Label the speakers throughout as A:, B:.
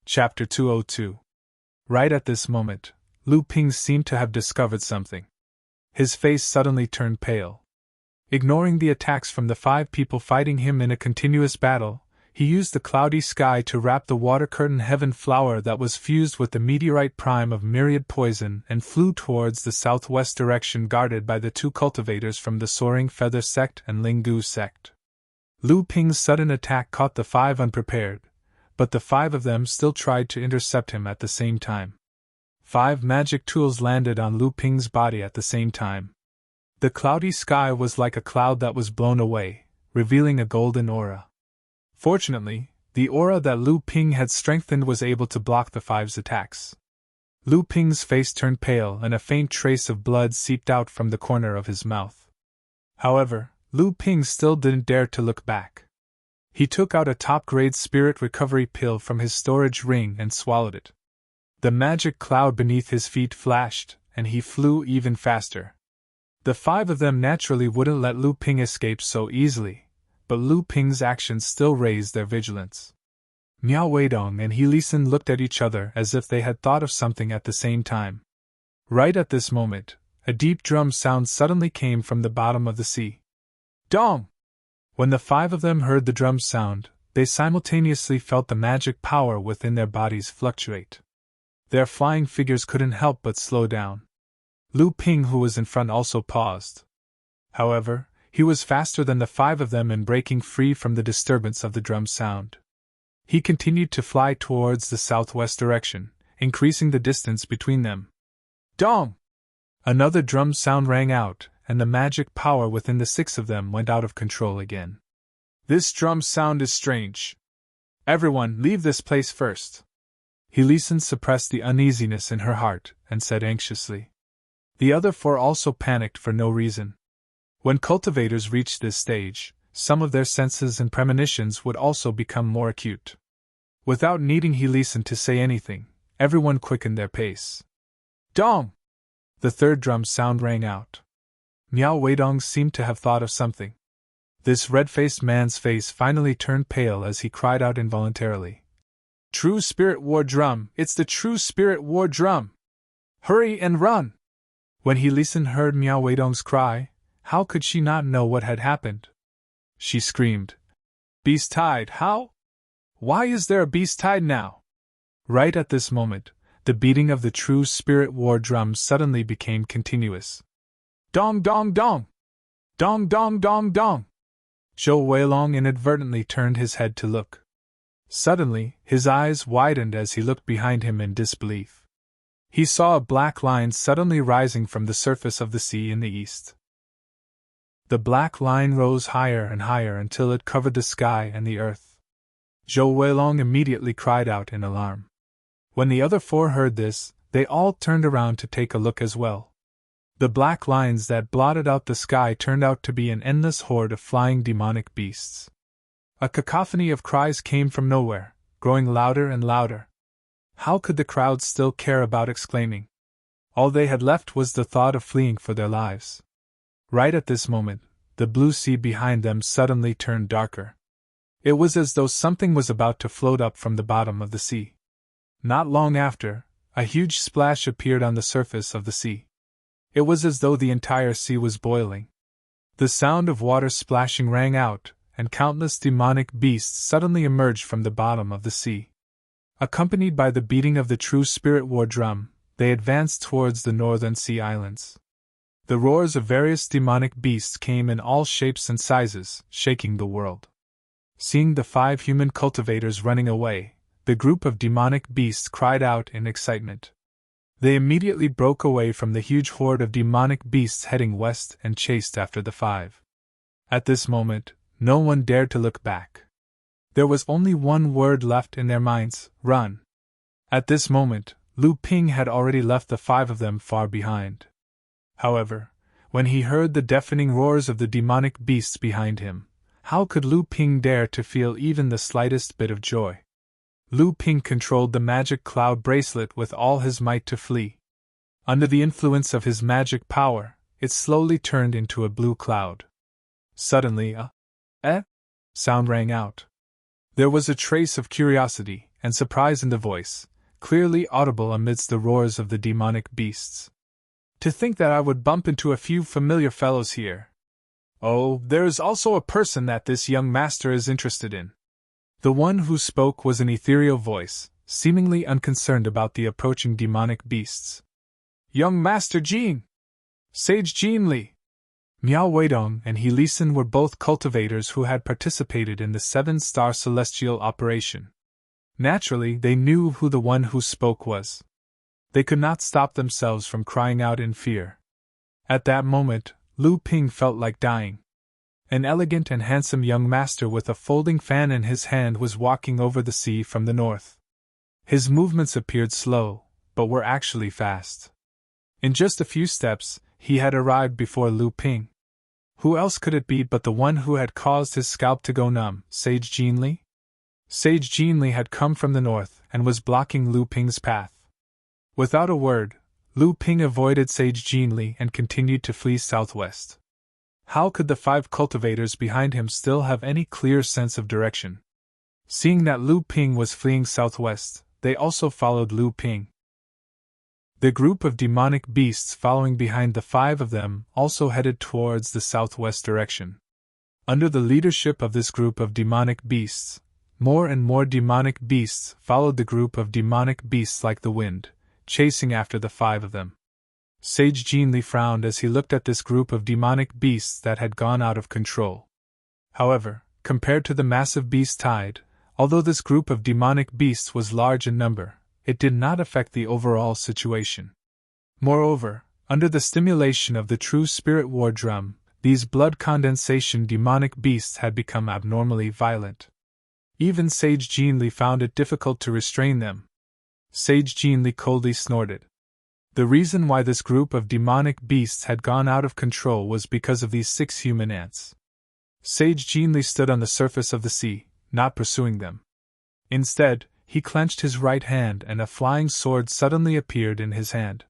A: Chapter 202. Right at this moment, Lu Ping seemed to have discovered something. His face suddenly turned pale. Ignoring the attacks from the 5 people fighting him in a continuous battle, he used the cloudy sky to wrap the water-curtain heaven flower that was fused with the meteorite prime of myriad poison and flew towards the southwest direction guarded by the 2 cultivators from the Soaring Feather sect and Lingu sect. Lu Ping's sudden attack caught the 5 unprepared, but the 5 of them still tried to intercept him at the same time. 5 magic tools landed on Lu Ping's body at the same time. The cloudy sky was like a cloud that was blown away, revealing a golden aura. Fortunately, the aura that Lu Ping had strengthened was able to block the 5's attacks. Lu Ping's face turned pale and a faint trace of blood seeped out from the corner of his mouth. However, Lu Ping still didn't dare to look back. He took out a top-grade spirit recovery pill from his storage ring and swallowed it. The magic cloud beneath his feet flashed, and he flew even faster. The 5 of them naturally wouldn't let Lu Ping escape so easily, but Lu Ping's actions still raised their vigilance. Miao Weidong and He Lisan looked at each other as if they had thought of something at the same time. Right at this moment, a deep drum sound suddenly came from the bottom of the sea. Dong! When the 5 of them heard the drum sound, they simultaneously felt the magic power within their bodies fluctuate. Their flying figures couldn't help but slow down. Lu Ping, who was in front, also paused. However, he was faster than the 5 of them in breaking free from the disturbance of the drum sound. He continued to fly towards the southwest direction, increasing the distance between them. Dong! Another drum sound rang out, and the magic power within the 6 of them went out of control again. This drum sound is strange. Everyone, leave this place first. He Lisan suppressed the uneasiness in her heart and said anxiously. The other 4 also panicked for no reason. When cultivators reached this stage, some of their senses and premonitions would also become more acute. Without needing He Lisan to say anything, everyone quickened their pace. Dong! The 3rd drum sound rang out. Miao Weidong seemed to have thought of something. This red-faced man's face finally turned pale as he cried out involuntarily. True Spirit War Drum! It's the True Spirit War Drum! Hurry and run! When He Lisan heard Miao Weidong's cry, how could she not know what had happened? She screamed. Beast Tide, how? Why is there a Beast Tide now? Right at this moment, the beating of the True Spirit War Drum suddenly became continuous. Dong dong dong! Dong dong dong dong! Zhou Weilong inadvertently turned his head to look. Suddenly, his eyes widened as he looked behind him in disbelief. He saw a black line suddenly rising from the surface of the sea in the east. The black line rose higher and higher until it covered the sky and the earth. Zhou Weilong immediately cried out in alarm. When the other 4 heard this, they all turned around to take a look as well. The black lines that blotted out the sky turned out to be an endless horde of flying demonic beasts. A cacophony of cries came from nowhere, growing louder and louder. How could the crowd still care about exclaiming? All they had left was the thought of fleeing for their lives. Right at this moment, the blue sea behind them suddenly turned darker. It was as though something was about to float up from the bottom of the sea. Not long after, a huge splash appeared on the surface of the sea. It was as though the entire sea was boiling. The sound of water splashing rang out, and countless demonic beasts suddenly emerged from the bottom of the sea. Accompanied by the beating of the True Spirit War Drum, they advanced towards the northern sea islands. The roars of various demonic beasts came in all shapes and sizes, shaking the world. Seeing the 5 human cultivators running away, the group of demonic beasts cried out in excitement. They immediately broke away from the huge horde of demonic beasts heading west and chased after the 5. At this moment, no one dared to look back. There was only one word left in their minds: run. At this moment, Lu Ping had already left the 5 of them far behind. However, when he heard the deafening roars of the demonic beasts behind him, how could Lu Ping dare to feel even the slightest bit of joy? Lu Ping controlled the magic cloud bracelet with all his might to flee. Under the influence of his magic power, it slowly turned into a blue cloud. Suddenly a sound rang out. There was a trace of curiosity, and surprise in the voice, clearly audible amidst the roars of the demonic beasts. To think that I would bump into a few familiar fellows here. Oh, there is also a person that this young master is interested in. The one who spoke was an ethereal voice, seemingly unconcerned about the approaching demonic beasts. Young Master Jean! Sage Jean Li! Miao Weidong and He Lisan were both cultivators who had participated in the 7-star celestial operation. Naturally, they knew who the one who spoke was. They could not stop themselves from crying out in fear. At that moment, Lu Ping felt like dying. An elegant and handsome young master with a folding fan in his hand was walking over the sea from the north. His movements appeared slow, but were actually fast. In just a few steps, he had arrived before Lu Ping. Who else could it be but the one who had caused his scalp to go numb, Sage Jean Li? Sage Jean Li had come from the north and was blocking Lu Ping's path. Without a word, Lu Ping avoided Sage Jean Li and continued to flee southwest. How could the 5 cultivators behind him still have any clear sense of direction? Seeing that Lu Ping was fleeing southwest, they also followed Lu Ping. The group of demonic beasts following behind the 5 of them also headed towards the southwest direction. Under the leadership of this group of demonic beasts, more and more demonic beasts followed the group of demonic beasts like the wind, chasing after the 5 of them. Sage Jean Li frowned as he looked at this group of demonic beasts that had gone out of control. However, compared to the massive beast tide, although this group of demonic beasts was large in number, it did not affect the overall situation. Moreover, under the stimulation of the true spirit war drum, these blood condensation demonic beasts had become abnormally violent. Even Sage Jean Li found it difficult to restrain them. Sage Jean Li coldly snorted. The reason why this group of demonic beasts had gone out of control was because of these 6 human ants. Sage Jean Li stood on the surface of the sea, not pursuing them. Instead, he clenched his right hand and a flying sword suddenly appeared in his hand.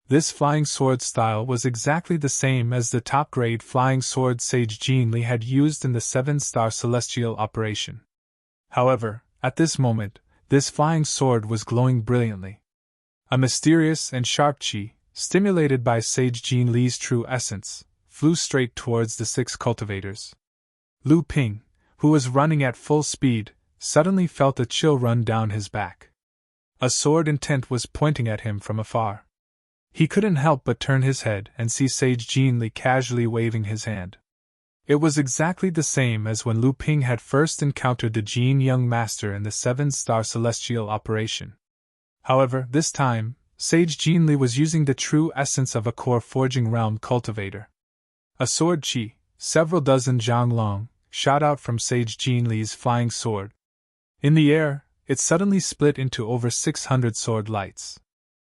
A: This flying sword style was exactly the same as the top-grade flying sword Sage Jean Li had used in the 7-star celestial operation. However, at this moment, this flying sword was glowing brilliantly. A mysterious and sharp chi, stimulated by Sage Jean Li's true essence, flew straight towards the 6 cultivators. Lu Ping, who was running at full speed, suddenly felt a chill run down his back. A sword intent was pointing at him from afar. He couldn't help but turn his head and see Sage Jean Li casually waving his hand. It was exactly the same as when Lu Ping had first encountered the Jean young master in the 7-star celestial operation. However, this time, Sage Jean Li was using the true essence of a core forging realm cultivator. A sword chi, several dozen zhang long, shot out from Sage Jean Li's flying sword. In the air, it suddenly split into over 600 sword lights.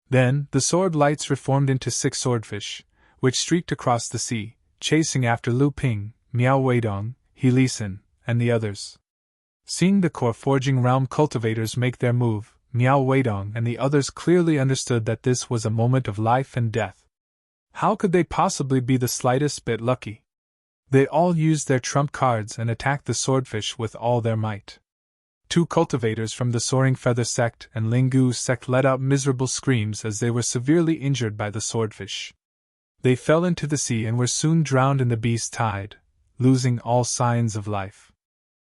A: Then, the sword lights reformed into 6 swordfish, which streaked across the sea, chasing after Lu Ping, Miao Weidong, He Lisan, and the others. Seeing the core forging realm cultivators make their move, Miao Weidong and the others clearly understood that this was a moment of life and death. How could they possibly be the slightest bit lucky? They all used their trump cards and attacked the swordfish with all their might. 2 cultivators from the Soaring Feather sect and Lingu sect let out miserable screams as they were severely injured by the swordfish. They fell into the sea and were soon drowned in the beast tide, losing all signs of life.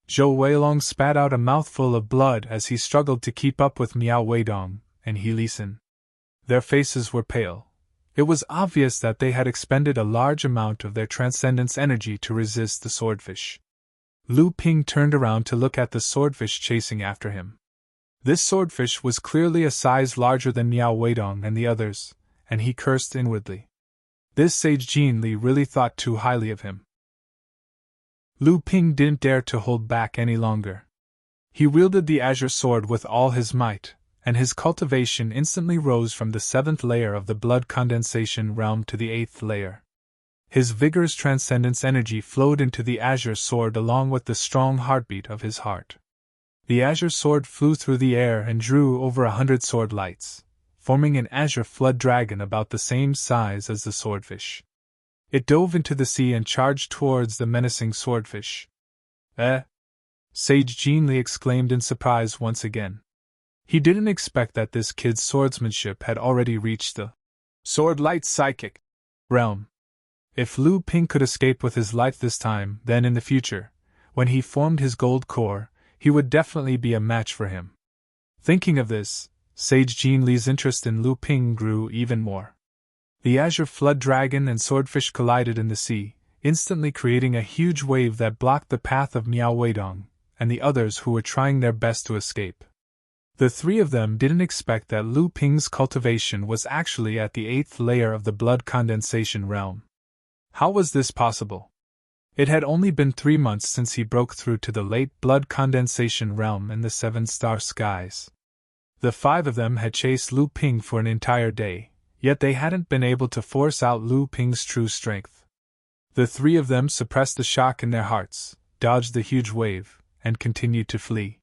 A: Zhou Weilong spat out a mouthful of blood as he struggled to keep up with Miao Weidong and He Lisan. Their faces were pale. It was obvious that they had expended a large amount of their transcendence energy to resist the swordfish. Lu Ping turned around to look at the swordfish chasing after him. This swordfish was clearly a size larger than Miao Weidong and the others, and he cursed inwardly. This Sage Jean Li really thought too highly of him. Lu Ping didn't dare to hold back any longer. He wielded the azure sword with all his might, and his cultivation instantly rose from the 7th layer of the blood condensation realm to the 8th layer. His vigorous transcendence energy flowed into the azure sword along with the strong heartbeat of his heart. The azure sword flew through the air and drew over 100 sword lights, forming an azure flood dragon about the same size as the swordfish. It dove into the sea and charged towards the menacing swordfish. Sage Jean Li exclaimed in surprise once again. He didn't expect that this kid's swordsmanship had already reached the sword light psychic realm. If Lu Ping could escape with his life this time, then in the future, when he formed his gold core, he would definitely be a match for him. Thinking of this, Sage Jin Li's interest in Lu Ping grew even more. The azure flood dragon and swordfish collided in the sea, instantly creating a huge wave that blocked the path of Miao Weidong and the others who were trying their best to escape. The three of them didn't expect that Lu Ping's cultivation was actually at the 8th layer of the blood condensation realm. How was this possible? It had only been 3 months since he broke through to the late blood condensation realm in the 7-star skies. The 5 of them had chased Lu Ping for an entire day, yet they hadn't been able to force out Lu Ping's true strength. The 3 of them suppressed the shock in their hearts, dodged the huge wave, and continued to flee.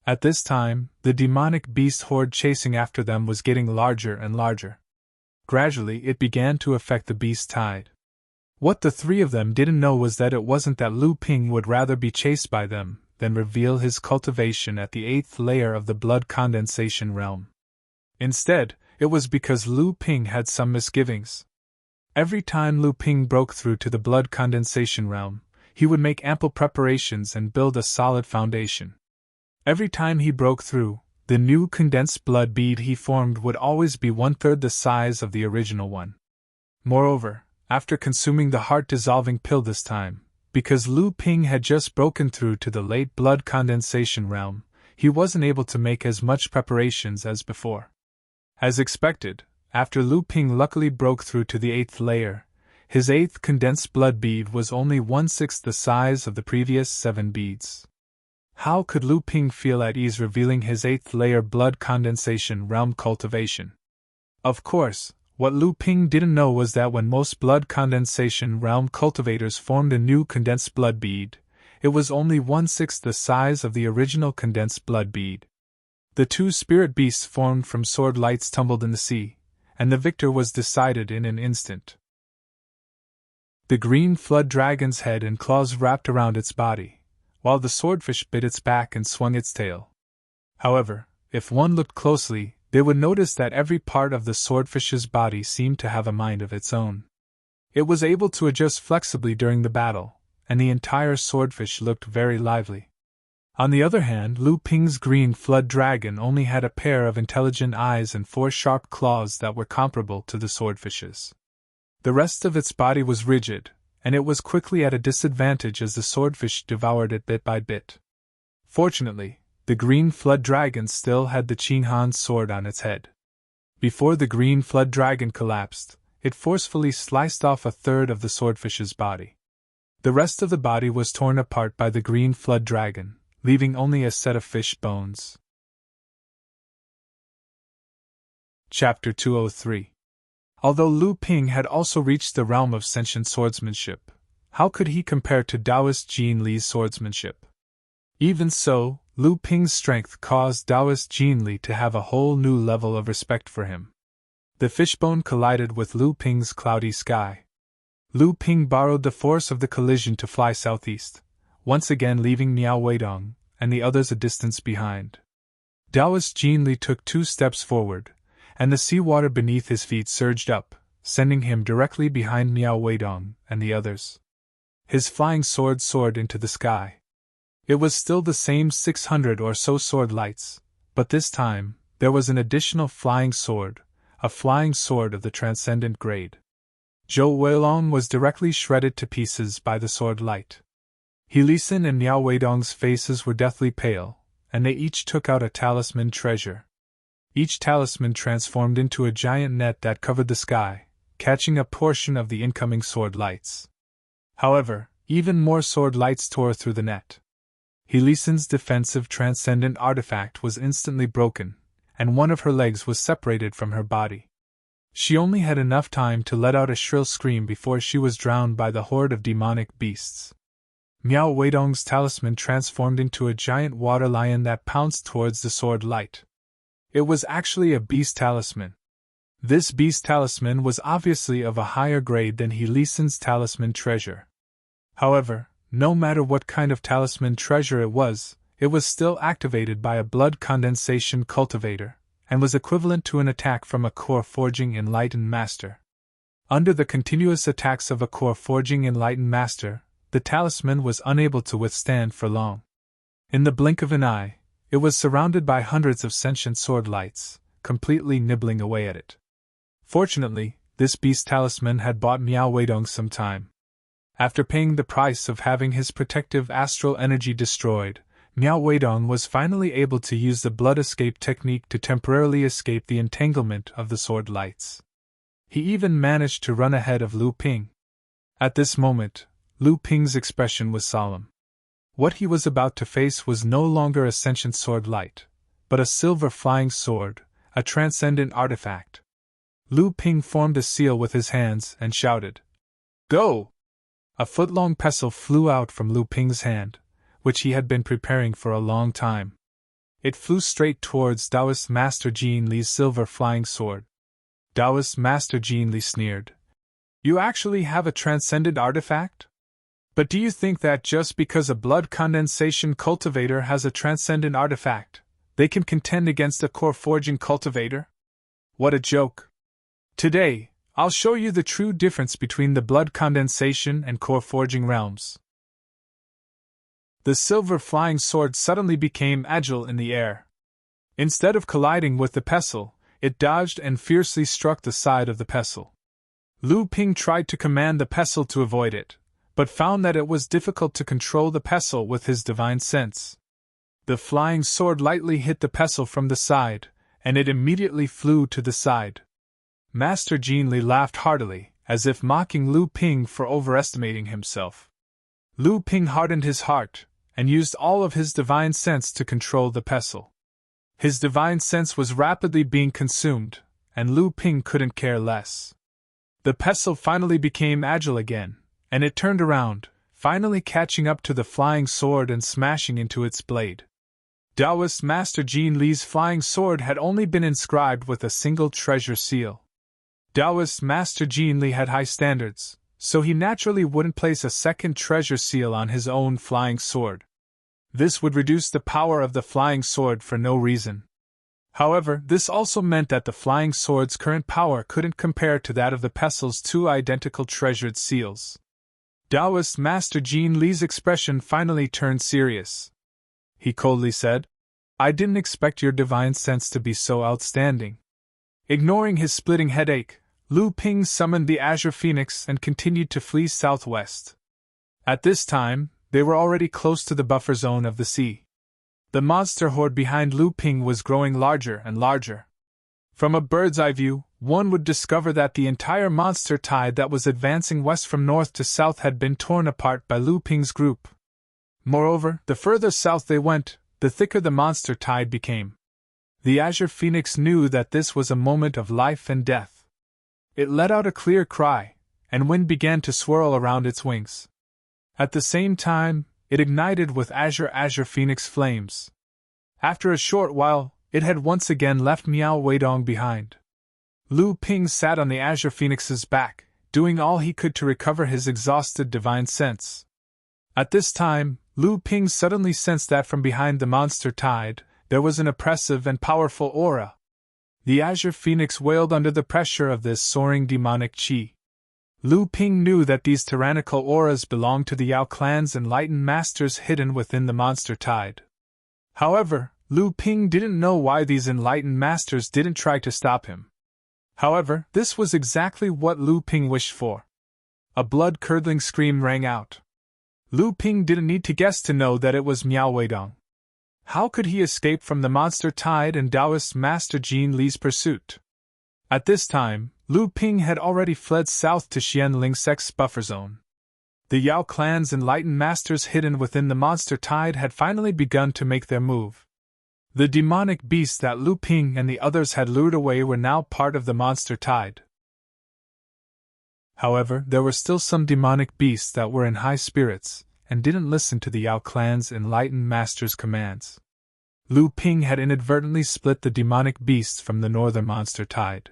A: At this time, the demonic beast horde chasing after them was getting larger and larger. Gradually, it began to affect the beast tide. What the 3 of them didn't know was that it wasn't that Lu Ping would rather be chased by them than reveal his cultivation at the 8th layer of the blood condensation realm. Instead, it was because Lu Ping had some misgivings. Every time Lu Ping broke through to the blood condensation realm, he would make ample preparations and build a solid foundation. Every time he broke through, the new condensed blood bead he formed would always be 1/3 the size of the original one. Moreover, after consuming the heart-dissolving pill this time, because Lu Ping had just broken through to the late blood condensation realm, he wasn't able to make as much preparations as before. As expected, after Lu Ping luckily broke through to the 8th layer, his 8th condensed blood bead was only 1/6 the size of the previous 7 beads. How could Lu Ping feel at ease revealing his 8th layer blood condensation realm cultivation? Of course, what Lu Ping didn't know was that when most blood condensation realm cultivators formed a new condensed blood bead, it was only 1/6 the size of the original condensed blood bead. The 2 spirit beasts formed from sword lights tumbled in the sea, and the victor was decided in an instant. The green flood dragon's head and claws wrapped around its body, while the swordfish bit its back and swung its tail. However, if one looked closely, they would notice that every part of the swordfish's body seemed to have a mind of its own. It was able to adjust flexibly during the battle, and the entire swordfish looked very lively. On the other hand, Lu Ping's green flood dragon only had a pair of intelligent eyes and 4 sharp claws that were comparable to the swordfish's. The rest of its body was rigid, and it was quickly at a disadvantage as the swordfish devoured it bit by bit. Fortunately, the green flood dragon still had the Qin Han's sword on its head. Before the green flood dragon collapsed, it forcefully sliced off 1/3 of the swordfish's body. The rest of the body was torn apart by the green flood dragon, leaving only a set of fish bones. Chapter 203. Although Lu Ping had also reached the realm of sentient swordsmanship, how could he compare to Taoist Jin Li's swordsmanship? Even so, Lu Ping's strength caused Taoist Jin Li to have a whole new level of respect for him. The fishbone collided with Lu Ping's cloudy sky. Lu Ping borrowed the force of the collision to fly southeast, once again leaving Miao Weidong and the others a distance behind. Taoist Jin Li took 2 steps forward, and the seawater beneath his feet surged up, sending him directly behind Miao Weidong and the others. His flying sword soared into the sky. It was still the same 600 or so sword lights, but this time, there was an additional flying sword, a flying sword of the transcendent grade. Zhou Weilong was directly shredded to pieces by the sword light. He Lisin and Miao Weidong's faces were deathly pale, and they each took out a talisman treasure. Each talisman transformed into a giant net that covered the sky, catching a portion of the incoming sword lights. However, even more sword lights tore through the net. Helisin's defensive transcendent artifact was instantly broken, and one of her legs was separated from her body. She only had enough time to let out a shrill scream before she was drowned by the horde of demonic beasts. Miao Weidong's talisman transformed into a giant water lion that pounced towards the sword light. It was actually a beast talisman. This beast talisman was obviously of a higher grade than Helisin's talisman treasure. However, no matter what kind of talisman treasure it was it was still activated by a blood condensation cultivator, and was equivalent to an attack from a core forging enlightened master. Under the continuous attacks of a core forging enlightened master, the talisman was unable to withstand for long. In the blink of an eye, it was surrounded by hundreds of sentient sword lights, completely nibbling away at it. Fortunately, this beast talisman had bought Miao Weidong some time. After paying the price of having his protective astral energy destroyed, Miao Weidong was finally able to use the blood escape technique to temporarily escape the entanglement of the sword lights. He even managed to run ahead of Lu Ping. At this moment, Lu Ping's expression was solemn. What he was about to face was no longer a sentient sword light, but a silver flying sword, a transcendent artifact. Lu Ping formed a seal with his hands and shouted, "Go!" A foot-long pestle flew out from Lu Ping's hand, which he had been preparing for a long time. It flew straight towards Taoist Master Jin Li's silver flying sword. Taoist Master Jin Li sneered. "You actually have a transcendent artifact? But do you think that just because a blood condensation cultivator has a transcendent artifact, they can contend against a core forging cultivator? What a joke! Today, I'll show you the true difference between the blood condensation and core forging realms." The silver flying sword suddenly became agile in the air. Instead of colliding with the pestle, it dodged and fiercely struck the side of the pestle. Lu Ping tried to command the pestle to avoid it, but found that it was difficult to control the pestle with his divine sense. The flying sword lightly hit the pestle from the side, and it immediately flew to the side. Master Jin Li laughed heartily, as if mocking Lu Ping for overestimating himself. Lu Ping hardened his heart, and used all of his divine sense to control the pestle. His divine sense was rapidly being consumed, and Lu Ping couldn't care less. The pestle finally became agile again, and it turned around, finally catching up to the flying sword and smashing into its blade. Taoist Master Jin Li's flying sword had only been inscribed with a single treasure seal. Taoist Master Jin Li had high standards, so he naturally wouldn't place a second treasure seal on his own flying sword. This would reduce the power of the flying sword for no reason. However, this also meant that the flying sword's current power couldn't compare to that of the pestle's two identical treasured seals. Taoist Master Jin Li's expression finally turned serious. He coldly said, "I didn't expect your divine sense to be so outstanding." Ignoring his splitting headache, Lu Ping summoned the Azure Phoenix and continued to flee southwest. At this time, they were already close to the buffer zone of the sea. The monster horde behind Lu Ping was growing larger and larger. From a bird's eye view, one would discover that the entire monster tide that was advancing west from north to south had been torn apart by Lu Ping's group. Moreover, the further south they went, the thicker the monster tide became. The Azure Phoenix knew that this was a moment of life and death. It let out a clear cry, and wind began to swirl around its wings. At the same time, it ignited with Azure Phoenix flames. After a short while, it had once again left Miao Weidong behind. Lu Ping sat on the Azure Phoenix's back, doing all he could to recover his exhausted divine sense. At this time, Lu Ping suddenly sensed that from behind the monster tide, there was an oppressive and powerful aura. The Azure Phoenix wailed under the pressure of this soaring demonic chi. Lu Ping knew that these tyrannical auras belonged to the Yao clan's enlightened masters hidden within the monster tide. However, Lu Ping didn't know why these enlightened masters didn't try to stop him. However, this was exactly what Lu Ping wished for. A blood-curdling scream rang out. Lu Ping didn't need to guess to know that it was Miao Weidong. How could he escape from the monster tide and Taoist Master Jin Li's pursuit? At this time, Lu Ping had already fled south to Xian Lingsek's buffer zone. The Yao clan's enlightened masters hidden within the monster tide had finally begun to make their move. The demonic beasts that Lu Ping and the others had lured away were now part of the monster tide. However, there were still some demonic beasts that were in high spirits, and didn't listen to the Yao clan's enlightened master's commands. Lu Ping had inadvertently split the demonic beasts from the northern monster tide.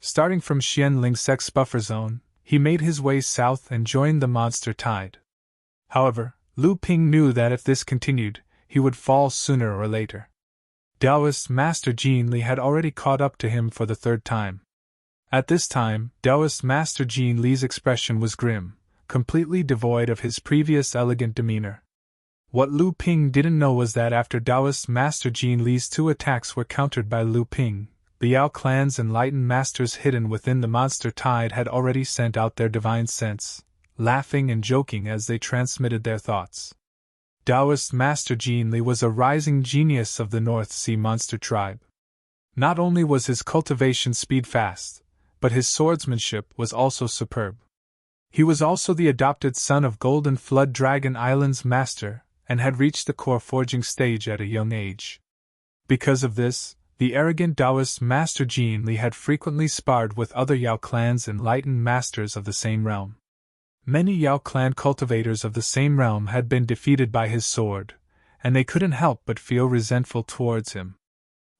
A: Starting from Xian Lingsek's buffer zone, he made his way south and joined the monster tide. However, Lu Ping knew that if this continued, he would fall sooner or later. Taoist Master Jin Li had already caught up to him for the third time. At this time, Taoist Master Jin Li's expression was grim, completely devoid of his previous elegant demeanor. What Lu Ping didn't know was that after Taoist Master Jin Li's 2 attacks were countered by Lu Ping, the Yao clan's enlightened masters hidden within the monster tide had already sent out their divine sense, laughing and joking as they transmitted their thoughts. Taoist Master Jin Li was a rising genius of the North Sea monster tribe. Not only was his cultivation speed fast, but his swordsmanship was also superb. He was also the adopted son of Golden Flood Dragon Island's master, and had reached the core forging stage at a young age. Because of this, the arrogant Taoist Master Jin Li had frequently sparred with other Yao clan's enlightened masters of the same realm. Many Yao clan cultivators of the same realm had been defeated by his sword, and they couldn't help but feel resentful towards him.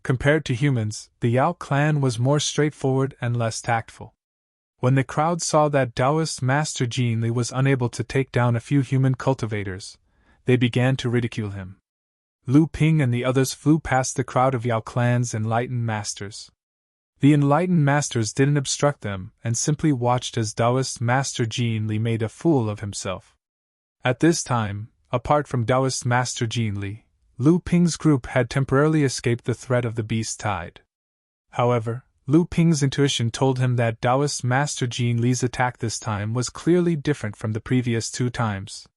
A: Compared to humans, the Yao clan was more straightforward and less tactful. When the crowd saw that Taoist Master Jin Li was unable to take down a few human cultivators, they began to ridicule him. Lu Ping and the others flew past the crowd of Yao clan's enlightened masters. The enlightened masters didn't obstruct them and simply watched as Taoist Master Jin Li made a fool of himself. At this time, apart from Taoist Master Jin Li, Lu Ping's group had temporarily escaped the threat of the beast tide. However, Lu Ping's intuition told him that Taoist Master Jin Li's attack this time was clearly different from the previous 2 times.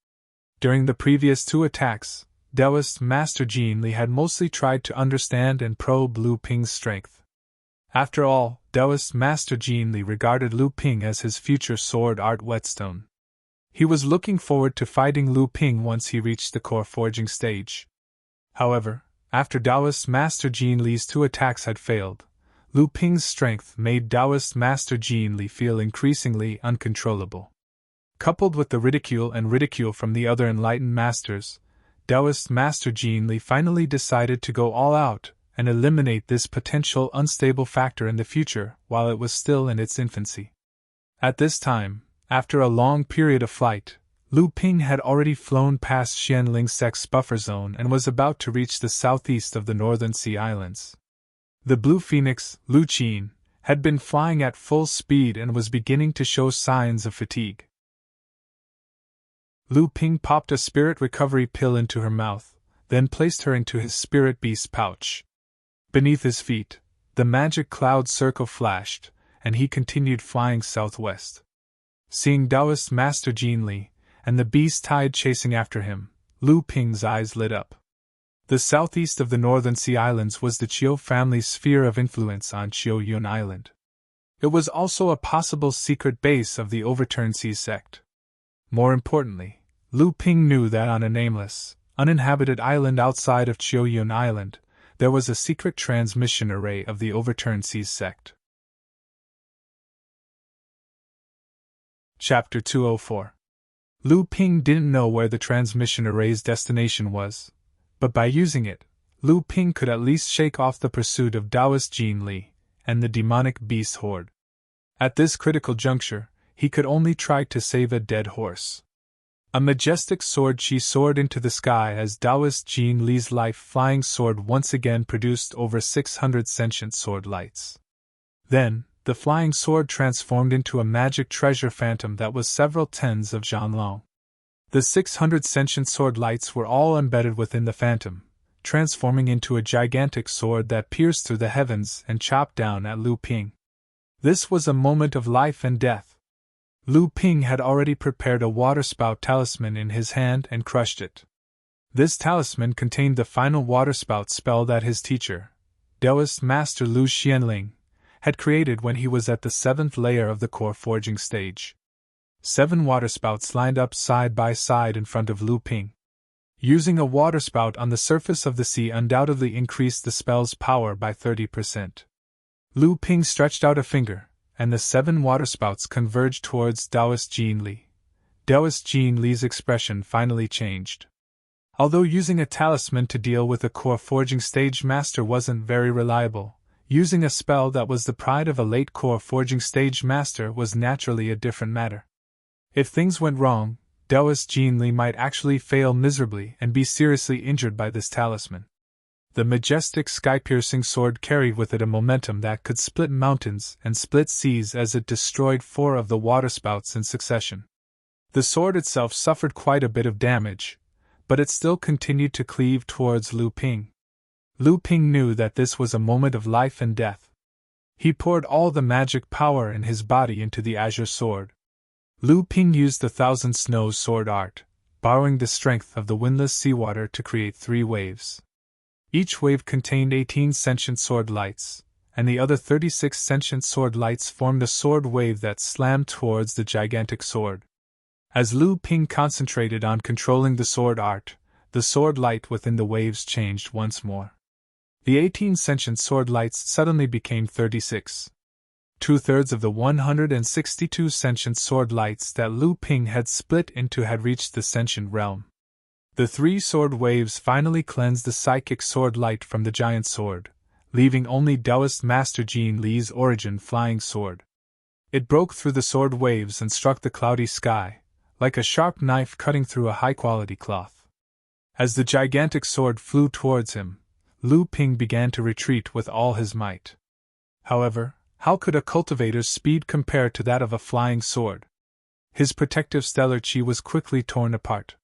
A: During the previous 2 attacks, Taoist Master Jin Li had mostly tried to understand and probe Lu Ping's strength. After all, Taoist Master Jin Li regarded Lu Ping as his future sword art whetstone. He was looking forward to fighting Lu Ping once he reached the core forging stage. However, after Taoist Master Jin Li's 2 attacks had failed, Lu Ping's strength made Taoist Master Jin Li feel increasingly uncontrollable. Coupled with the ridicule from the other enlightened masters, Taoist Master Jin Li finally decided to go all out and eliminate this potential unstable factor in the future while it was still in its infancy. At this time, after a long period of flight, Lu Ping had already flown past Xianling Sec's buffer zone and was about to reach the southeast of the Northern Sea Islands. The Blue Phoenix, Lu Qin, had been flying at full speed and was beginning to show signs of fatigue. Lu Ping popped a spirit recovery pill into her mouth, then placed her into his spirit beast pouch. Beneath his feet, the magic cloud circle flashed, and he continued flying southwest. Seeing Taoist Master Jin Li, and the beast tide chasing after him, Lu Ping's eyes lit up. The southeast of the Northern Sea Islands was the Chiu family's sphere of influence on Chiu Yun Island. It was also a possible secret base of the Overturned Sea sect. More importantly, Lu Ping knew that on a nameless, uninhabited island outside of Chiu Yun Island, there was a secret transmission array of the Overturned Seas sect. Chapter 204. Lu Ping didn't know where the transmission array's destination was, but by using it, Lu Ping could at least shake off the pursuit of Taoist Jin Li and the demonic beast horde. At this critical juncture, he could only try to save a dead horse. A majestic sword she soared into the sky as Taoist Jin Li's life-flying sword once again produced over 600 sentient sword lights. Then, the flying sword transformed into a magic treasure phantom that was several tens of zhan long. The 600 sentient sword lights were all embedded within the phantom, transforming into a gigantic sword that pierced through the heavens and chopped down at Lu Ping. This was a moment of life and death. Lu Ping had already prepared a waterspout talisman in his hand and crushed it. This talisman contained the final waterspout spell that his teacher, Taoist Master Lu Xianling, had created when he was at the 7th layer of the core forging stage. 7 waterspouts lined up side by side in front of Lu Ping. Using a waterspout on the surface of the sea undoubtedly increased the spell's power by 30%. Lu Ping stretched out a finger, and the 7 waterspouts converged towards Taoist Jin Li. Taoist Jin Li's expression finally changed. Although using a talisman to deal with a core forging stage master wasn't very reliable, using a spell that was the pride of a late core forging stage master was naturally a different matter. If things went wrong, Taoist Jin Li might actually fail miserably and be seriously injured by this talisman. The majestic sky-piercing sword carried with it a momentum that could split mountains and split seas as it destroyed 4 of the waterspouts in succession. The sword itself suffered quite a bit of damage, but it still continued to cleave towards Lu Ping. Lu Ping knew that this was a moment of life and death. He poured all the magic power in his body into the azure sword. Lu Ping used the Thousand Snows sword art, borrowing the strength of the windless seawater to create 3 waves. Each wave contained 18 sentient sword lights, and the other 36 sentient sword lights formed a sword wave that slammed towards the gigantic sword. As Lu Ping concentrated on controlling the sword art, the sword light within the waves changed once more. The 18 sentient sword lights suddenly became 36. 2/3 of the 162 sentient sword lights that Lu Ping had split into had reached the sentient realm. The 3 sword waves finally cleansed the psychic sword light from the giant sword, leaving only Taoist Master Jin Li's origin flying sword. It broke through the sword waves and struck the cloudy sky, like a sharp knife cutting through a high-quality cloth. As the gigantic sword flew towards him, Lu Ping began to retreat with all his might. However, how could a cultivator's speed compare to that of a flying sword? His protective stellar chi was quickly torn apart.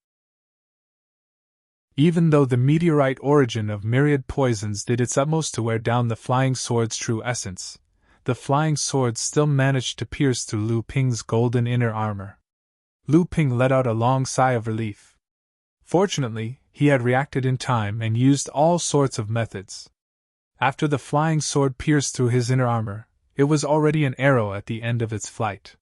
A: Even though the meteorite origin of myriad poisons did its utmost to wear down the flying sword's true essence, the flying sword still managed to pierce through Lu Ping's golden inner armor. Lu Ping let out a long sigh of relief. Fortunately, he had reacted in time and used all sorts of methods. After the flying sword pierced through his inner armor, it was already an arrow at the end of its flight.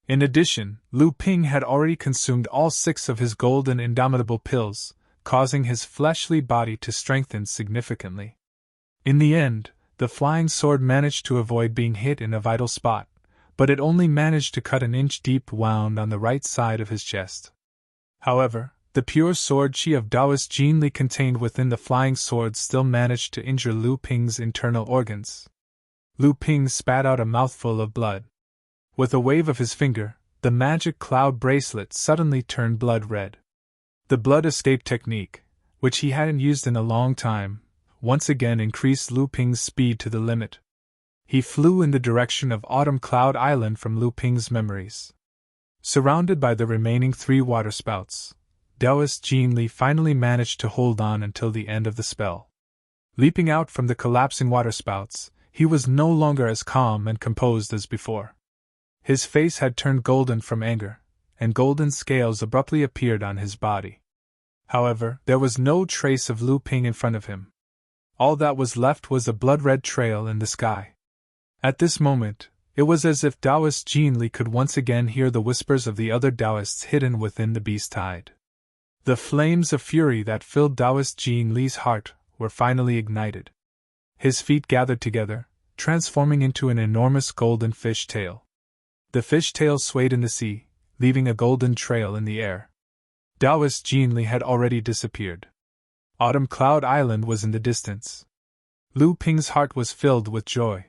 A: In addition, Lu Ping had already consumed all 6 of his golden indomitable pills, causing his fleshly body to strengthen significantly. In the end, the flying sword managed to avoid being hit in a vital spot, but it only managed to cut an inch-deep wound on the right side of his chest. However, the pure sword chi of Taoist Jin Li contained within the flying sword still managed to injure Lu Ping's internal organs. Lu Ping spat out a mouthful of blood. With a wave of his finger, the magic cloud bracelet suddenly turned blood red. The blood escape technique, which he hadn't used in a long time, once again increased Lu Ping's speed to the limit. He flew in the direction of Autumn Cloud Island from Lu Ping's memories. Surrounded by the remaining 3 waterspouts, Taoist Jin Li finally managed to hold on until the end of the spell. Leaping out from the collapsing waterspouts, he was no longer as calm and composed as before. His face had turned golden from anger, and golden scales abruptly appeared on his body. However, there was no trace of Lu Ping in front of him. All that was left was a blood-red trail in the sky. At this moment, it was as if Taoist Jin Li could once again hear the whispers of the other Taoists hidden within the beast hide. The flames of fury that filled Taoist Jin Li's heart were finally ignited. His feet gathered together, transforming into an enormous golden fish tail. The fish tail swayed in the sea, leaving a golden trail in the air. Taoist Jin Li had already disappeared. Autumn Cloud Island was in the distance. Lu Ping's heart was filled with joy.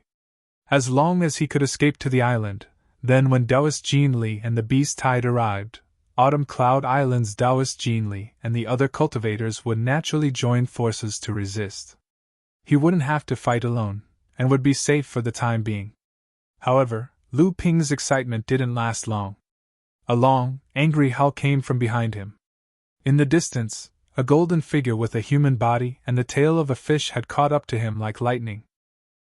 A: As long as he could escape to the island, then when Taoist Jin Li and the beast tide arrived, Autumn Cloud Island's Taoist Jin Li and the other cultivators would naturally join forces to resist. He wouldn't have to fight alone, and would be safe for the time being. However, Lu Ping's excitement didn't last long. A long, angry howl came from behind him. In the distance, a golden figure with a human body and the tail of a fish had caught up to him like lightning.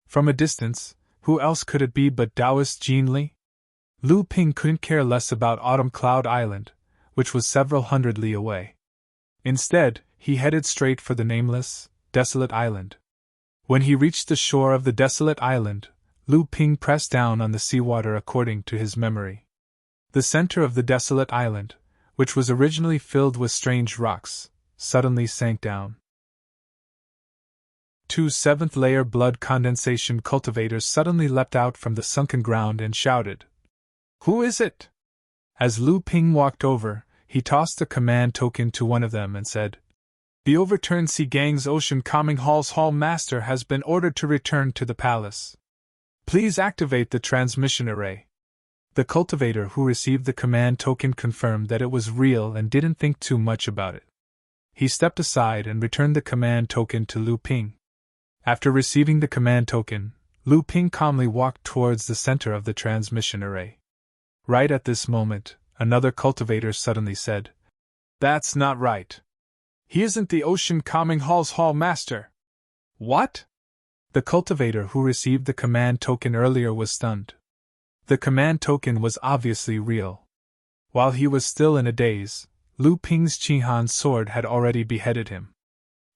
A: From a distance, who else could it be but Taoist Jin Li? Lu Ping couldn't care less about Autumn Cloud Island, which was several hundred li away. Instead, he headed straight for the nameless, desolate island. When he reached the shore of the desolate island, Lu Ping pressed down on the seawater according to his memory. The center of the desolate island, which was originally filled with strange rocks, suddenly sank down. 2 7th-layer blood condensation cultivators suddenly leapt out from the sunken ground and shouted, "Who is it?" As Lu Ping walked over, he tossed a command token to one of them and said, "The overturned Sea Gang's Ocean Calming Hall's Hall Master has been ordered to return to the palace. Please activate the transmission array." The cultivator who received the command token confirmed that it was real and didn't think too much about it. He stepped aside and returned the command token to Lu Ping. After receiving the command token, Lu Ping calmly walked towards the center of the transmission array. Right at this moment, another cultivator suddenly said, "That's not right. He isn't the ocean calming hall master." "What?" The cultivator who received the command token earlier was stunned. The command token was obviously real. While he was still in a daze, Lu Ping's Qinghan sword had already beheaded him.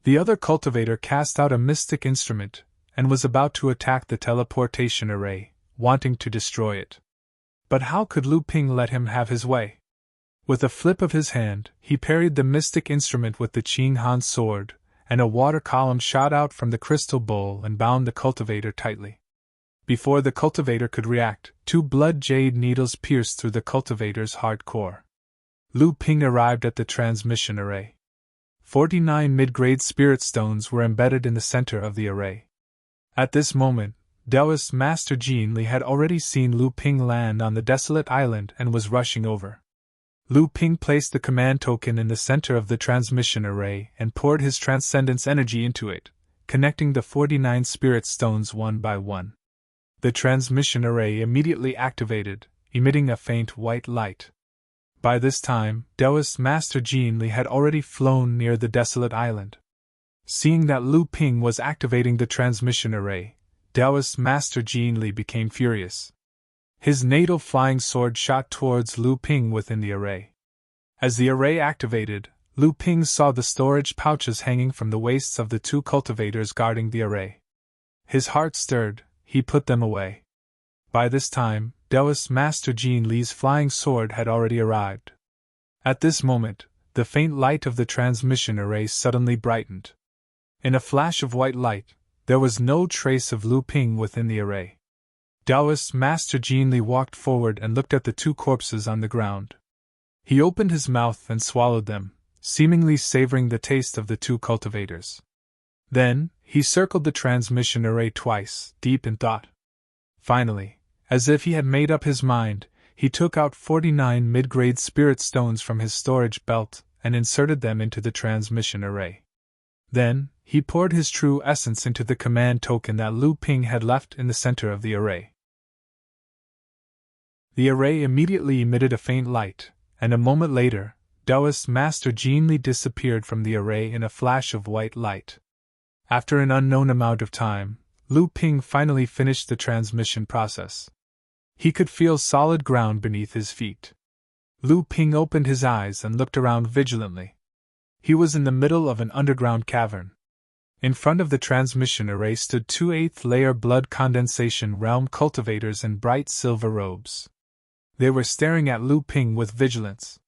A: The other cultivator cast out a mystic instrument and was about to attack the teleportation array, wanting to destroy it. But how could Lu Ping let him have his way? With a flip of his hand, he parried the mystic instrument with the Qinghan sword, and a water column shot out from the crystal bowl and bound the cultivator tightly. Before the cultivator could react, 2 blood jade needles pierced through the cultivator's hard core. Lu Ping arrived at the transmission array. 49 mid-grade spirit stones were embedded in the center of the array. At this moment, Taoist Master Jin Li had already seen Lu Ping land on the desolate island and was rushing over. Lu Ping placed the command token in the center of the transmission array and poured his transcendence energy into it, connecting the 49 spirit stones one by one. The transmission array immediately activated, emitting a faint white light. By this time, Taoist Master Jin Li had already flown near the desolate island. Seeing that Lu Ping was activating the transmission array, Taoist Master Jin Li became furious. His natal flying sword shot towards Lu Ping within the array. As the array activated, Lu Ping saw the storage pouches hanging from the waists of the 2 cultivators guarding the array. His heart stirred, he put them away. By this time, Taoist Master Jin Li's flying sword had already arrived. At this moment, the faint light of the transmission array suddenly brightened. In a flash of white light, there was no trace of Lu Ping within the array. Taoist Master Jin Li walked forward and looked at the 2 corpses on the ground. He opened his mouth and swallowed them, seemingly savoring the taste of the 2 cultivators. Then, he circled the transmission array twice, deep in thought. Finally, as if he had made up his mind, he took out 49 mid-grade spirit stones from his storage belt and inserted them into the transmission array. Then, he poured his true essence into the command token that Lu Ping had left in the center of the array. The array immediately emitted a faint light, and a moment later, Taoist Master Jin Li disappeared from the array in a flash of white light. After an unknown amount of time, Lu Ping finally finished the transmission process. He could feel solid ground beneath his feet. Lu Ping opened his eyes and looked around vigilantly. He was in the middle of an underground cavern. In front of the transmission array stood 2 8th-layer blood condensation realm cultivators in bright silver robes. They were staring at Lu Ping with vigilance.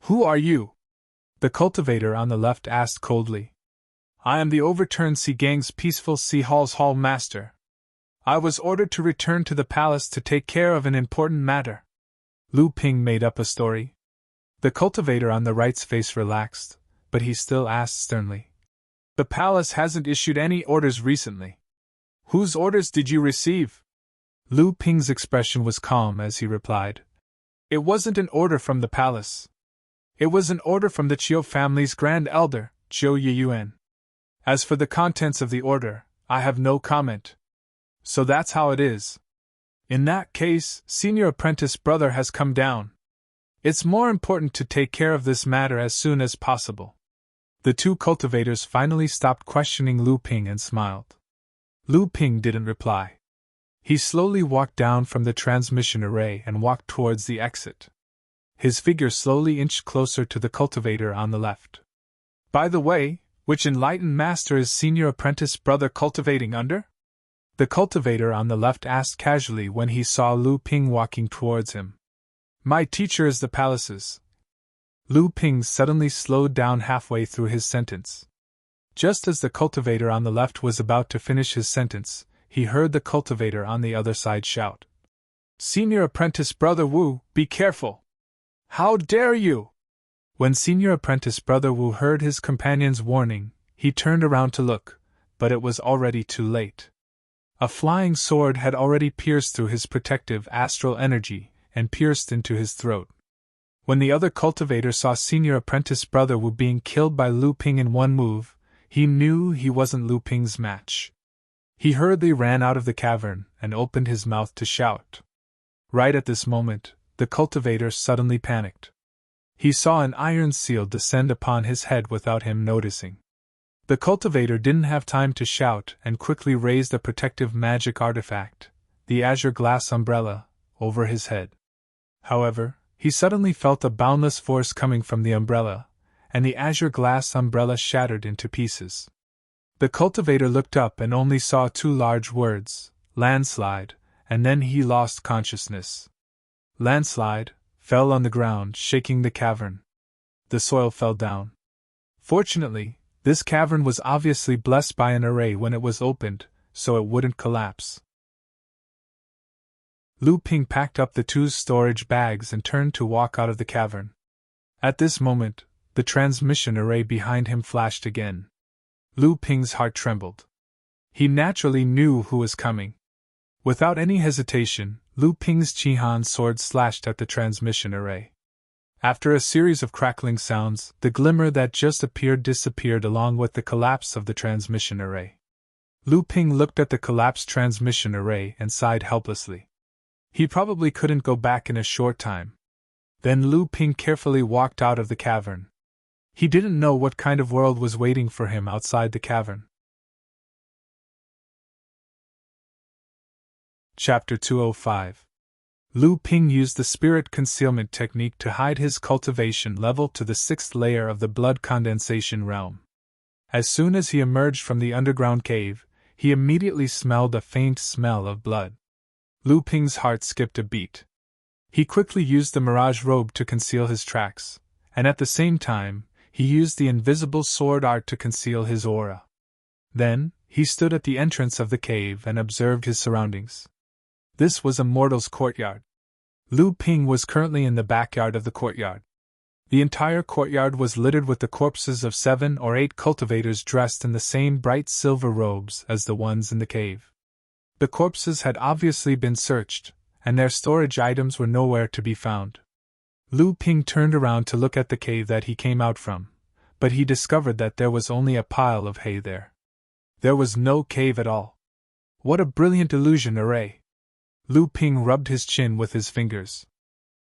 A: "Who are you?" the cultivator on the left asked coldly. "I am the overturned sea gang's peaceful sea hall master. I was ordered to return to the palace to take care of an important matter." Lu Ping made up a story. The cultivator on the right's face relaxed, but he still asked sternly. "The palace hasn't issued any orders recently. Whose orders did you receive?" Lu Ping's expression was calm as he replied. "It wasn't an order from the palace. It was an order from the Chiu family's Grand Elder, Chiu Yiyuan. As for the contents of the order, I have no comment. So that's how it is. In that case, Senior Apprentice Brother has come down. It's more important to take care of this matter as soon as possible." The 2 cultivators finally stopped questioning Lu Ping and smiled. Lu Ping didn't reply. He slowly walked down from the transmission array and walked towards the exit. His figure slowly inched closer to the cultivator on the left. "By the way, which enlightened master is Senior Apprentice Brother cultivating under?" the cultivator on the left asked casually when he saw Lu Ping walking towards him. "My teacher is the palace's." Lu Ping suddenly slowed down halfway through his sentence. Just as the cultivator on the left was about to finish his sentence, he heard the cultivator on the other side shout, "Senior Apprentice Brother Wu, be careful! How dare you!" When Senior Apprentice Brother Wu heard his companion's warning, he turned around to look, but it was already too late. A flying sword had already pierced through his protective astral energy, and pierced into his throat. When the other cultivator saw senior apprentice Brother Wu being killed by Lu Ping in one move, he knew he wasn't Lu Ping's match. He hurriedly ran out of the cavern and opened his mouth to shout. Right at this moment, the cultivator suddenly panicked. He saw an iron seal descend upon his head without him noticing. The cultivator didn't have time to shout and quickly raised a protective magic artifact, the azure glass umbrella, over his head. However, he suddenly felt a boundless force coming from the umbrella, and the azure glass umbrella shattered into pieces. The cultivator looked up and only saw two large words, landslide, and then he lost consciousness. Landslide fell on the ground, shaking the cavern. The soil fell down. Fortunately, this cavern was obviously blessed by an array when it was opened, so it wouldn't collapse. Lu Ping packed up the two storage bags and turned to walk out of the cavern. At this moment, the transmission array behind him flashed again. Lu Ping's heart trembled. He naturally knew who was coming. Without any hesitation, Lu Ping's Qihan sword slashed at the transmission array. After a series of crackling sounds, the glimmer that just appeared disappeared along with the collapse of the transmission array. Lu Ping looked at the collapsed transmission array and sighed helplessly. He probably couldn't go back in a short time. Then Lu Ping carefully walked out of the cavern. He didn't know what kind of world was waiting for him outside the cavern. Chapter 205. Lu Ping used the spirit concealment technique to hide his cultivation level to the 6th layer of the blood condensation realm. As soon as he emerged from the underground cave, he immediately smelled a faint smell of blood. Lu Ping's heart skipped a beat. He quickly used the mirage robe to conceal his tracks, and at the same time, he used the invisible sword art to conceal his aura. Then, he stood at the entrance of the cave and observed his surroundings. This was a mortal's courtyard. Lu Ping was currently in the backyard of the courtyard. The entire courtyard was littered with the corpses of 7 or 8 cultivators dressed in the same bright silver robes as the ones in the cave. The corpses had obviously been searched, and their storage items were nowhere to be found. Lu Ping turned around to look at the cave that he came out from, but he discovered that there was only a pile of hay there. There was no cave at all. What a brilliant illusion array! Lu Ping rubbed his chin with his fingers.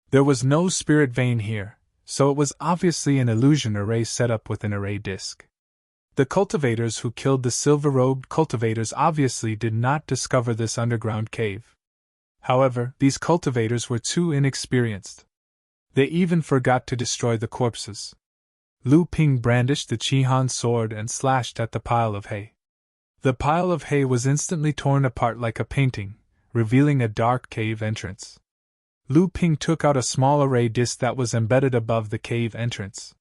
A: There was no spirit vein here, so it was obviously an illusion array set up with an array disk. The cultivators who killed the silver-robed cultivators obviously did not discover this underground cave. However, these cultivators were too inexperienced. They even forgot to destroy the corpses. Lu Ping brandished the Qihan sword and slashed at the pile of hay. The pile of hay was instantly torn apart like a painting, revealing a dark cave entrance. Lu Ping took out a small array disc that was embedded above the cave entrance.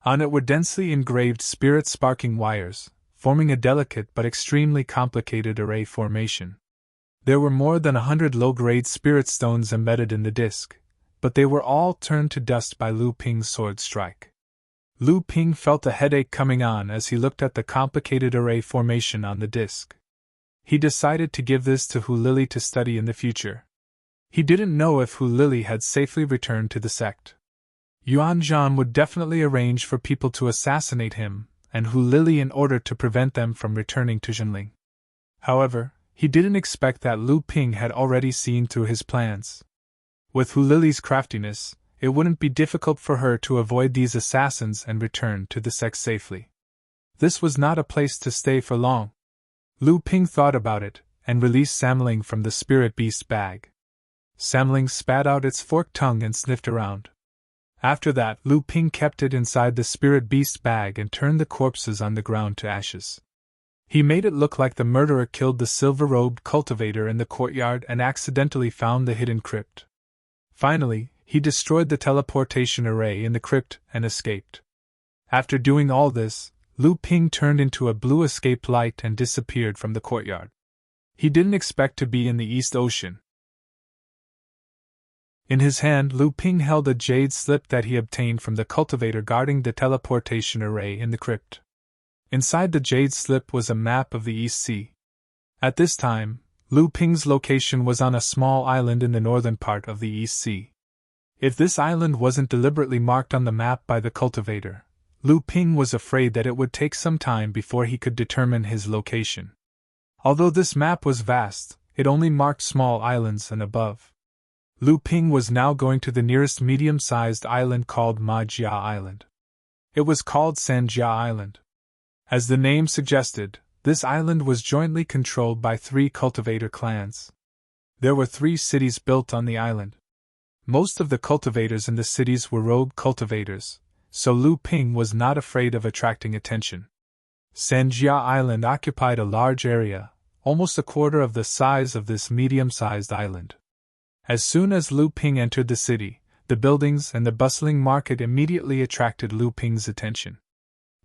A: On it were densely engraved spirit-sparking wires, forming a delicate but extremely complicated array formation. There were more than 100 low-grade spirit stones embedded in the disc, but they were all turned to dust by Lu Ping's sword strike. Lu Ping felt a headache coming on as he looked at the complicated array formation on the disc. He decided to give this to Hu Lili to study in the future. He didn't know if Hu Lili had safely returned to the sect. Yuan Zhan would definitely arrange for people to assassinate him, and Hu Lili in order to prevent them from returning to Zhenling. However, he didn't expect that Lu Ping had already seen through his plans. With Hu Lili's craftiness, it wouldn't be difficult for her to avoid these assassins and return to the sect safely. This was not a place to stay for long. Lu Ping thought about it, and released Samling from the spirit beast bag. Samling spat out its forked tongue and sniffed around. After that, Lu Ping kept it inside the spirit beast bag and turned the corpses on the ground to ashes. He made it look like the murderer killed the silver-robed cultivator in the courtyard and accidentally found the hidden crypt. Finally, he destroyed the teleportation array in the crypt and escaped. After doing all this, Lu Ping turned into a blue escape light and disappeared from the courtyard. He didn't expect to be in the East Ocean. In his hand, Lu Ping held a jade slip that he obtained from the cultivator guarding the teleportation array in the crypt. Inside the jade slip was a map of the East Sea. At this time, Lu Ping's location was on a small island in the northern part of the East Sea. If this island wasn't deliberately marked on the map by the cultivator, Lu Ping was afraid that it would take some time before he could determine his location. Although this map was vast, it only marked small islands and above. Lu Ping was now going to the nearest medium-sized island called Ma Jia Island. It was called Sanjia Island. As the name suggested, this island was jointly controlled by 3 cultivator clans. There were 3 cities built on the island. Most of the cultivators in the cities were rogue cultivators, so Lu Ping was not afraid of attracting attention. Sanjia Island occupied a large area, almost a quarter of the size of this medium-sized island. As soon as Lu Ping entered the city, the buildings and the bustling market immediately attracted Lu Ping's attention.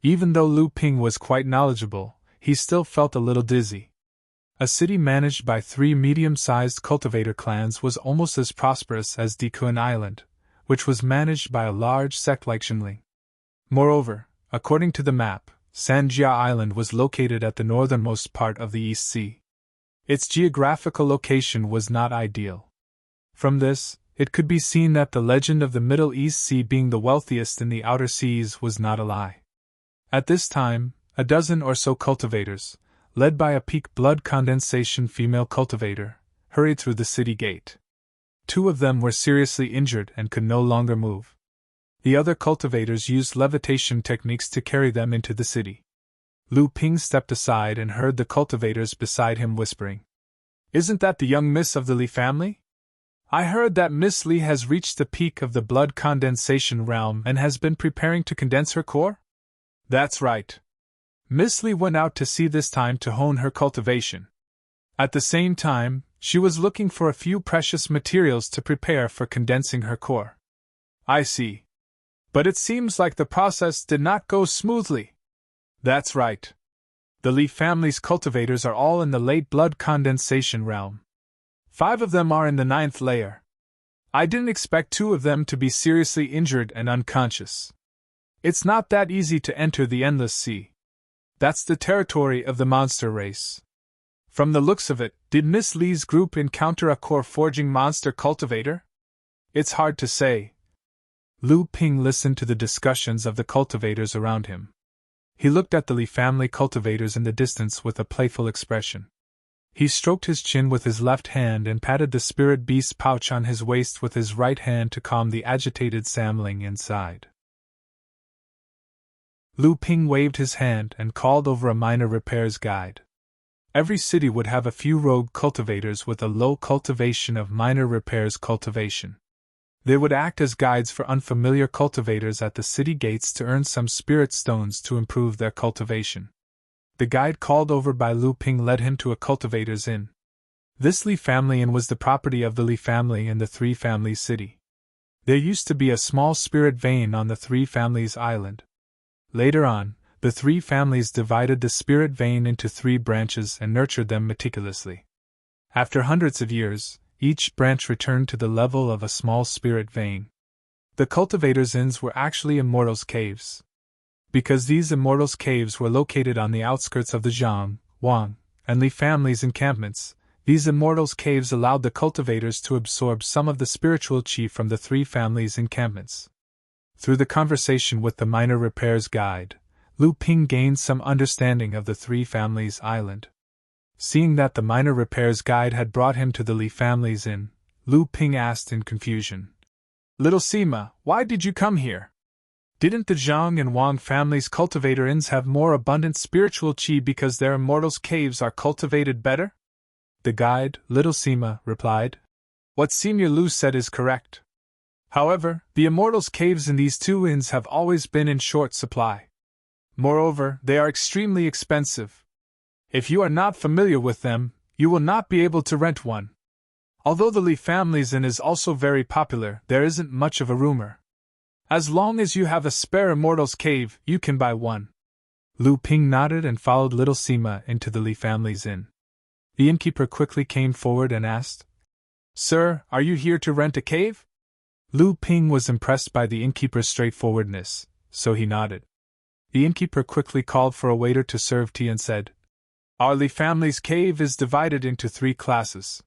A: Even though Lu Ping was quite knowledgeable, he still felt a little dizzy. A city managed by 3 medium-sized cultivator clans was almost as prosperous as Dikun Island, which was managed by a large sect like Xinling. Moreover, according to the map, Sanjia Island was located at the northernmost part of the East Sea. Its geographical location was not ideal. From this, it could be seen that the legend of the Middle East Sea being the wealthiest in the outer seas was not a lie. At this time, a dozen or so cultivators, led by a peak blood condensation female cultivator, hurried through the city gate. 2 of them were seriously injured and could no longer move. The other cultivators used levitation techniques to carry them into the city. Lu Ping stepped aside and heard the cultivators beside him whispering, "Isn't that the young miss of the Li family? I heard that Miss Li has reached the peak of the blood condensation realm and has been preparing to condense her core?" "That's right. Miss Li went out to sea this time to hone her cultivation. At the same time, she was looking for a few precious materials to prepare for condensing her core." "I see. But it seems like the process did not go smoothly." "That's right. The Li family's cultivators are all in the late blood condensation realm. 5 of them are in the 9th layer. I didn't expect 2 of them to be seriously injured and unconscious. It's not that easy to enter the Endless Sea. That's the territory of the monster race. From the looks of it, did Miss Li's group encounter a core-forging monster cultivator? It's hard to say." Lu Ping listened to the discussions of the cultivators around him. He looked at the Li family cultivators in the distance with a playful expression. He stroked his chin with his left hand and patted the spirit beast's pouch on his waist with his right hand to calm the agitated Samling inside. Lu Ping waved his hand and called over a minor repairs guide. Every city would have a few rogue cultivators with a low cultivation of minor repairs cultivation. They would act as guides for unfamiliar cultivators at the city gates to earn some spirit stones to improve their cultivation. The guide called over by Lu Ping led him to a cultivator's inn. This Li family inn was the property of the Li family in the 3 families city. There used to be a small spirit vein on the 3 families island. Later on, the 3 families divided the spirit vein into 3 branches and nurtured them meticulously. After hundreds of years, each branch returned to the level of a small spirit vein. The cultivators' inns were actually immortals' caves. Because these immortals' caves were located on the outskirts of the Zhang, Wang, and Li families' encampments, these immortals' caves allowed the cultivators to absorb some of the spiritual qi from the 3 families' encampments. Through the conversation with the minor repairs guide, Lu Ping gained some understanding of the 3 families' island. Seeing that the minor repairs guide had brought him to the Li family's inn, Lu Ping asked in confusion, "Little Sima, why did you come here? Didn't the Zhang and Wang families' cultivator inns have more abundant spiritual qi because their immortals' caves are cultivated better?" The guide, Little Sima, replied, "What Senior Lu said is correct. However, the immortals' caves in these 2 inns have always been in short supply. Moreover, they are extremely expensive. If you are not familiar with them, you will not be able to rent one. Although the Li family's inn is also very popular, there isn't much of a rumor. As long as you have a spare immortal's cave, you can buy one." Lu Ping nodded and followed Little Sima into the Li family's inn. The innkeeper quickly came forward and asked, "Sir, are you here to rent a cave?" Lu Ping was impressed by the innkeeper's straightforwardness, so he nodded. The innkeeper quickly called for a waiter to serve tea and said, Our Li family's cave is divided into 3 classes.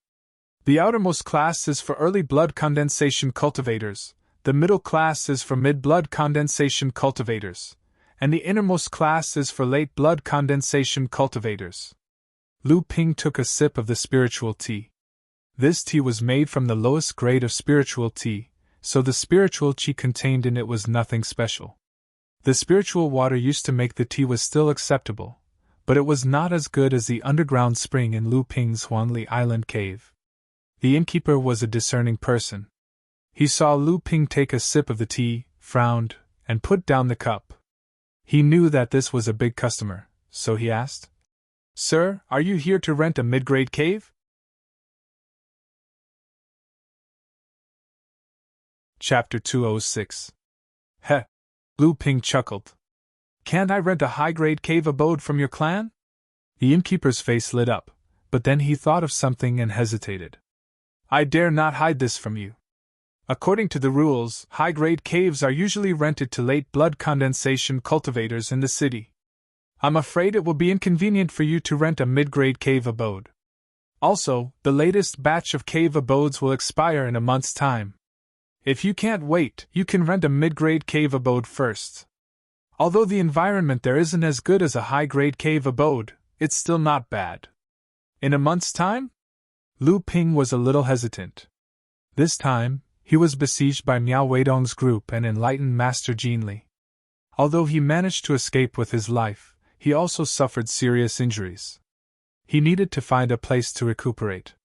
A: The outermost class is for early blood condensation cultivators, the middle class is for mid-blood condensation cultivators, and the innermost class is for late blood condensation cultivators. Lu Ping took a sip of the spiritual tea. This tea was made from the lowest grade of spiritual tea, so the spiritual qi contained in it was nothing special. The spiritual water used to make the tea was still acceptable, but it was not as good as the underground spring in Lu Ping's Huanli Island cave. The innkeeper was a discerning person. He saw Lu Ping take a sip of the tea, frowned, and put down the cup. He knew that this was a big customer, so he asked, "Sir, are you here to rent a mid-grade cave?" Chapter 206. Heh! Lu Ping chuckled. "Can't I rent a high-grade cave abode from your clan?" The innkeeper's face lit up, but then he thought of something and hesitated. "I dare not hide this from you. According to the rules, high-grade caves are usually rented to late blood condensation cultivators in the city. I'm afraid it will be inconvenient for you to rent a mid-grade cave abode. Also, the latest batch of cave abodes will expire in a month's time. If you can't wait, you can rent a mid-grade cave abode first. Although the environment there isn't as good as a high-grade cave abode, it's still not bad." "In a month's time?" Lu Ping was a little hesitant. This time, he was besieged by Miao Weidong's group and enlightened Master Jinli. Although he managed to escape with his life, he also suffered serious injuries. He needed to find a place to recuperate.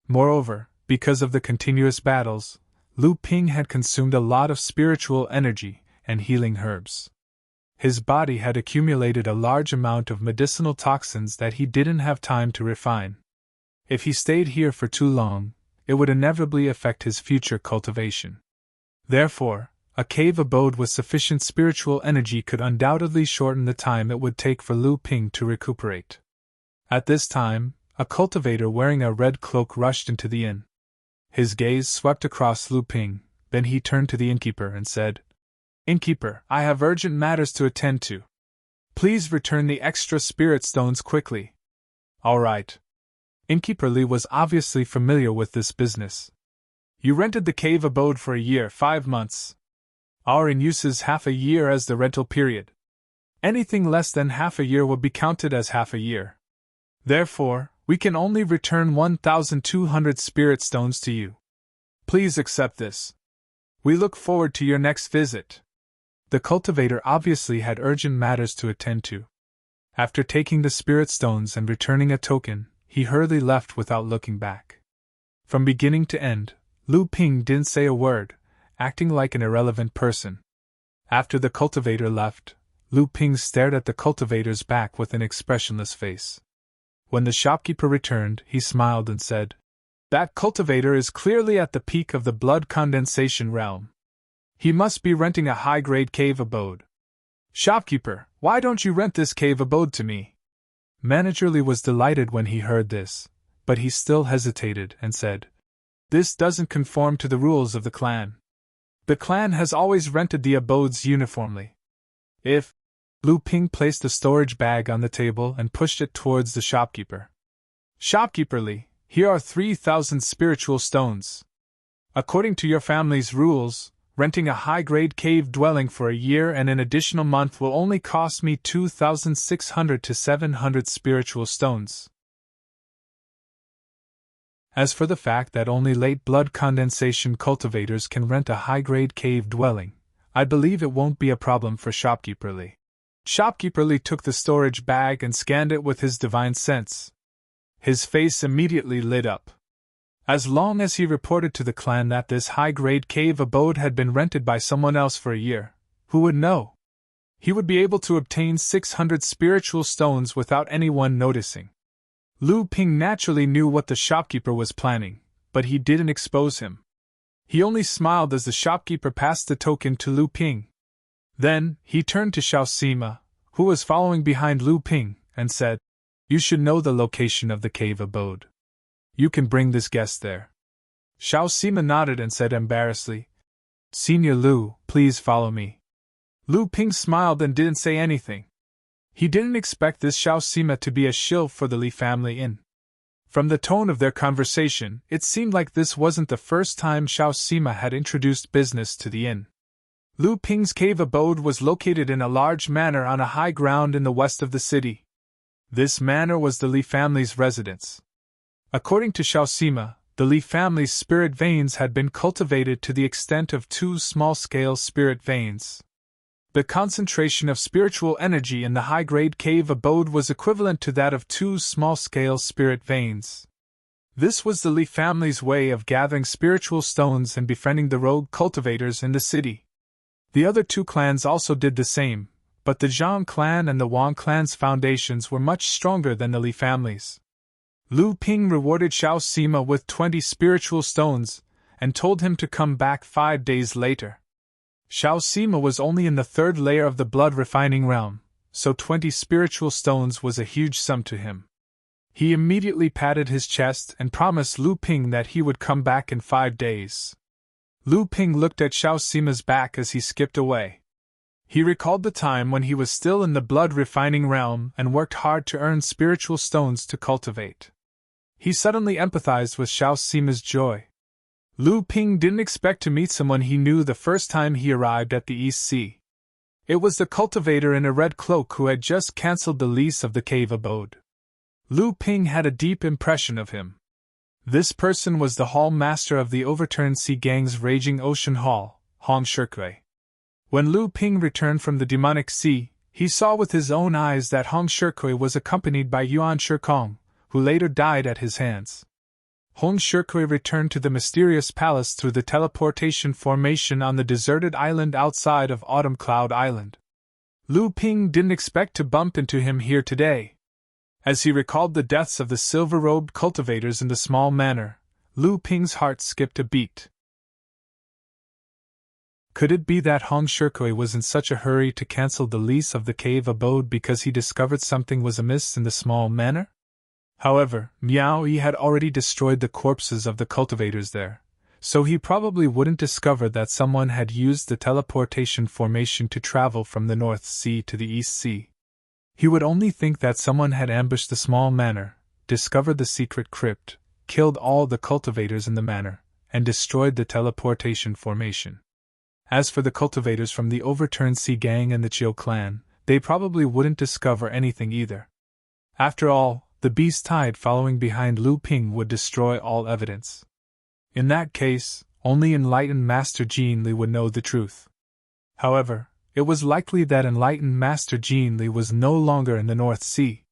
A: Moreover, because of the continuous battles, Lu Ping had consumed a lot of spiritual energy and healing herbs. His body had accumulated a large amount of medicinal toxins that he didn't have time to refine. If he stayed here for too long, it would inevitably affect his future cultivation. Therefore, a cave abode with sufficient spiritual energy could undoubtedly shorten the time it would take for Lu Ping to recuperate. At this time, a cultivator wearing a red cloak rushed into the inn. His gaze swept across Lu Ping, then he turned to the innkeeper and said, "Innkeeper, I have urgent matters to attend to. Please return the extra spirit stones quickly." "All right." Innkeeper Li was obviously familiar with this business. "You rented the cave abode for a year, 5 months. Our in use is half a year as the rental period. Anything less than half a year will be counted as half a year. Therefore, we can only return 1,200 spirit stones to you. Please accept this. We look forward to your next visit." The cultivator obviously had urgent matters to attend to. After taking the spirit stones and returning a token, he hurriedly left without looking back. From beginning to end, Lu Ping didn't say a word, acting like an irrelevant person. After the cultivator left, Lu Ping stared at the cultivator's back with an expressionless face. When the shopkeeper returned, he smiled and said, "That cultivator is clearly at the peak of the blood condensation realm. He must be renting a high-grade cave abode. Shopkeeper, why don't you rent this cave abode to me?" Manager Li was delighted when he heard this, but he still hesitated and said, "This doesn't conform to the rules of the clan. The clan has always rented the abodes uniformly. If..." Lu Ping placed a storage bag on the table and pushed it towards the shopkeeper. "Shopkeeper Li, here are 3,000 spiritual stones. According to your family's rules, renting a high-grade cave dwelling for a year and an additional month will only cost me 2,600 to 700 spiritual stones. As for the fact that only late blood condensation cultivators can rent a high-grade cave dwelling, I believe it won't be a problem for Shopkeeper Li." Shopkeeper Li took the storage bag and scanned it with his divine sense. His face immediately lit up. As long as he reported to the clan that this high-grade cave abode had been rented by someone else for a year, who would know? He would be able to obtain 600 spiritual stones without anyone noticing. Lu Ping naturally knew what the shopkeeper was planning, but he didn't expose him. He only smiled as the shopkeeper passed the token to Lu Ping. Then, he turned to Xiao Sima, who was following behind Lu Ping, and said, "You should know the location of the cave abode. You can bring this guest there." Xiao Sima nodded and said embarrassedly, "Senior Lu, please follow me." Lu Ping smiled and didn't say anything. He didn't expect this Xiao Sima to be a shill for the Li family inn. From the tone of their conversation, it seemed like this wasn't the first time Xiao Sima had introduced business to the inn. Lu Ping's cave abode was located in a large manor on a high ground in the west of the city. This manor was the Li family's residence. According to Xiao Sima, the Li family's spirit veins had been cultivated to the extent of 2 small-scale spirit veins. The concentration of spiritual energy in the high-grade cave abode was equivalent to that of 2 small-scale spirit veins. This was the Li family's way of gathering spiritual stones and befriending the rogue cultivators in the city. The other 2 clans also did the same, but the Zhang clan and the Wang clan's foundations were much stronger than the Li family's. Lu Ping rewarded Xiao Sima with 20 spiritual stones, and told him to come back 5 days later. Xiao Sima was only in the 3rd layer of the blood refining realm, so 20 spiritual stones was a huge sum to him. He immediately patted his chest and promised Lu Ping that he would come back in 5 days. Lu Ping looked at Xiao Sima's back as he skipped away. He recalled the time when he was still in the blood refining realm and worked hard to earn spiritual stones to cultivate. He suddenly empathized with Xiao Sima's joy. Lu Ping didn't expect to meet someone he knew the first time he arrived at the East Sea. It was the cultivator in a red cloak who had just cancelled the lease of the cave abode. Lu Ping had a deep impression of him. This person was the hall master of the overturned sea gang's raging ocean hall, Hong Shikui. When Lu Ping returned from the demonic sea, he saw with his own eyes that Hong Shikui was accompanied by Yuan Shikong, who later died at his hands. Hong Shikui returned to the mysterious palace through the teleportation formation on the deserted island outside of Autumn Cloud Island. Lu Ping didn't expect to bump into him here today. As he recalled the deaths of the silver-robed cultivators in the small manor, Lu Ping's heart skipped a beat. Could it be that Hong Shikui was in such a hurry to cancel the lease of the cave abode because he discovered something was amiss in the small manor? However, Miao Yi had already destroyed the corpses of the cultivators there, so he probably wouldn't discover that someone had used the teleportation formation to travel from the North Sea to the East Sea. He would only think that someone had ambushed the small manor, discovered the secret crypt, killed all the cultivators in the manor, and destroyed the teleportation formation. As for the cultivators from the overturned sea gang and the Chiu clan, they probably wouldn't discover anything either. After all, the beast tide following behind Lu Ping would destroy all evidence. In that case, only enlightened Master Jin Li would know the truth. However, it was likely that enlightened Master Jin Li was no longer in the North Sea.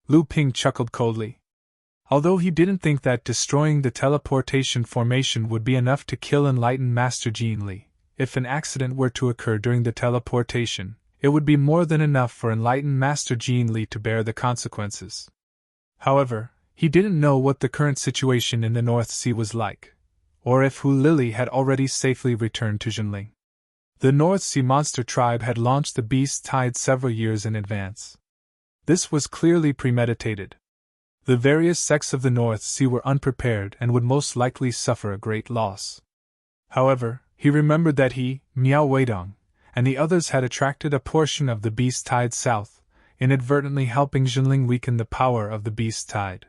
A: Lu Ping chuckled coldly. Although he didn't think that destroying the teleportation formation would be enough to kill enlightened Master Jin Li, if an accident were to occur during the teleportation, it would be more than enough for enlightened Master Jin Li to bear the consequences. However, he didn't know what the current situation in the North Sea was like, or if Hu Lili had already safely returned to Jinling. The North Sea monster tribe had launched the beast tide several years in advance. This was clearly premeditated. The various sects of the North Sea were unprepared and would most likely suffer a great loss. However, he remembered that he, Miao Weidong, and the others had attracted a portion of the beast tide south, inadvertently helping Jinling weaken the power of the beast tide.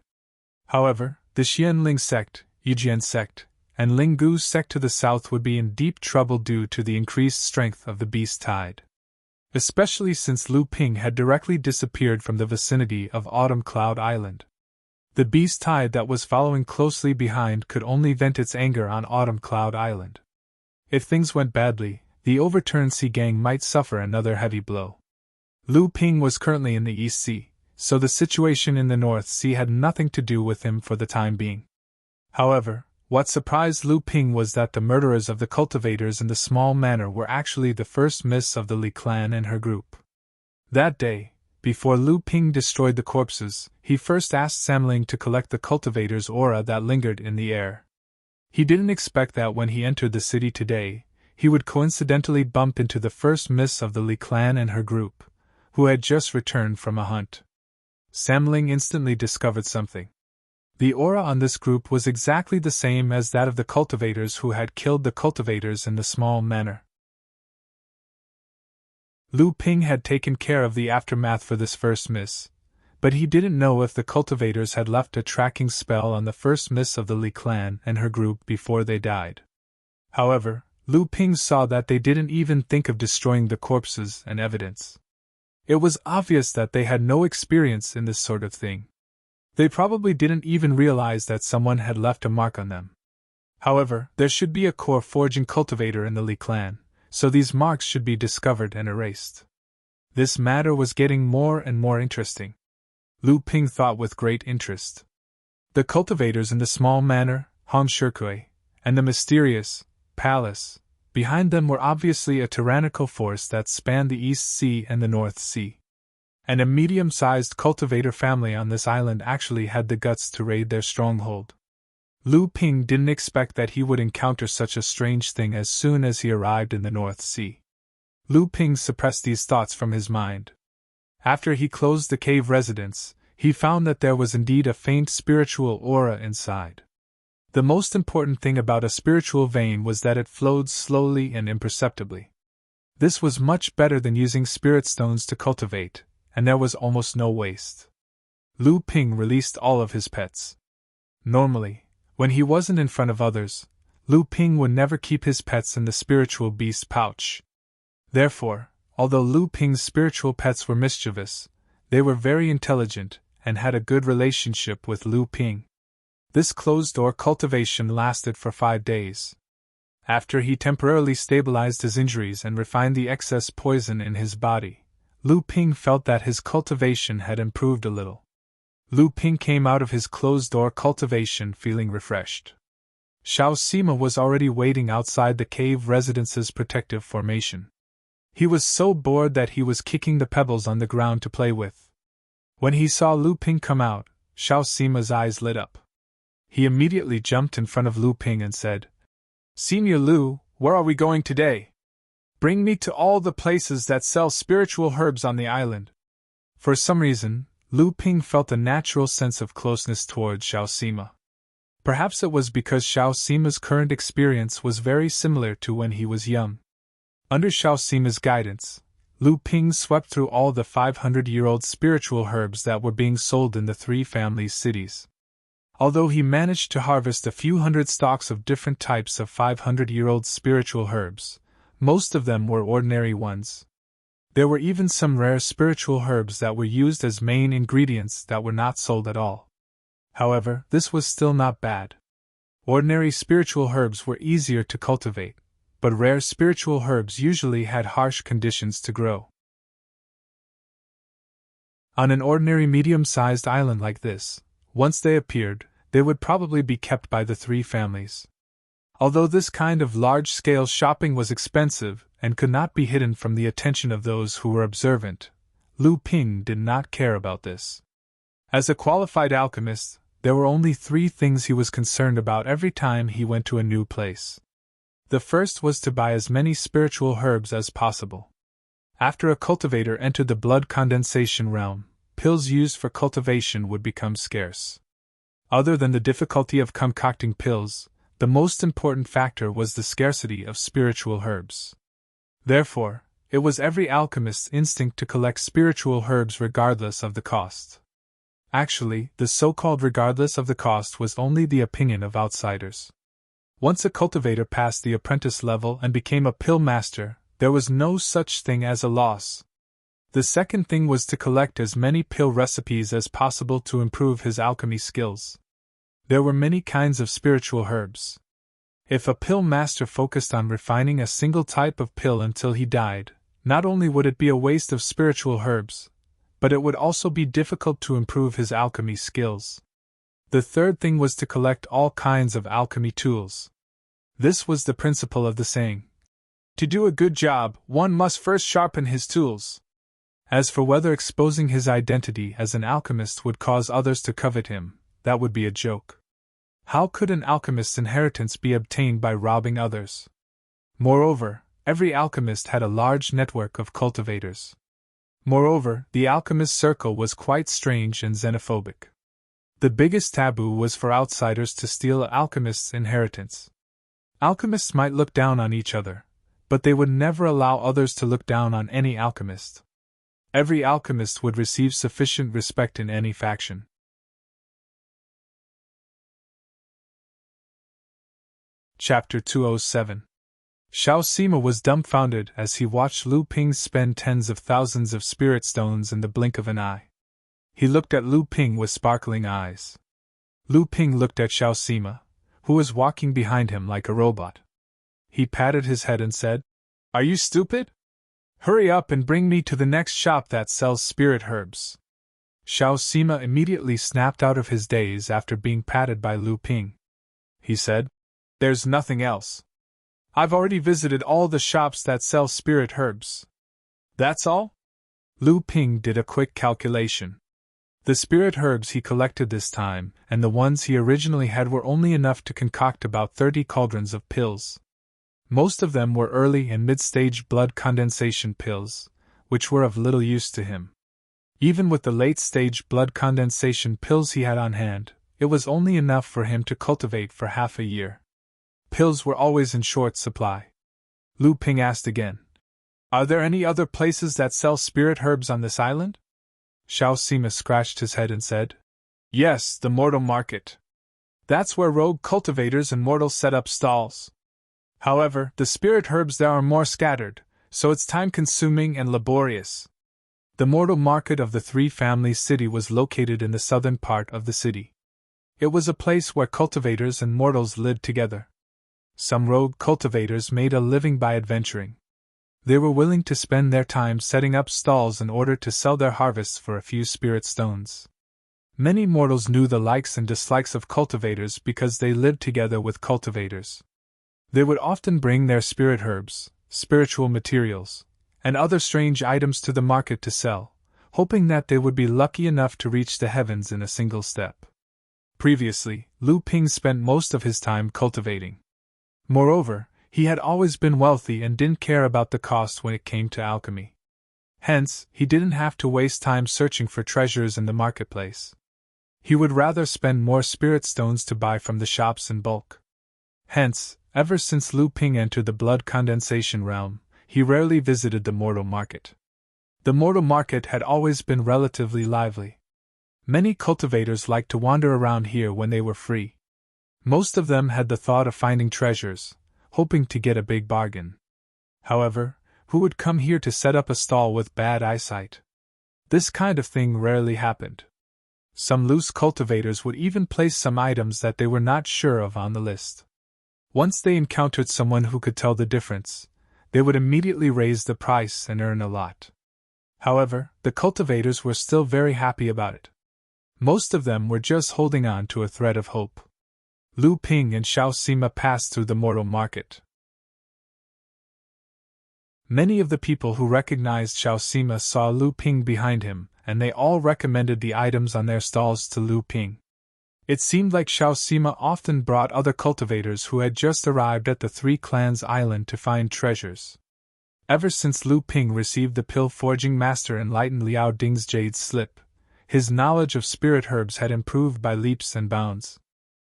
A: However, the Xianling sect, Yijian sect, and Linggu's sect to the south would be in deep trouble due to the increased strength of the beast tide. Especially since Lu Ping had directly disappeared from the vicinity of Autumn Cloud Island. The beast tide that was following closely behind could only vent its anger on Autumn Cloud Island. If things went badly, the overturned sea gang might suffer another heavy blow. Lu Ping was currently in the East Sea, so the situation in the North Sea had nothing to do with him for the time being. However, what surprised Lu Ping was that the murderers of the cultivators in the small manor were actually the first miss of the Li clan and her group. That day, before Lu Ping destroyed the corpses, he first asked Samling to collect the cultivator's aura that lingered in the air. He didn't expect that when he entered the city today, he would coincidentally bump into the first miss of the Li clan and her group, who had just returned from a hunt. Samling instantly discovered something. The aura on this group was exactly the same as that of the cultivators who had killed the cultivators in the small manor. Lu Ping had taken care of the aftermath for this first miss, but he didn't know if the cultivators had left a tracking spell on the first miss of the Li clan and her group before they died. However, Lu Ping saw that they didn't even think of destroying the corpses and evidence. It was obvious that they had no experience in this sort of thing. They probably didn't even realize that someone had left a mark on them. However, there should be a core forging cultivator in the Li clan, so these marks should be discovered and erased. This matter was getting more and more interesting. Lu Ping thought with great interest. The cultivators in the small manor, Hong Shikui, and the mysterious palace behind them were obviously a tyrannical force that spanned the East Sea and the North Sea. And a medium-sized cultivator family on this island actually had the guts to raid their stronghold. Lu Ping didn't expect that he would encounter such a strange thing as soon as he arrived in the North Sea. Lu Ping suppressed these thoughts from his mind. After he closed the cave residence, he found that there was indeed a faint spiritual aura inside. The most important thing about a spiritual vein was that it flowed slowly and imperceptibly. This was much better than using spirit stones to cultivate, and there was almost no waste. Lu Ping released all of his pets. Normally, when he wasn't in front of others, Lu Ping would never keep his pets in the spiritual beast pouch. Therefore, although Lu Ping's spiritual pets were mischievous, they were very intelligent and had a good relationship with Lu Ping. This closed-door cultivation lasted for 5 days. After he temporarily stabilized his injuries and refined the excess poison in his body, Lu Ping felt that his cultivation had improved a little. Lu Ping came out of his closed-door cultivation feeling refreshed. Xiao Sima was already waiting outside the cave residence's protective formation. He was so bored that he was kicking the pebbles on the ground to play with. When he saw Lu Ping come out, Xiao Sima's eyes lit up. He immediately jumped in front of Lu Ping and said, "Senior Lu, where are we going today? Bring me to all the places that sell spiritual herbs on the island." For some reason, Lu Ping felt a natural sense of closeness towards Xiao Sima. Perhaps it was because Xiao Sima's current experience was very similar to when he was young. Under Xiao Sima's guidance, Lu Ping swept through all the 500-year-old spiritual herbs that were being sold in the 3 families' cities. Although he managed to harvest a few hundred stalks of different types of 500-year-old spiritual herbs, most of them were ordinary ones. There were even some rare spiritual herbs that were used as main ingredients that were not sold at all. However, this was still not bad. Ordinary spiritual herbs were easier to cultivate, but rare spiritual herbs usually had harsh conditions to grow. On an ordinary medium-sized island like this, once they appeared, they would probably be kept by the 3 families. Although this kind of large-scale shopping was expensive and could not be hidden from the attention of those who were observant, Lu Ping did not care about this. As a qualified alchemist, there were only 3 things he was concerned about every time he went to a new place. The first was to buy as many spiritual herbs as possible. After a cultivator entered the blood condensation realm, pills used for cultivation would become scarce. Other than the difficulty of concocting pills, the most important factor was the scarcity of spiritual herbs. Therefore, it was every alchemist's instinct to collect spiritual herbs regardless of the cost. Actually, the so-called regardless of the cost was only the opinion of outsiders. Once a cultivator passed the apprentice level and became a pill master, there was no such thing as a loss. The second thing was to collect as many pill recipes as possible to improve his alchemy skills. There were many kinds of spiritual herbs. If a pill master focused on refining a single type of pill until he died, not only would it be a waste of spiritual herbs, but it would also be difficult to improve his alchemy skills. The third thing was to collect all kinds of alchemy tools. This was the principle of the saying, "To do a good job, one must first sharpen his tools." As for whether exposing his identity as an alchemist would cause others to covet him, that would be a joke. How could an alchemist's inheritance be obtained by robbing others? Moreover, every alchemist had a large network of cultivators. Moreover, the alchemist circle was quite strange and xenophobic. The biggest taboo was for outsiders to steal an alchemist's inheritance. Alchemists might look down on each other, but they would never allow others to look down on any alchemist. Every alchemist would receive sufficient respect in any faction. Chapter 207. Xiao Sima was dumbfounded as he watched Lu Ping spend tens of thousands of spirit stones in the blink of an eye. He looked at Lu Ping with sparkling eyes. Lu Ping looked at Xiao Sima, who was walking behind him like a robot. He patted his head and said, "Are you stupid? Hurry up and bring me to the next shop that sells spirit herbs." Xiao Sima immediately snapped out of his daze after being patted by Lu Ping. He said, "There's nothing else. I've already visited all the shops that sell spirit herbs." "That's all?" Lu Ping did a quick calculation. The spirit herbs he collected this time and the ones he originally had were only enough to concoct about 30 cauldrons of pills. Most of them were early and mid-stage blood condensation pills, which were of little use to him. Even with the late-stage blood condensation pills he had on hand, it was only enough for him to cultivate for half a year. Pills were always in short supply. Lu Ping asked again, "Are there any other places that sell spirit herbs on this island?" Xiao Sima scratched his head and said, "Yes, the mortal market. That's where rogue cultivators and mortals set up stalls. However, the spirit herbs there are more scattered, so it's time-consuming and laborious." The mortal market of the Three Families City was located in the southern part of the city. It was a place where cultivators and mortals lived together. Some rogue cultivators made a living by adventuring. They were willing to spend their time setting up stalls in order to sell their harvests for a few spirit stones. Many mortals knew the likes and dislikes of cultivators because they lived together with cultivators. They would often bring their spirit herbs, spiritual materials, and other strange items to the market to sell, hoping that they would be lucky enough to reach the heavens in a single step. Previously, Lu Ping spent most of his time cultivating. Moreover, he had always been wealthy and didn't care about the cost when it came to alchemy. Hence, he didn't have to waste time searching for treasures in the marketplace. He would rather spend more spirit stones to buy from the shops in bulk. Hence, ever since Lu Ping entered the blood condensation realm, he rarely visited the mortal market. The mortal market had always been relatively lively. Many cultivators liked to wander around here when they were free. Most of them had the thought of finding treasures, hoping to get a big bargain. However, who would come here to set up a stall with bad eyesight? This kind of thing rarely happened. Some loose cultivators would even place some items that they were not sure of on the list. Once they encountered someone who could tell the difference, they would immediately raise the price and earn a lot. However, the cultivators were still very happy about it. Most of them were just holding on to a thread of hope. Lu Ping and Xiao Sima passed through the mortal market. Many of the people who recognized Xiao Sima saw Lu Ping behind him, and they all recommended the items on their stalls to Lu Ping. It seemed like Xiao Sima often brought other cultivators who had just arrived at the Three Clans Island to find treasures. Ever since Lu Ping received the pill forging master enlightened Liao Ding's jade slip, his knowledge of spirit herbs had improved by leaps and bounds.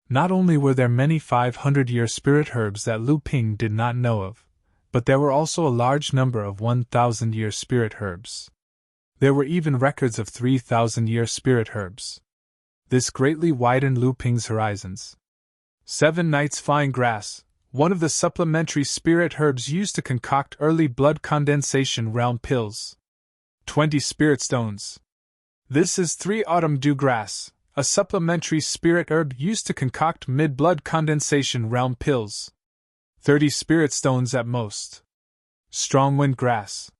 A: Not only were there many 500-year spirit herbs that Lu Ping did not know of, but there were also a large number of 1,000-year spirit herbs. There were even records of 3,000-year spirit herbs. This greatly widened Lu Ping's horizons. 7 Nights Flying Grass, one of the supplementary spirit herbs used to concoct early blood condensation realm pills. 20 Spirit Stones. This is 3 Autumn Dew Grass, a supplementary spirit herb used to concoct mid-blood condensation realm pills. 30 Spirit Stones at most. Strong Wind Grass.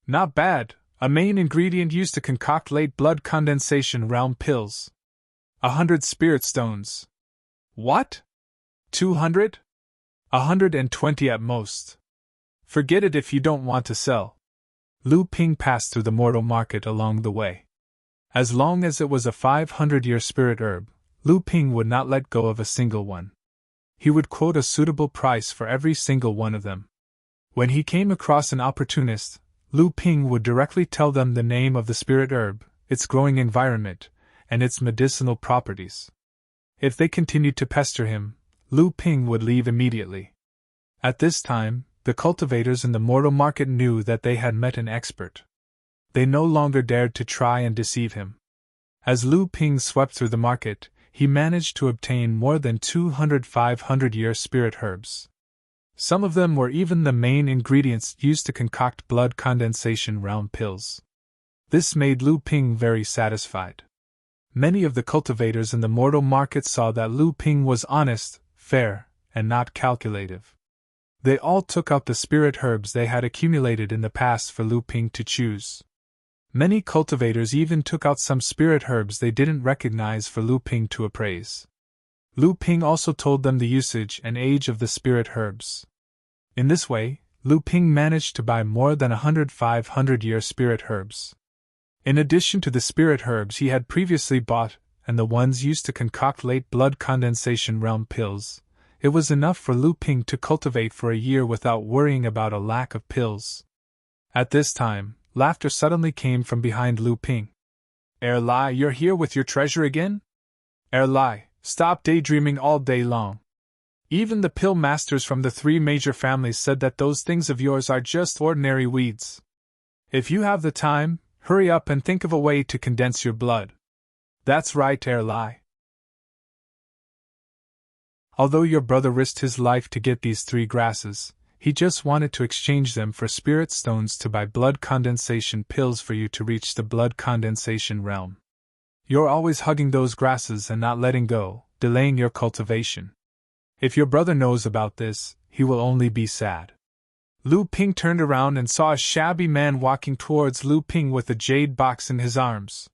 A: Not bad, a main ingredient used to concoct late blood condensation realm pills. 100 Spirit Stones. What? 200? 120 at most. Forget it if you don't want to sell. Lu Ping passed through the mortal market along the way. As long as it was a 500-year spirit herb, Lu Ping would not let go of a single one. He would quote a suitable price for every single one of them. When he came across an opportunist, Lu Ping would directly tell them the name of the spirit herb, its growing environment, and its medicinal properties. If they continued to pester him, Lu Ping would leave immediately. At this time, The cultivators in the mortal market knew that they had met an expert. They no longer dared to try and deceive him. As Lu Ping swept through the market, he managed to obtain more than 200 500-year spirit herbs. Some of them were even the main ingredients used to concoct blood condensation realm pills. This made Lu Ping very satisfied. Many of the cultivators in the mortal market saw that Lu Ping was honest, fair, and not calculative. They all took out the spirit herbs they had accumulated in the past for Lu Ping to choose. Many cultivators even took out some spirit herbs they didn't recognize for Lu Ping to appraise. Lu Ping also told them the usage and age of the spirit herbs. In this way, Lu Ping managed to buy more than 100 500-year spirit herbs. In addition to the spirit herbs he had previously bought, and the ones used to concoct late blood condensation realm pills, it was enough for Lu Ping to cultivate for a year without worrying about a lack of pills. At this time, laughter suddenly came from behind Lu Ping. Lai, you're here with your treasure again? Lai, stop daydreaming all day long. Even the pill masters from the 3 major families said that those things of yours are just ordinary weeds. If you have the time, hurry up and think of a way to condense your blood. That's right, Lai. Although your brother risked his life to get these 3 grasses, he just wanted to exchange them for spirit stones to buy blood condensation pills for you to reach the blood condensation realm. You're always hugging those grasses and not letting go, delaying your cultivation. If your brother knows about this, he will only be sad. Lu Ping turned around and saw a shabby man walking towards Lu Ping with a jade box in his arms.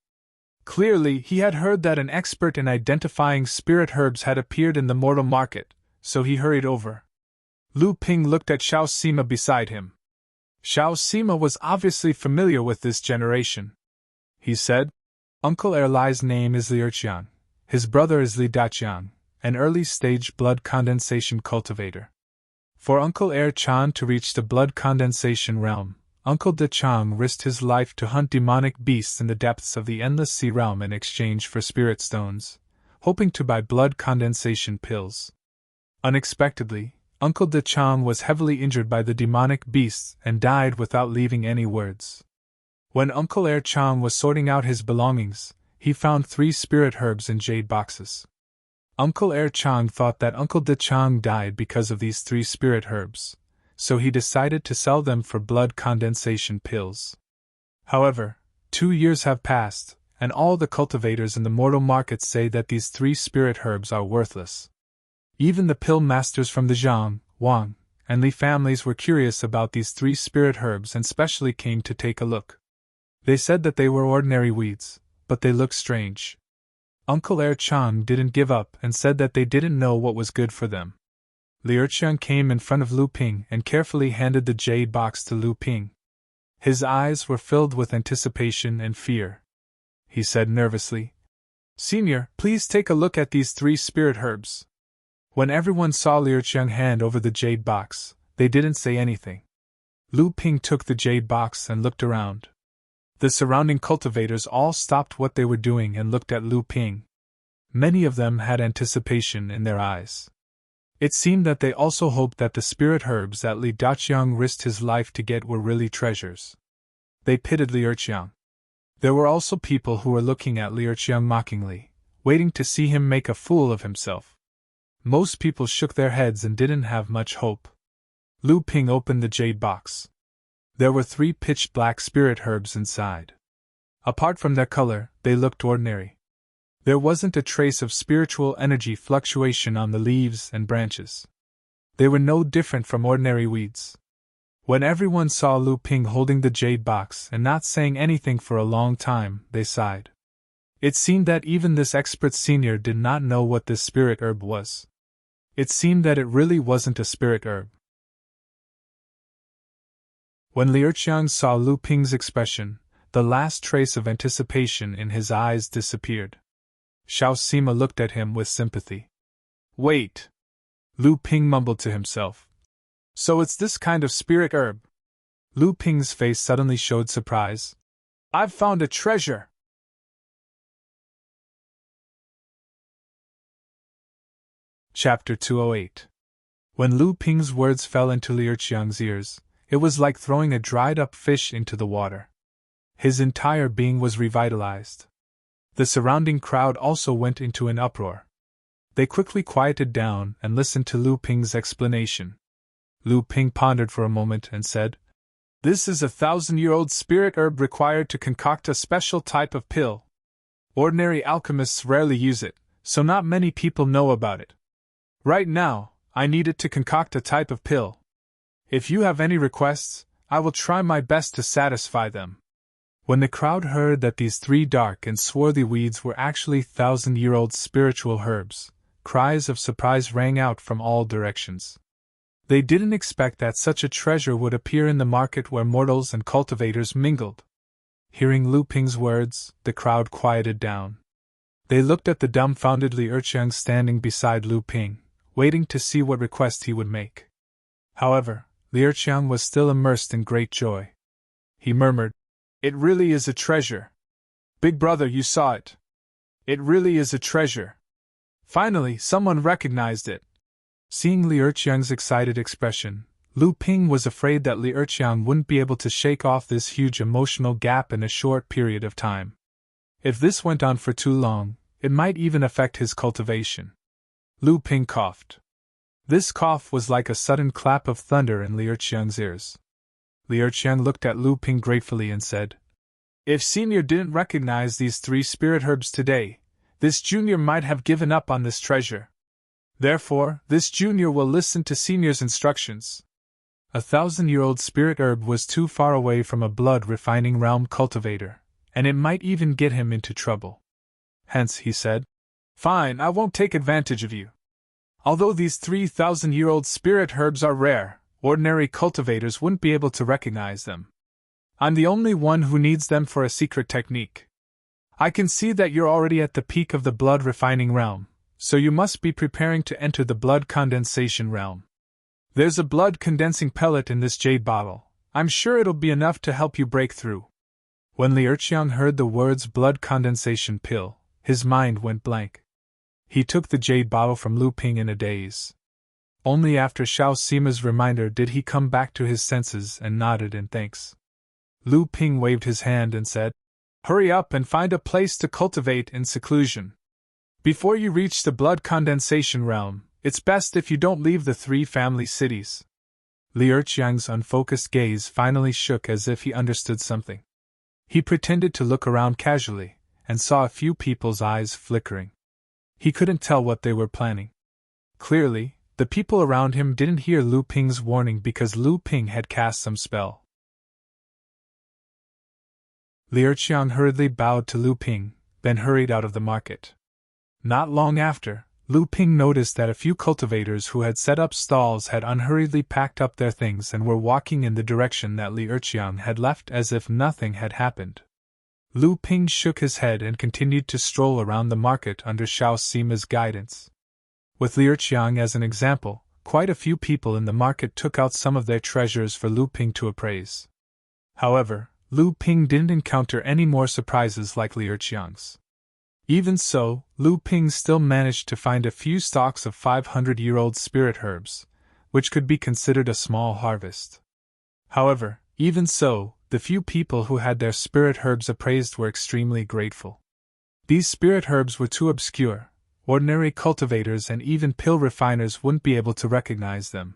A: Clearly, he had heard that an expert in identifying spirit herbs had appeared in the mortal market, so he hurried over. Lu Ping looked at Xiao Sima beside him. Xiao Sima was obviously familiar with this generation. He said, Uncle Lai's name is Li Erqiang. His brother is Li Daqiang, an early-stage blood condensation cultivator. For Uncle Erqiang to reach the blood condensation realm, Uncle Daqiang risked his life to hunt demonic beasts in the depths of the endless sea realm in exchange for spirit stones, hoping to buy blood condensation pills. Unexpectedly, Uncle Daqiang was heavily injured by the demonic beasts and died without leaving any words. When Uncle Erqiang was sorting out his belongings, he found 3 spirit herbs in jade boxes. Uncle Erqiang thought that Uncle Daqiang died because of these 3 spirit herbs, so he decided to sell them for blood condensation pills. However, 2 years have passed, and all the cultivators in the mortal market say that these 3 spirit herbs are worthless. Even the pill masters from the Zhang, Wang, and Li families were curious about these 3 spirit herbs and specially came to take a look. They said that they were ordinary weeds, but they looked strange. Uncle Erqiang didn't give up and said that they didn't know what was good for them. Li Erqiang came in front of Lu Ping and carefully handed the jade box to Lu Ping. His eyes were filled with anticipation and fear. He said nervously, Senior, please take a look at these 3 spirit herbs. When everyone saw Li Erqiang hand over the jade box, they didn't say anything. Lu Ping took the jade box and looked around. The surrounding cultivators all stopped what they were doing and looked at Lu Ping. Many of them had anticipation in their eyes. It seemed that they also hoped that the spirit herbs that Li Daqiang risked his life to get were really treasures. They pitied Li Erqiang. There were also people who were looking at Li Erqiang mockingly, waiting to see him make a fool of himself. Most people shook their heads and didn't have much hope. Lu Ping opened the jade box. There were 3 pitch-black spirit herbs inside. Apart from their color, they looked ordinary. There wasn't a trace of spiritual energy fluctuation on the leaves and branches. They were no different from ordinary weeds. When everyone saw Lu Ping holding the jade box and not saying anything for a long time, they sighed. It seemed that even this expert senior did not know what this spirit herb was. It seemed that it really wasn't a spirit herb. When Li Erqiang saw Lu Ping's expression, the last trace of anticipation in his eyes disappeared. Xiao Sima looked at him with sympathy. Wait! Lu Ping mumbled to himself. So it's this kind of spirit herb? Lu Ping's face suddenly showed surprise. I've found a treasure! Chapter 208. When Lu Ping's words fell into Li Erqiang's ears, it was like throwing a dried-up fish into the water. His entire being was revitalized. The surrounding crowd also went into an uproar. They quickly quieted down and listened to Lu Ping's explanation. Lu Ping pondered for a moment and said, "This is a 1,000-year-old spirit herb required to concoct a special type of pill. Ordinary alchemists rarely use it, so not many people know about it. Right now, I need it to concoct a type of pill. If you have any requests, I will try my best to satisfy them." When the crowd heard that these 3 dark and swarthy weeds were actually 1,000-year-old spiritual herbs, cries of surprise rang out from all directions. They didn't expect that such a treasure would appear in the market where mortals and cultivators mingled. Hearing Lu Ping's words, the crowd quieted down. They looked at the dumbfounded Li Erqiang standing beside Lu Ping, waiting to see what request he would make. However, Li Erqiang was still immersed in great joy. He murmured, "It really is a treasure. Big brother, you saw it. It really is a treasure." Finally, someone recognized it. Seeing Li Erqiang's excited expression, Lu Ping was afraid that Li Erqiang wouldn't be able to shake off this huge emotional gap in a short period of time. If this went on for too long, it might even affect his cultivation. Lu Ping coughed. This cough was like a sudden clap of thunder in Li Erqiang's ears. Li Erqiang looked at Lu Ping gratefully and said, "If Senior didn't recognize these 3 spirit herbs today, this Junior might have given up on this treasure. Therefore, this Junior will listen to Senior's instructions." A 1,000-year-old spirit herb was too far away from a blood-refining realm cultivator, and it might even get him into trouble. Hence, he said, "Fine, I won't take advantage of you. Although these 3,000-year-old spirit herbs are rare, ordinary cultivators wouldn't be able to recognize them. I'm the only one who needs them for a secret technique. I can see that you're already at the peak of the blood-refining realm, so you must be preparing to enter the blood condensation realm. There's a blood-condensing pellet in this jade bottle. I'm sure it'll be enough to help you break through." When Li Erqiang heard the words blood condensation pill, his mind went blank. He took the jade bottle from Lu Ping in a daze. Only after Xiao Sima's reminder did he come back to his senses and nodded in thanks. Lu Ping waved his hand and said, "Hurry up and find a place to cultivate in seclusion. Before you reach the blood condensation realm, it's best if you don't leave the 3 family cities." Li Erqiang's unfocused gaze finally shook as if he understood something. He pretended to look around casually, and saw a few people's eyes flickering. He couldn't tell what they were planning. Clearly, the people around him didn't hear Lu Ping's warning because Lu Ping had cast some spell. Li Erqiang hurriedly bowed to Lu Ping, then hurried out of the market. Not long after, Lu Ping noticed that a few cultivators who had set up stalls had unhurriedly packed up their things and were walking in the direction that Li Erqiang had left as if nothing had happened. Lu Ping shook his head and continued to stroll around the market under Xiao Sima's guidance. With Li Erqiang as an example, quite a few people in the market took out some of their treasures for Lu Ping to appraise. However, Lu Ping didn't encounter any more surprises like Li Erqiang's. Even so, Lu Ping still managed to find a few stalks of 500-year-old spirit herbs, which could be considered a small harvest. However, even so, the few people who had their spirit herbs appraised were extremely grateful. These spirit herbs were too obscure, ordinary cultivators and even pill refiners wouldn't be able to recognize them.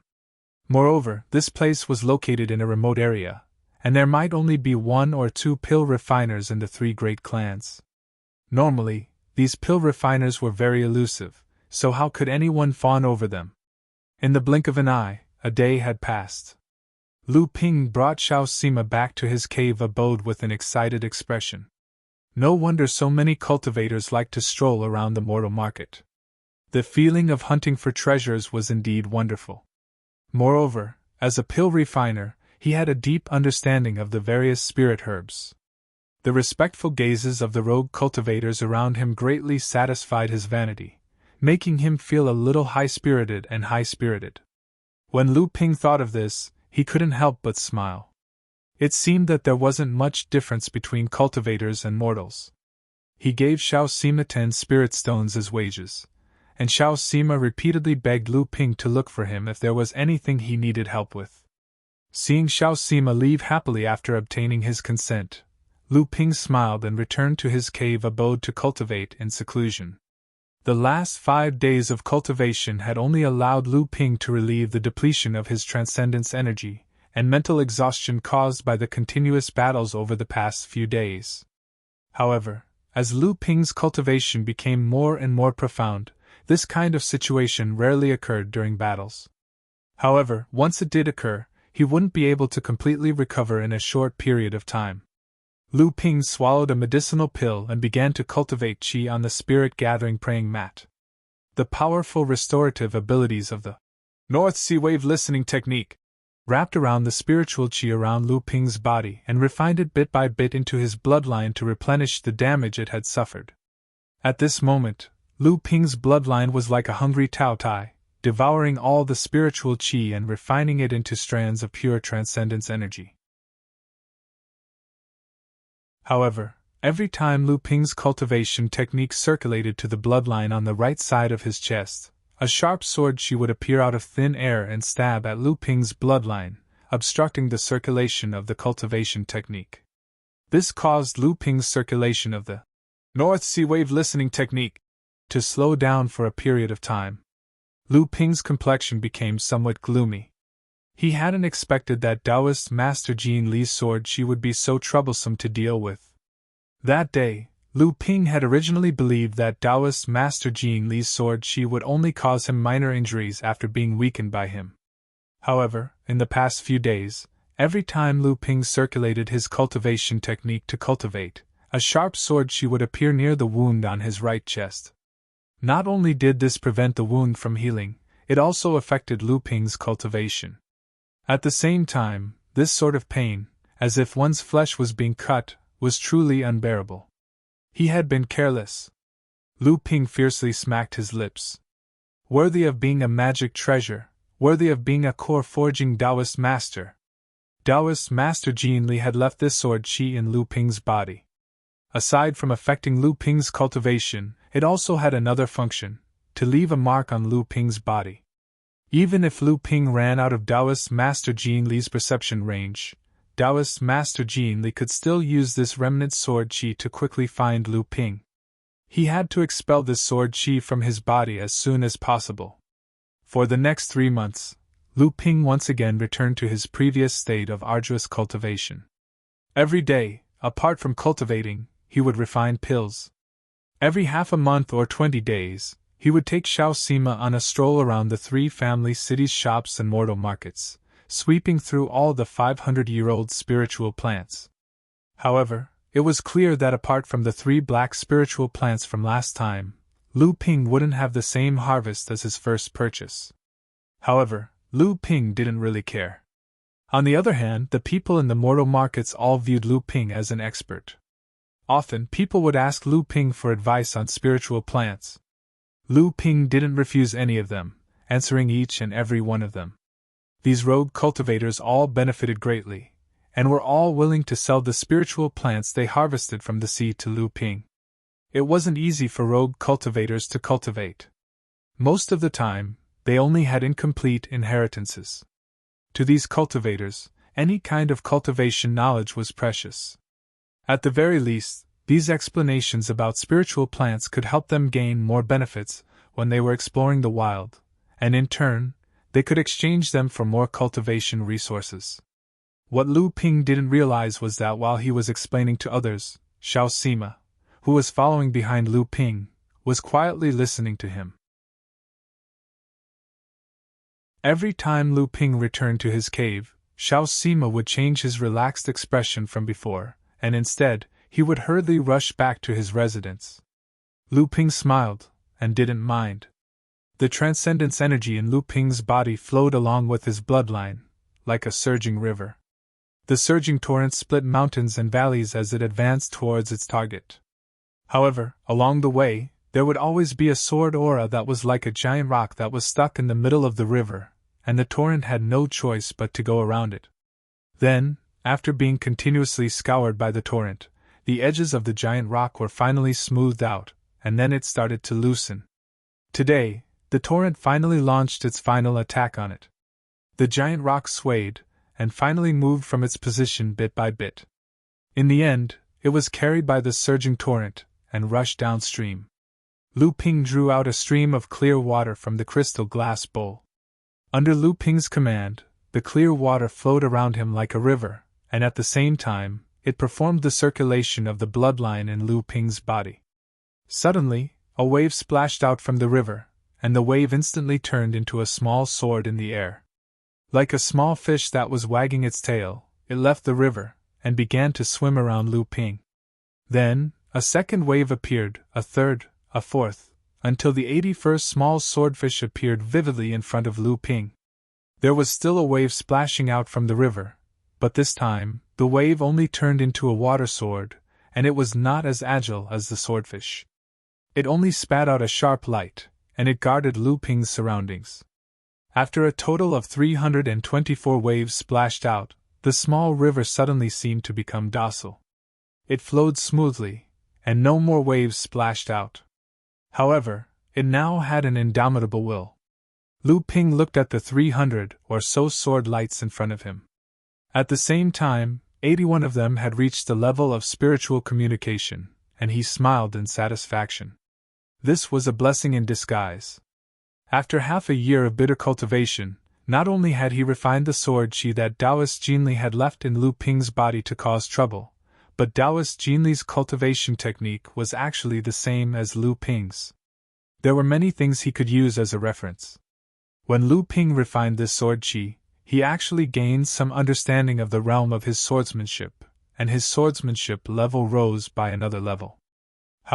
A: Moreover, this place was located in a remote area, and there might only be 1 or 2 pill refiners in the 3 great clans. Normally, these pill refiners were very elusive, so how could anyone fawn over them? In the blink of an eye, a day had passed. Lu Ping brought Xiao Sima back to his cave abode with an excited expression. No wonder so many cultivators liked to stroll around the mortal market. The feeling of hunting for treasures was indeed wonderful. Moreover, as a pill refiner, he had a deep understanding of the various spirit herbs. The respectful gazes of the rogue cultivators around him greatly satisfied his vanity, making him feel a little high-spirited and high-spirited. When Lu Ping thought of this, he couldn't help but smile. It seemed that there wasn't much difference between cultivators and mortals. He gave Xiao Sima 10 spirit stones as wages, and Xiao Sima repeatedly begged Lu Ping to look for him if there was anything he needed help with. Seeing Xiao Sima leave happily after obtaining his consent, Lu Ping smiled and returned to his cave abode to cultivate in seclusion. The last 5 days of cultivation had only allowed Lu Ping to relieve the depletion of his transcendence energy and mental exhaustion caused by the continuous battles over the past few days. However, as Lu Ping's cultivation became more and more profound, this kind of situation rarely occurred during battles. However, once it did occur, he wouldn't be able to completely recover in a short period of time. Lu Ping swallowed a medicinal pill and began to cultivate qi on the spirit-gathering praying mat. The powerful restorative abilities of the North Sea Wave Listening Technique wrapped around the spiritual qi around Lu Ping's body and refined it bit by bit into his bloodline to replenish the damage it had suffered. At this moment, Lu Ping's bloodline was like a hungry Tao Tai, devouring all the spiritual qi and refining it into strands of pure transcendence energy. However, every time Lu Ping's cultivation technique circulated to the bloodline on the right side of his chest, a sharp sword qi would appear out of thin air and stab at Lu Ping's bloodline, obstructing the circulation of the cultivation technique. This caused Lu Ping's circulation of the North Sea Wave Listening Technique to slow down for a period of time. Lu Ping's complexion became somewhat gloomy. He hadn't expected that Taoist Master Jin Li's sword qi would be so troublesome to deal with. That day, Lu Ping had originally believed that Taoist Master Jin Li's sword qi would only cause him minor injuries after being weakened by him. However, in the past few days, every time Lu Ping circulated his cultivation technique to cultivate, a sharp sword qi would appear near the wound on his right chest. Not only did this prevent the wound from healing, it also affected Lu Ping's cultivation. At the same time, this sort of pain, as if one's flesh was being cut, was truly unbearable. He had been careless. Lu Ping fiercely smacked his lips. Worthy of being a magic treasure, worthy of being a core-forging Taoist master. Taoist Master Jin Li had left this sword qi in Lu Ping's body. Aside from affecting Lu Ping's cultivation, it also had another function, to leave a mark on Lu Ping's body. Even if Lu Ping ran out of Taoist Master Jin Li's perception range, Taoist Master Jin Li could still use this remnant sword qi to quickly find Lu Ping. He had to expel this sword qi from his body as soon as possible. For the next 3 months, Lu Ping once again returned to his previous state of arduous cultivation. Every day, apart from cultivating, he would refine pills. Every half a month or 20 days, he would take Xiao Sima on a stroll around the 3 family cities' shops and mortal markets, sweeping through all the 500-year-old spiritual plants. However, it was clear that apart from the 3 black spiritual plants from last time, Lu Ping wouldn't have the same harvest as his first purchase. However, Lu Ping didn't really care. On the other hand, the people in the mortal markets all viewed Lu Ping as an expert. Often, people would ask Lu Ping for advice on spiritual plants. Lu Ping didn't refuse any of them, answering each and every one of them. These rogue cultivators all benefited greatly, and were all willing to sell the spiritual plants they harvested from the sea to Lu Ping. It wasn't easy for rogue cultivators to cultivate. Most of the time, they only had incomplete inheritances. To these cultivators, any kind of cultivation knowledge was precious. At the very least, these explanations about spiritual plants could help them gain more benefits when they were exploring the wild, and in turn, they could exchange them for more cultivation resources. What Lu Ping didn't realize was that while he was explaining to others, Xiao Sima, who was following behind Lu Ping, was quietly listening to him. Every time Lu Ping returned to his cave, Xiao Sima would change his relaxed expression from before, and instead, he would hurriedly rush back to his residence. Lu Ping smiled, and didn't mind. The transcendence energy in Lu Ping's body flowed along with his bloodline, like a surging river. The surging torrent split mountains and valleys as it advanced towards its target. However, along the way, there would always be a sword aura that was like a giant rock that was stuck in the middle of the river, and the torrent had no choice but to go around it. Then, after being continuously scoured by the torrent, the edges of the giant rock were finally smoothed out, and then it started to loosen. Today, the torrent finally launched its final attack on it. The giant rock swayed, and finally moved from its position bit by bit. In the end, it was carried by the surging torrent, and rushed downstream. Lu Ping drew out a stream of clear water from the crystal glass bowl. Under Lu Ping's command, the clear water flowed around him like a river, and at the same time, it performed the circulation of the bloodline in Lu Ping's body. Suddenly, a wave splashed out from the river, and the wave instantly turned into a small sword in the air. Like a small fish that was wagging its tail, it left the river, and began to swim around Lu Ping. Then, a second wave appeared, a third, a fourth, until the 81st small swordfish appeared vividly in front of Lu Ping. There was still a wave splashing out from the river, but this time, the wave only turned into a water sword, and it was not as agile as the swordfish. It only spat out a sharp light, and it guarded Lu Ping's surroundings. After a total of 324 waves splashed out, the small river suddenly seemed to become docile. It flowed smoothly, and no more waves splashed out. However, it now had an indomitable will. Lu Ping looked at the 300 or so sword lights in front of him. At the same time, 81 of them had reached the level of spiritual communication, and he smiled in satisfaction. This was a blessing in disguise. After half a year of bitter cultivation, not only had he refined the sword chi that Taoist Jinli had left in Lu Ping's body to cause trouble, but Taoist Jinli's cultivation technique was actually the same as Lu Ping's. There were many things he could use as a reference. When Lu Ping refined this sword chi, he actually gained some understanding of the realm of his swordsmanship, and his swordsmanship level rose by another level.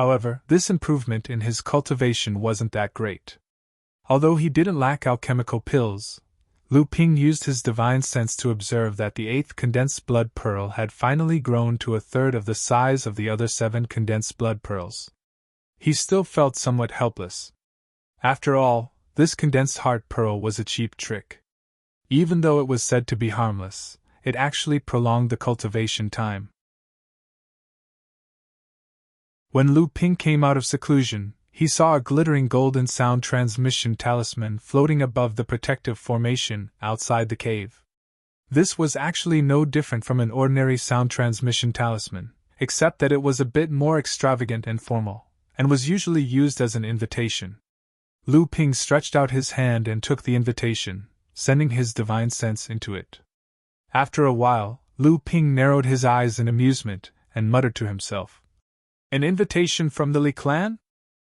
A: However, this improvement in his cultivation wasn't that great. Although he didn't lack alchemical pills, Lu Ping used his divine sense to observe that the 8th condensed blood pearl had finally grown to a third of the size of the other 7 condensed blood pearls. He still felt somewhat helpless. After all, this condensed heart pearl was a cheap trick. Even though it was said to be harmless, it actually prolonged the cultivation time. When Lu Ping came out of seclusion, he saw a glittering golden sound transmission talisman floating above the protective formation outside the cave. This was actually no different from an ordinary sound transmission talisman, except that it was a bit more extravagant and formal, and was usually used as an invitation. Lu Ping stretched out his hand and took the invitation, sending his divine sense into it. After a while, Lu Ping narrowed his eyes in amusement and muttered to himself, "An invitation from the Li clan?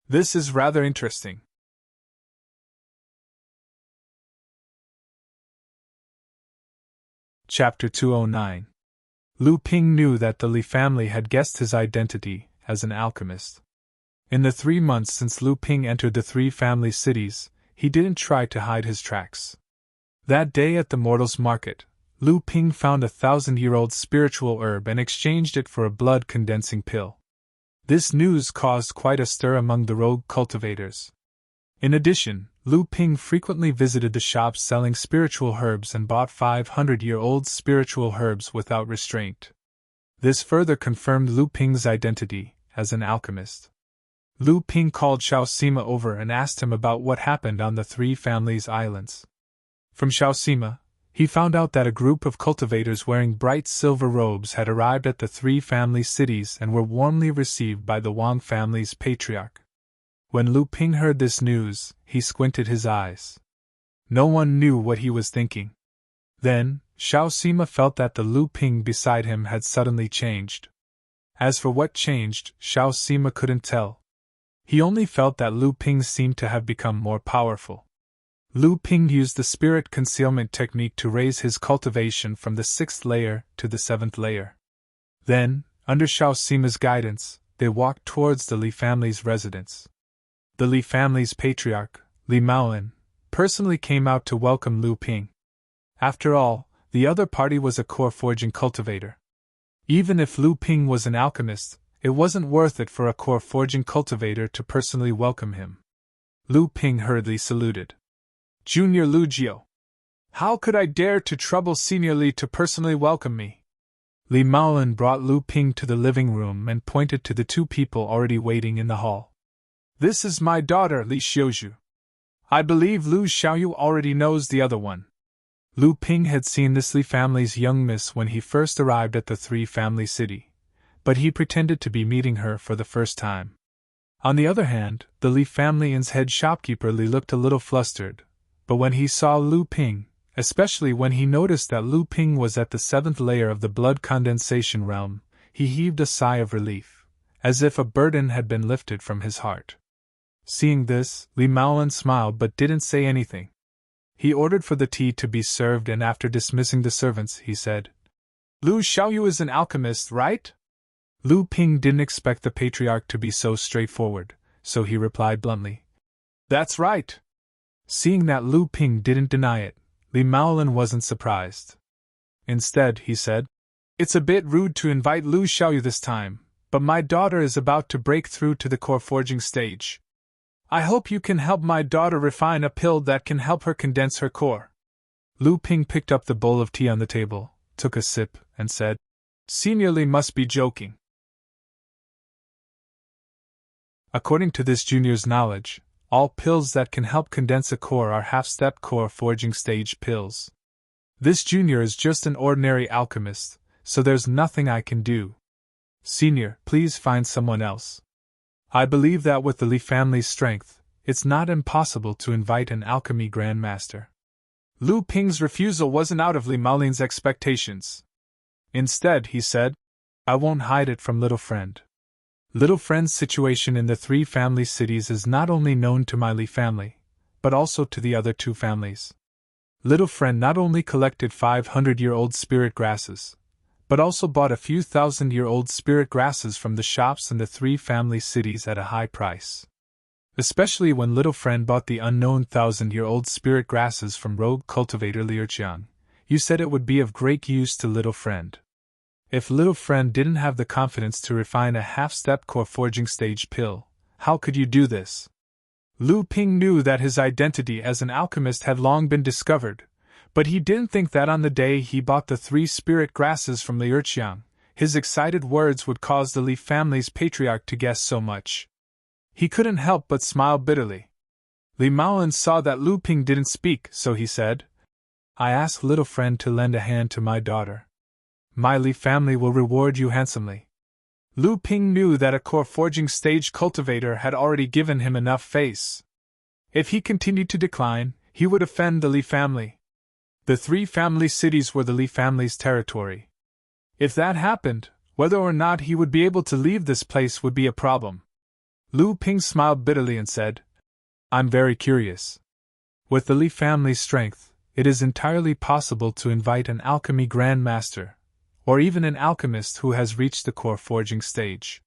A: This is rather interesting." Chapter 209. Lu Ping knew that the Li family had guessed his identity as an alchemist. In the 3 months since Lu Ping entered the 3 family cities, he didn't try to hide his tracks. That day at the mortals' market, Lu Ping found a 1,000-year-old spiritual herb and exchanged it for a blood-condensing pill. This news caused quite a stir among the rogue cultivators. In addition, Lu Ping frequently visited the shops selling spiritual herbs and bought 500-year-old spiritual herbs without restraint. This further confirmed Lu Ping's identity as an alchemist. Lu Ping called Xiao Sima over and asked him about what happened on the 3 families' islands. From Xiao Sima, he found out that a group of cultivators wearing bright silver robes had arrived at the 3 family cities and were warmly received by the Wang family's patriarch. When Lu Ping heard this news, he squinted his eyes. No one knew what he was thinking. Then, Xiao Sima felt that the Lu Ping beside him had suddenly changed. As for what changed, Xiao Sima couldn't tell. He only felt that Lu Ping seemed to have become more powerful. Lu Ping used the spirit concealment technique to raise his cultivation from the 6th layer to the 7th layer. Then, under Xiao Sima's guidance, they walked towards the Li family's residence. The Li family's patriarch, Li Maolin, personally came out to welcome Lu Ping. After all, the other party was a core forging cultivator. Even if Lu Ping was an alchemist, it wasn't worth it for a core forging cultivator to personally welcome him. Lu Ping hurriedly saluted. "Junior Lu Jiao. How could I dare to trouble Senior Li to personally welcome me?" Li Maolin brought Lu Ping to the living room and pointed to the 2 people already waiting in the hall. This is my daughter, Li Xiuzhu. I believe Lu Xiaoyu already knows the other one. Lu Ping had seen this Li family's young miss when he first arrived at the three-family city, but he pretended to be meeting her for the first time. On the other hand, the Li family inn's head shopkeeper Li looked a little flustered, but when he saw Lu Ping, especially when he noticed that Lu Ping was at the 7th layer of the blood condensation realm, he heaved a sigh of relief, as if a burden had been lifted from his heart. Seeing this, Li Maolin smiled but didn't say anything. He ordered for the tea to be served, and after dismissing the servants, he said, Lu Xiaoyu is an alchemist, right? Lu Ping didn't expect the patriarch to be so straightforward, so he replied bluntly, That's right. Seeing that Lu Ping didn't deny it, Li Maolin wasn't surprised. Instead, he said, It's a bit rude to invite Lu Xiaoyu this time, but my daughter is about to break through to the core forging stage. I hope you can help my daughter refine a pill that can help her condense her core. Lu Ping picked up the bowl of tea on the table, took a sip, and said, Senior Li must be joking. According to this junior's knowledge, all pills that can help condense a core are half-step core forging stage pills. This junior is just an ordinary alchemist, so there's nothing I can do. Senior, please find someone else. I believe that with the Li family's strength, it's not impossible to invite an alchemy grandmaster. Lu Ping's refusal wasn't out of Li Maolin's expectations. Instead, he said, I won't hide it from little friend. Little friend's situation in the three family cities is not only known to my Li family, but also to the other two families. Little friend not only collected 500-year-old spirit grasses, but also bought a few thousand-year-old spirit grasses from the shops in the three family cities at a high price. Especially when little friend bought the unknown 1,000-year-old spirit grasses from rogue cultivator Liu Qiang, you said it would be of great use to little friend. If little friend didn't have the confidence to refine a half-step core forging stage pill, how could you do this? Lu Ping knew that his identity as an alchemist had long been discovered, but he didn't think that on the day he bought the 3 spirit grasses from Liu Qiang, his excited words would cause the Li family's patriarch to guess so much. He couldn't help but smile bitterly. Li Maolin saw that Lu Ping didn't speak, so he said, I asked little friend to lend a hand to my daughter. My Li family will reward you handsomely. Lu Ping knew that a core forging stage cultivator had already given him enough face. If he continued to decline, he would offend the Li family. The 3 family cities were the Li family's territory. If that happened, whether or not he would be able to leave this place would be a problem. Lu Ping smiled bitterly and said, I'm very curious. With the Li family's strength, it is entirely possible to invite an alchemy grandmaster, or even an alchemist who has reached the core forging stage.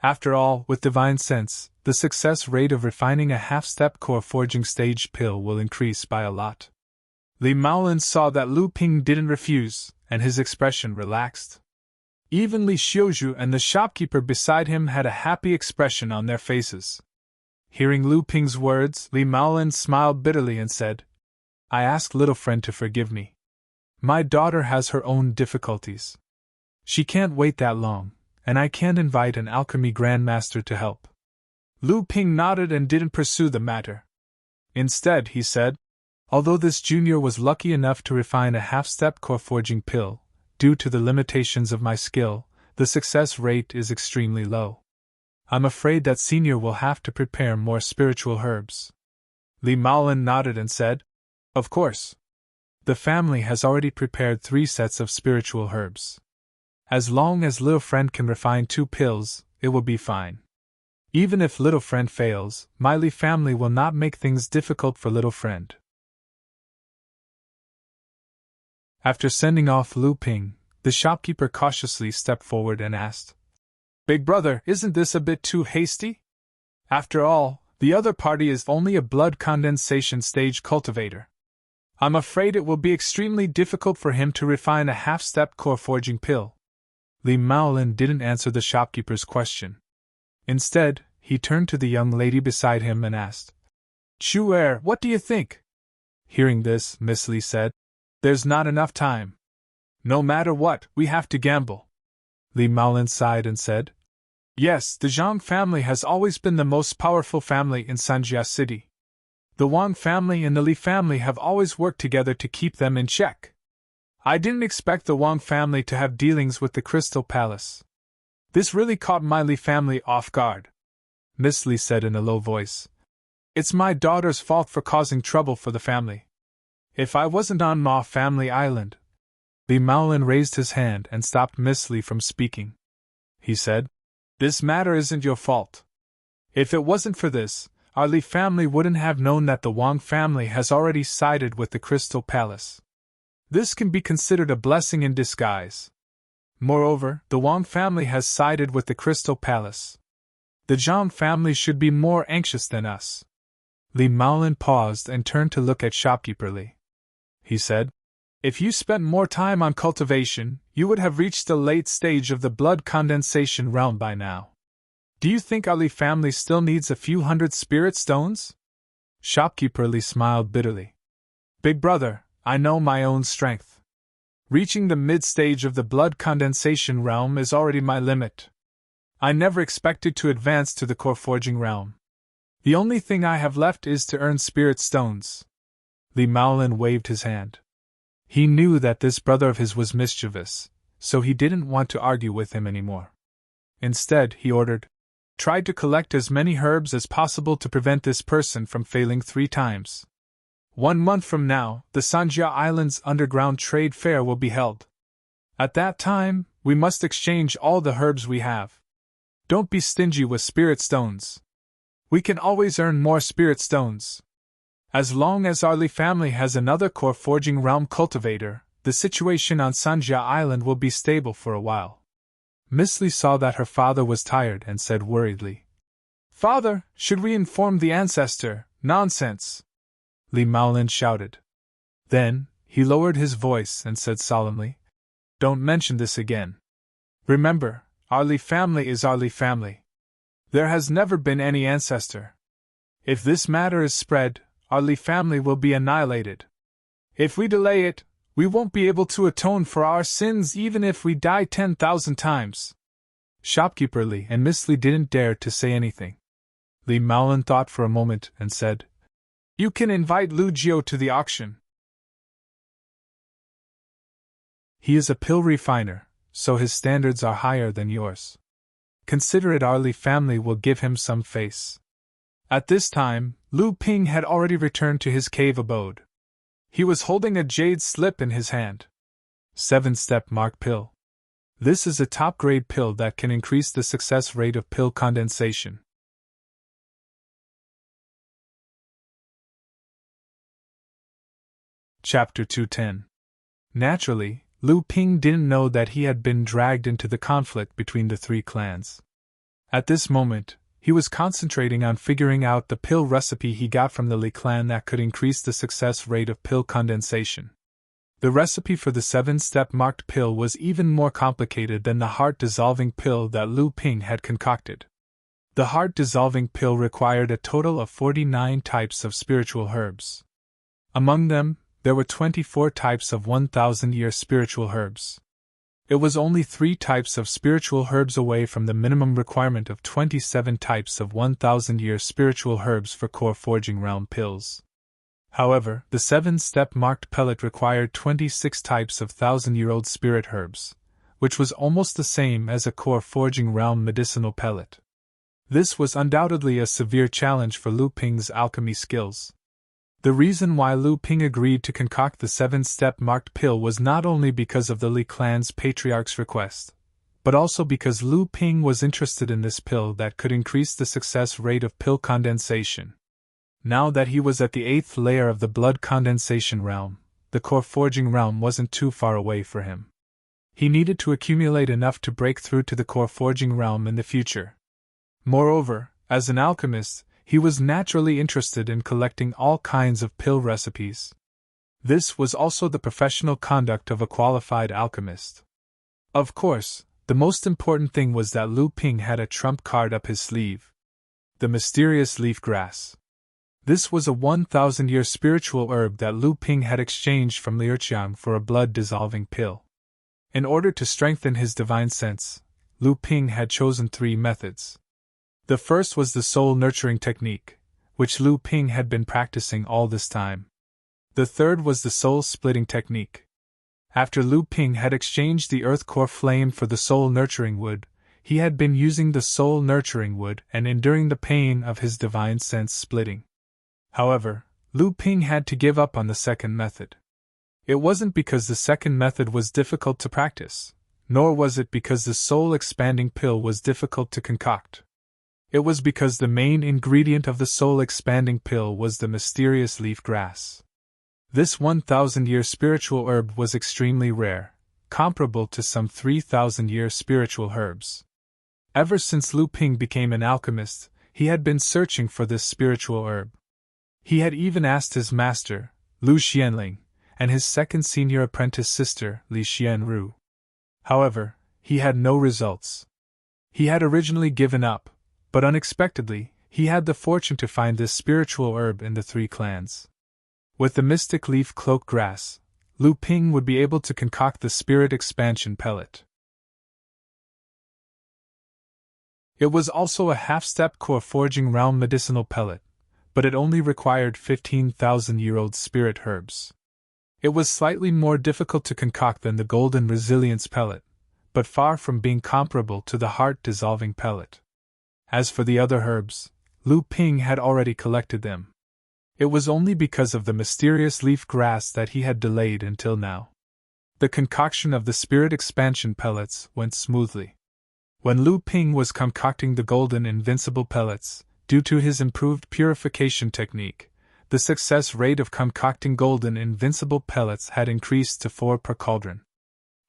A: After all, with divine sense, the success rate of refining a half-step core forging stage pill will increase by a lot. Li Maolin saw that Lu Ping didn't refuse, and his expression relaxed. Even Li Xiuzhu and the shopkeeper beside him had a happy expression on their faces. Hearing Lu Ping's words, Li Maolin smiled bitterly and said, I ask little friend to forgive me. My daughter has her own difficulties. She can't wait that long, and I can't invite an alchemy grandmaster to help. Lu Ping nodded and didn't pursue the matter. Instead, he said, although this junior was lucky enough to refine a half-step core forging pill, due to the limitations of my skill, the success rate is extremely low. I'm afraid that senior will have to prepare more spiritual herbs. Li Maolin nodded and said, Of course. The family has already prepared 3 sets of spiritual herbs. As long as little friend can refine 2 pills, it will be fine. Even if little friend fails, my Li family will not make things difficult for little friend. After sending off Lu Ping, the shopkeeper cautiously stepped forward and asked, Big brother, isn't this a bit too hasty? After all, the other party is only a blood condensation stage cultivator. I'm afraid it will be extremely difficult for him to refine a half-step core forging pill. Li Maolin didn't answer the shopkeeper's question. Instead, he turned to the young lady beside him and asked, Chu Er, what do you think? Hearing this, Miss Li said, There's not enough time. No matter what, we have to gamble. Li Maolin sighed and said, Yes, the Zhang family has always been the most powerful family in Sanjia City. The Wang family and the Li family have always worked together to keep them in check. I didn't expect the Wang family to have dealings with the Crystal Palace. This really caught my Li family off guard. Miss Li said in a low voice. It's my daughter's fault for causing trouble for the family. If I wasn't on Ma Family Island. Li Maolin raised his hand and stopped Miss Li from speaking. He said, This matter isn't your fault. If it wasn't for this, our Li family wouldn't have known that the Wang family has already sided with the Crystal Palace. This can be considered a blessing in disguise. Moreover, the Wang family has sided with the Crystal Palace. The Zhang family should be more anxious than us. Li Maolin paused and turned to look at shopkeeper Li. He said, If you spent more time on cultivation, you would have reached the late stage of the blood condensation realm by now. Do you think our Li family still needs a few hundred spirit stones? Shopkeeper Li smiled bitterly. Big brother, I know my own strength. Reaching the mid-stage of the blood condensation realm is already my limit. I never expected to advance to the core forging realm. The only thing I have left is to earn spirit stones. Li Maolin waved his hand. He knew that this brother of his was mischievous, so he didn't want to argue with him anymore. Instead, he ordered, Try to collect as many herbs as possible to prevent this person from failing 3 times. 1 month from now, the Sanjia Island's underground trade fair will be held. At that time, we must exchange all the herbs we have. Don't be stingy with spirit stones. We can always earn more spirit stones. As long as our Li family has another core forging realm cultivator, the situation on Sanjia Island will be stable for a while. Miss Li saw that her father was tired and said worriedly, Father, should we inform the ancestor? Nonsense! Li Maolin shouted. Then, he lowered his voice and said solemnly, Don't mention this again. Remember, our Li family is our Li family. There has never been any ancestor. If this matter is spread, our Li family will be annihilated. If we delay it, we won't be able to atone for our sins even if we die 10,000 times. Shopkeeper Li and Miss Li didn't dare to say anything. Li Maolin thought for a moment and said, You can invite Lu Jiu to the auction. He is a pill refiner, so his standards are higher than yours. Consider it our Li family will give him some face. At this time, Lu Ping had already returned to his cave abode. He was holding a jade slip in his hand. 7-step mark pill. This is a top-grade pill that can increase the success rate of pill condensation. Chapter 210. Naturally, Lu Ping didn't know that he had been dragged into the conflict between the 3 clans. At this moment, he was concentrating on figuring out the pill recipe he got from the Li clan that could increase the success rate of pill condensation. The recipe for the 7-step marked pill was even more complicated than the heart-dissolving pill that Lu Ping had concocted. The heart-dissolving pill required a total of 49 types of spiritual herbs. Among them, there were 24 types of 1,000-year spiritual herbs. It was only 3 types of spiritual herbs away from the minimum requirement of 27 types of 1,000-year spiritual herbs for core forging realm pills. However, the 7-step marked pellet required 26 types of 1,000-year-old spirit herbs, which was almost the same as a core forging realm medicinal pellet. This was undoubtedly a severe challenge for Lu Ping's alchemy skills. The reason why Lu Ping agreed to concoct the 7-step marked pill was not only because of the Li clan's patriarch's request, but also because Lu Ping was interested in this pill that could increase the success rate of pill condensation. Now that he was at the 8th layer of the blood condensation realm, the core forging realm wasn't too far away for him. He needed to accumulate enough to break through to the core forging realm in the future. Moreover, as an alchemist, he was naturally interested in collecting all kinds of pill recipes. This was also the professional conduct of a qualified alchemist. Of course, the most important thing was that Lu Ping had a trump card up his sleeve. The mysterious leaf grass. This was a 1,000-year spiritual herb that Lu Ping had exchanged from Liuqiang for a blood-dissolving pill. In order to strengthen his divine sense, Lu Ping had chosen 3 methods. The first was the soul-nurturing technique, which Lu Ping had been practicing all this time. The third was the soul-splitting technique. After Lu Ping had exchanged the earth core flame for the soul-nurturing wood, he had been using the soul-nurturing wood and enduring the pain of his divine sense splitting. However, Lu Ping had to give up on the second method. It wasn't because the second method was difficult to practice, nor was it because the soul-expanding pill was difficult to concoct. It was because the main ingredient of the soul-expanding pill was the mysterious leaf grass. This 1,000-year spiritual herb was extremely rare, comparable to some 3,000-year spiritual herbs. Ever since Lu Ping became an alchemist, he had been searching for this spiritual herb. He had even asked his master, Lu Xianling, and his second senior apprentice sister, Li Xianru. However, he had no results. He had originally given up, but unexpectedly, he had the fortune to find this spiritual herb in the 3 clans. With the mystic leaf cloak grass, Lu Ping would be able to concoct the spirit expansion pellet. It was also a half-step core forging realm medicinal pellet, but it only required 15,000-year-old spirit herbs. It was slightly more difficult to concoct than the golden resilience pellet, but far from being comparable to the heart-dissolving pellet. As for the other herbs, Lu Ping had already collected them. It was only because of the mysterious leaf grass that he had delayed until now. The concoction of the spirit expansion pellets went smoothly. When Lu Ping was concocting the golden invincible pellets, due to his improved purification technique, the success rate of concocting golden invincible pellets had increased to 4 per cauldron.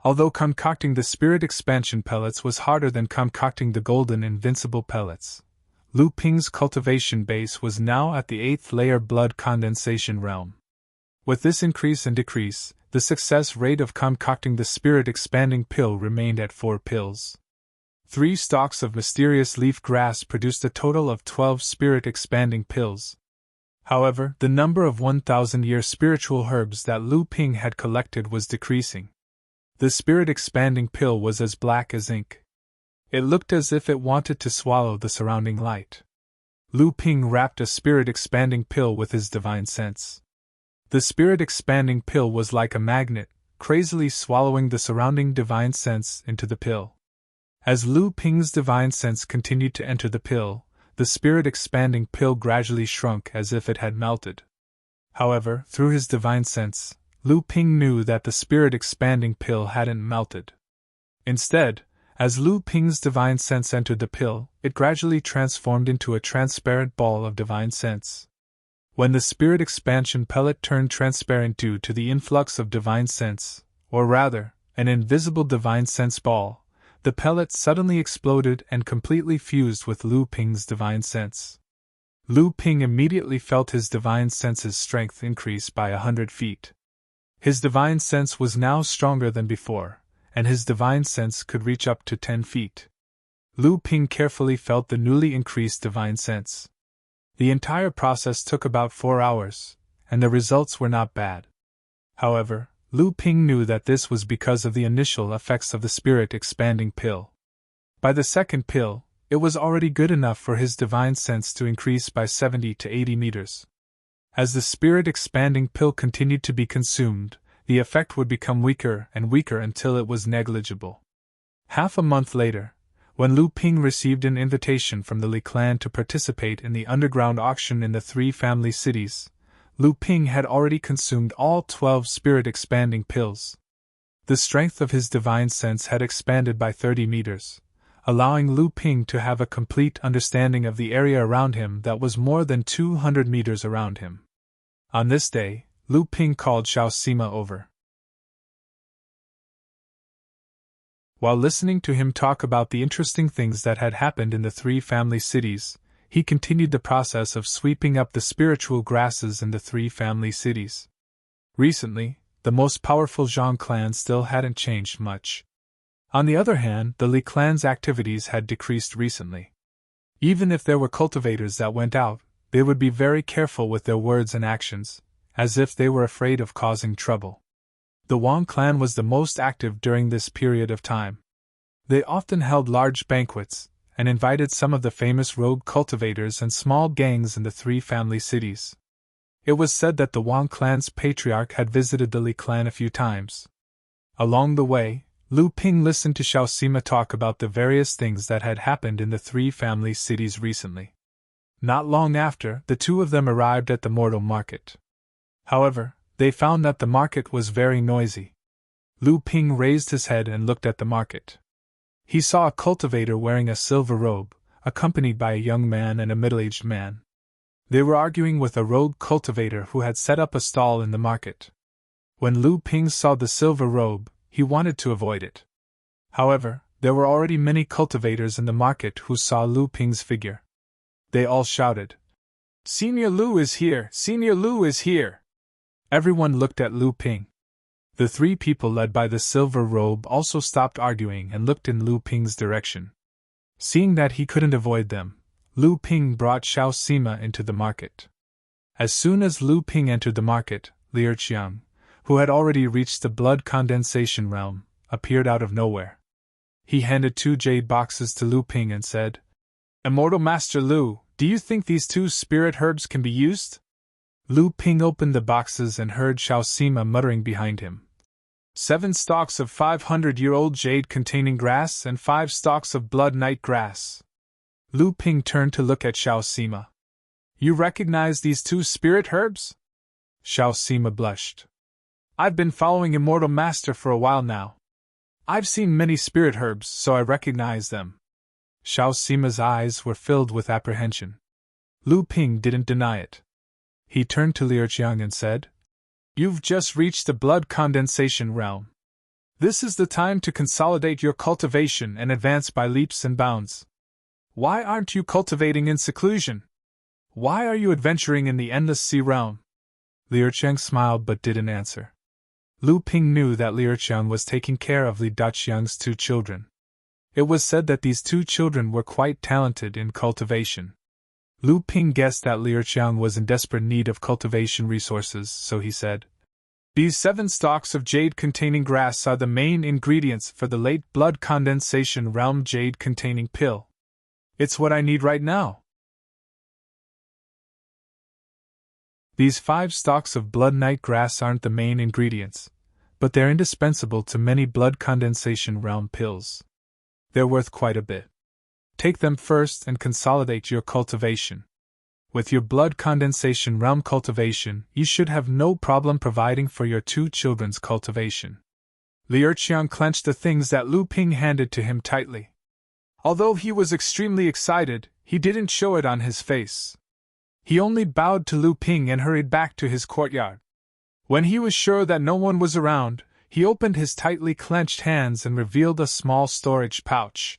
A: Although concocting the spirit expansion pellets was harder than concocting the golden invincible pellets, Lu Ping's cultivation base was now at the 8th layer blood condensation realm. With this increase and decrease, the success rate of concocting the spirit expanding pill remained at 4 pills. 3 stalks of mysterious leaf grass produced a total of 12 spirit expanding pills. However, the number of 1,000-year spiritual herbs that Lu Ping had collected was decreasing. The spirit expanding pill was as black as ink. It looked as if it wanted to swallow the surrounding light. Lu Ping wrapped a spirit expanding pill with his divine sense. The spirit expanding pill was like a magnet, crazily swallowing the surrounding divine sense into the pill. As Lu Ping's divine sense continued to enter the pill, the spirit expanding pill gradually shrunk as if it had melted. However, through his divine sense, Lu Ping knew that the spirit expanding pill hadn't melted. Instead, as Lu Ping's divine sense entered the pill, it gradually transformed into a transparent ball of divine sense. When the spirit expansion pellet turned transparent due to the influx of divine sense, or rather, an invisible divine sense ball, the pellet suddenly exploded and completely fused with Lu Ping's divine sense. Lu Ping immediately felt his divine sense's strength increase by 100 feet. His divine sense was now stronger than before, and his divine sense could reach up to 10 feet. Lu Ping carefully felt the newly increased divine sense. The entire process took about 4 hours, and the results were not bad. However, Lu Ping knew that this was because of the initial effects of the spirit expanding pill. By the second pill, it was already good enough for his divine sense to increase by 70 to 80 meters. As the spirit expanding pill continued to be consumed, the effect would become weaker and weaker until it was negligible. Half a month later, when Lu Ping received an invitation from the Li clan to participate in the underground auction in the 3 family cities, Lu Ping had already consumed all 12 spirit-expanding pills. The strength of his divine sense had expanded by 30 meters, allowing Lu Ping to have a complete understanding of the area around him that was more than 200 meters around him. On this day, Lu Ping called Xiao Sima over. While listening to him talk about the interesting things that had happened in the 3 family cities, he continued the process of sweeping up the spiritual grasses in the 3 family cities. Recently, the most powerful Zhang clan still hadn't changed much. On the other hand, the Li clan's activities had decreased recently. Even if there were cultivators that went out, they would be very careful with their words and actions, as if they were afraid of causing trouble. The Wang clan was the most active during this period of time. They often held large banquets, and invited some of the famous rogue cultivators and small gangs in the three family cities. It was said that the Wang clan's patriarch had visited the Li clan a few times. Along the way, Lu Ping listened to Xiao Sima talk about the various things that had happened in the three family cities recently. Not long after, the two of them arrived at the mortal market. However, they found that the market was very noisy. Lu Ping raised his head and looked at the market. He saw a cultivator wearing a silver robe, accompanied by a young man and a middle-aged man. They were arguing with a rogue cultivator who had set up a stall in the market. When Lu Ping saw the silver robe, he wanted to avoid it. However, there were already many cultivators in the market who saw Lu Ping's figure. They all shouted, "Senior Lu is here! Senior Lu is here!" Everyone looked at Lu Ping. The three people led by the silver robe also stopped arguing and looked in Lu Ping's direction. Seeing that he couldn't avoid them, Lu Ping brought Xiao Sima into the market. As soon as Lu Ping entered the market, Liu Qiang, who had already reached the blood condensation realm, appeared out of nowhere. He handed 2 jade boxes to Lu Ping and said, "Immortal Master Lu, do you think these 2 spirit herbs can be used?" Lu Ping opened the boxes and heard Xiao Sima muttering behind him. 7 stalks of 500-year-old jade-containing grass and 5 stalks of blood night grass. Lu Ping turned to look at Xiao Sima. "You recognize these 2 spirit herbs?" Xiao Sima blushed. "I've been following Immortal Master for a while now. I've seen many spirit herbs, so I recognize them." Xiao Sima's eyes were filled with apprehension. Lu Ping didn't deny it. He turned to Liu Qiang and said, "You've just reached the blood condensation realm. This is the time to consolidate your cultivation and advance by leaps and bounds. Why aren't you cultivating in seclusion? Why are you adventuring in the endless sea realm?" Liu Qiang smiled but didn't answer. Lu Ping knew that Liu Qiang was taking care of Li Daqiang's 2 children. It was said that these 2 children were quite talented in cultivation. Lu Ping guessed that Liu Qiang was in desperate need of cultivation resources, so he said, "These 7 stalks of jade-containing grass are the main ingredients for the late blood condensation realm jade-containing pill. It's what I need right now." These 5 stalks of blood night grass aren't the main ingredients, but they're indispensable to many blood condensation realm pills. They're worth quite a bit. Take them first and consolidate your cultivation. With your blood condensation realm cultivation, you should have no problem providing for your 2 children's cultivation. Liu Qiang clenched the things that Lu Ping handed to him tightly. Although he was extremely excited, he didn't show it on his face. He only bowed to Lu Ping and hurried back to his courtyard. When he was sure that no one was around, he opened his tightly clenched hands and revealed a small storage pouch.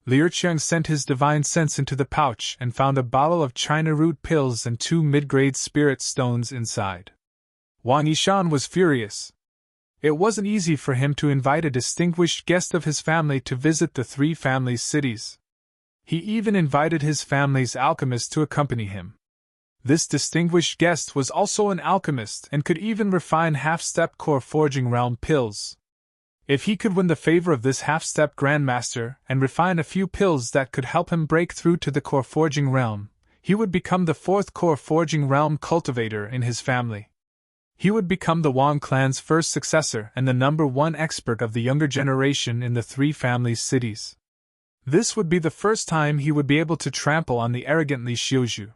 A: Liu Qiang sent his divine sense into the pouch and found a bottle of China root pills and 2 mid-grade spirit stones inside. Wang Yishan was furious. It wasn't easy for him to invite a distinguished guest of his family to visit the 3 families' cities. He even invited his family's alchemist to accompany him. This distinguished guest was also an alchemist and could even refine half-step core forging realm pills. If he could win the favor of this half-step grandmaster and refine a few pills that could help him break through to the core forging realm, he would become the 4th core forging realm cultivator in his family. He would become the Wang clan's first successor and the #1 expert of the younger generation in the 3 families' cities. This would be the first time he would be able to trample on the arrogant Li Xiuzhu.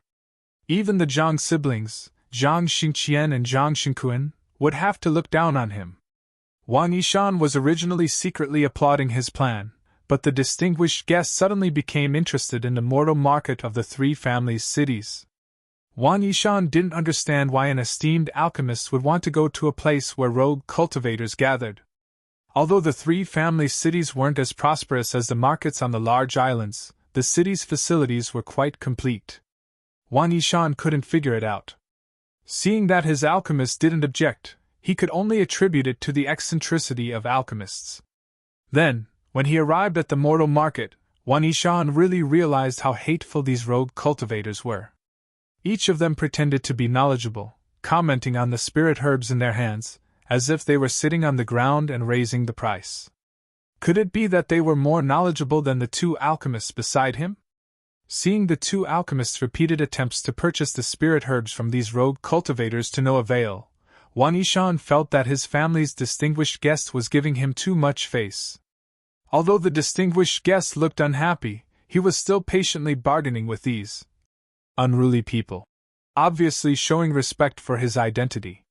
A: Even the Zhang siblings, Zhang Xingqian and Zhang Xingquan, would have to look down on him. Wang Yishan was originally secretly applauding his plan, but the distinguished guest suddenly became interested in the mortal market of the 3 families' cities. Wang Yishan didn't understand why an esteemed alchemist would want to go to a place where rogue cultivators gathered. Although the 3 families' cities weren't as prosperous as the markets on the large islands, the city's facilities were quite complete. Wang Yishan couldn't figure it out. Seeing that his alchemist didn't object, he could only attribute it to the eccentricity of alchemists. Then, when he arrived at the mortal market, Wang Yishan really realized how hateful these rogue cultivators were. Each of them pretended to be knowledgeable, commenting on the spirit herbs in their hands, as if they were sitting on the ground and raising the price. Could it be that they were more knowledgeable than the two alchemists beside him? Seeing the two alchemists' repeated attempts to purchase the spirit herbs from these rogue cultivators to no avail, Wang Yishan felt that his family's distinguished guest was giving him too much face. Although the distinguished guest looked unhappy, he was still patiently bargaining with these unruly people, obviously showing respect for his identity.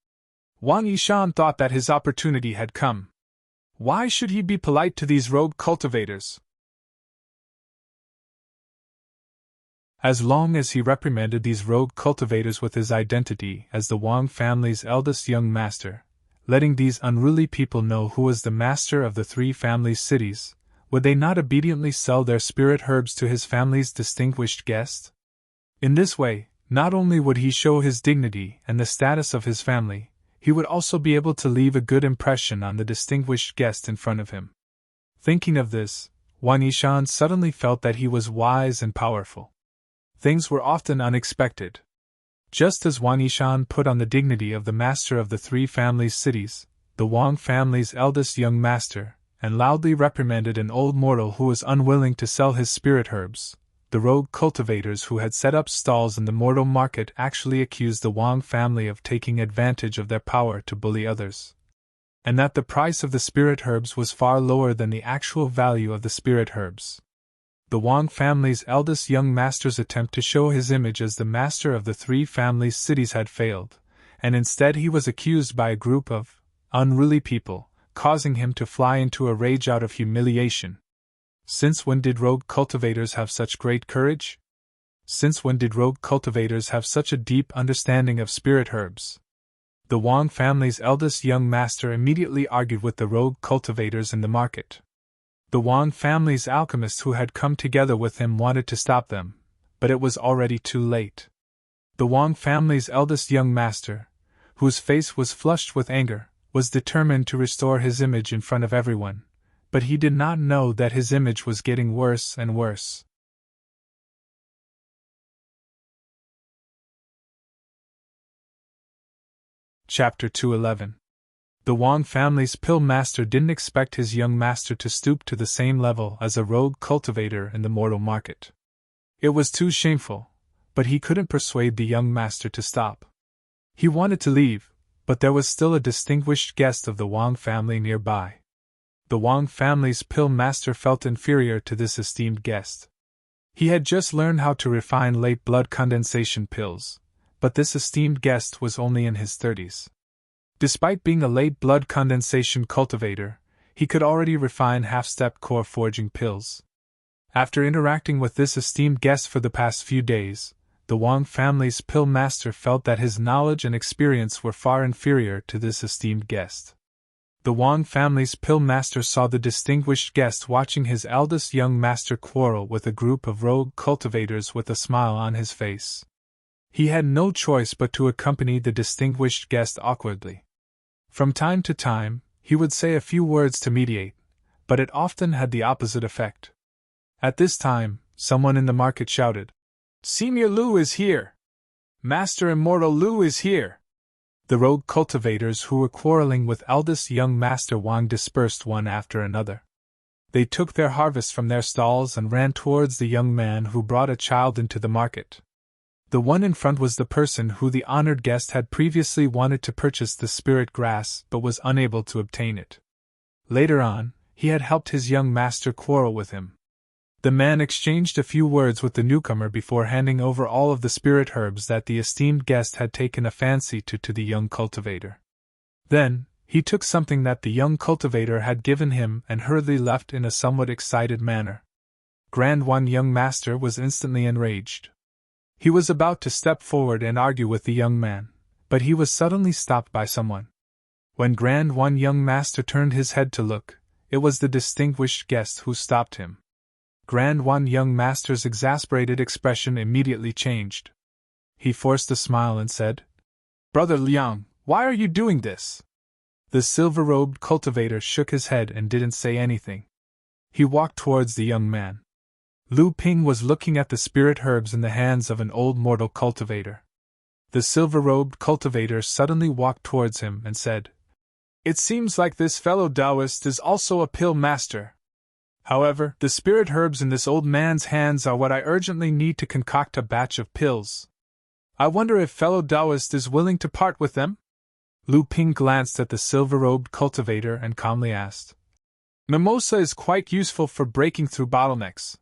A: Wang Yishan thought that his opportunity had come. Why should he be polite to these rogue cultivators? As long as he reprimanded these rogue cultivators with his identity as the Wang family's eldest young master, letting these unruly people know who was the master of the three family's cities, would they not obediently sell their spirit herbs to his family's distinguished guest? In this way, not only would he show his dignity and the status of his family, he would also be able to leave a good impression on the distinguished guest in front of him. Thinking of this, Wang Yishan suddenly felt that he was wise and powerful. Things were often unexpected. Just as Wang Yishan put on the dignity of the master of the three family's cities, the Wang family's eldest young master, and loudly reprimanded an old mortal who was unwilling to sell his spirit herbs, the rogue cultivators who had set up stalls in the mortal market actually accused the Wang family of taking advantage of their power to bully others, and that the price of the spirit herbs was far lower than the actual value of the spirit herbs. The Wang family's eldest young master's attempt to show his image as the master of the three family's cities had failed, and instead he was accused by a group of unruly people, causing him to fly into a rage out of humiliation. Since when did rogue cultivators have such great courage? Since when did rogue cultivators have such a deep understanding of spirit herbs? The Wang family's eldest young master immediately argued with the rogue cultivators in the market. The Wang family's alchemists who had come together with him wanted to stop them, but it was already too late. The Wang family's eldest young master, whose face was flushed with anger, was determined to restore his image in front of everyone, but he did not know that his image was getting worse and worse. Chapter 211. The Wang family's pill master didn't expect his young master to stoop to the same level as a rogue cultivator in the mortal market. It was too shameful, but he couldn't persuade the young master to stop. He wanted to leave, but there was still a distinguished guest of the Wang family nearby. The Wang family's pill master felt inferior to this esteemed guest. He had just learned how to refine late blood condensation pills, but this esteemed guest was only in his 30s. Despite being a late blood condensation cultivator, he could already refine half-step core forging pills. After interacting with this esteemed guest for the past few days, the Wang family's pill master felt that his knowledge and experience were far inferior to this esteemed guest. The Wang family's pill master saw the distinguished guest watching his eldest young master quarrel with a group of rogue cultivators with a smile on his face. He had no choice but to accompany the distinguished guest awkwardly. From time to time, he would say a few words to mediate, but it often had the opposite effect. At this time, someone in the market shouted, "Senior Lu is here! Master Immortal Lu is here!" The rogue cultivators who were quarreling with eldest young Master Wang dispersed one after another. They took their harvest from their stalls and ran towards the young man who brought a child into the market. The one in front was the person who the honored guest had previously wanted to purchase the spirit grass but was unable to obtain it. Later on, he had helped his young master quarrel with him. The man exchanged a few words with the newcomer before handing over all of the spirit herbs that the esteemed guest had taken a fancy to the young cultivator. Then, he took something that the young cultivator had given him and hurriedly left in a somewhat excited manner. Grand One young master was instantly enraged. He was about to step forward and argue with the young man, but he was suddenly stopped by someone. When Grand One young master turned his head to look, it was the distinguished guest who stopped him. Grand One young master's exasperated expression immediately changed. He forced a smile and said, "Brother Liang, why are you doing this?" The silver-robed cultivator shook his head and didn't say anything. He walked towards the young man. Lu Ping was looking at the spirit herbs in the hands of an old mortal cultivator. The silver-robed cultivator suddenly walked towards him and said, "It seems like this fellow Taoist is also a pill master. However, the spirit herbs in this old man's hands are what I urgently need to concoct a batch of pills. I wonder if fellow Taoist is willing to part with them? Lu Ping glanced at the silver-robed cultivator and calmly asked. Mimosa is quite useful for breaking through bottlenecks.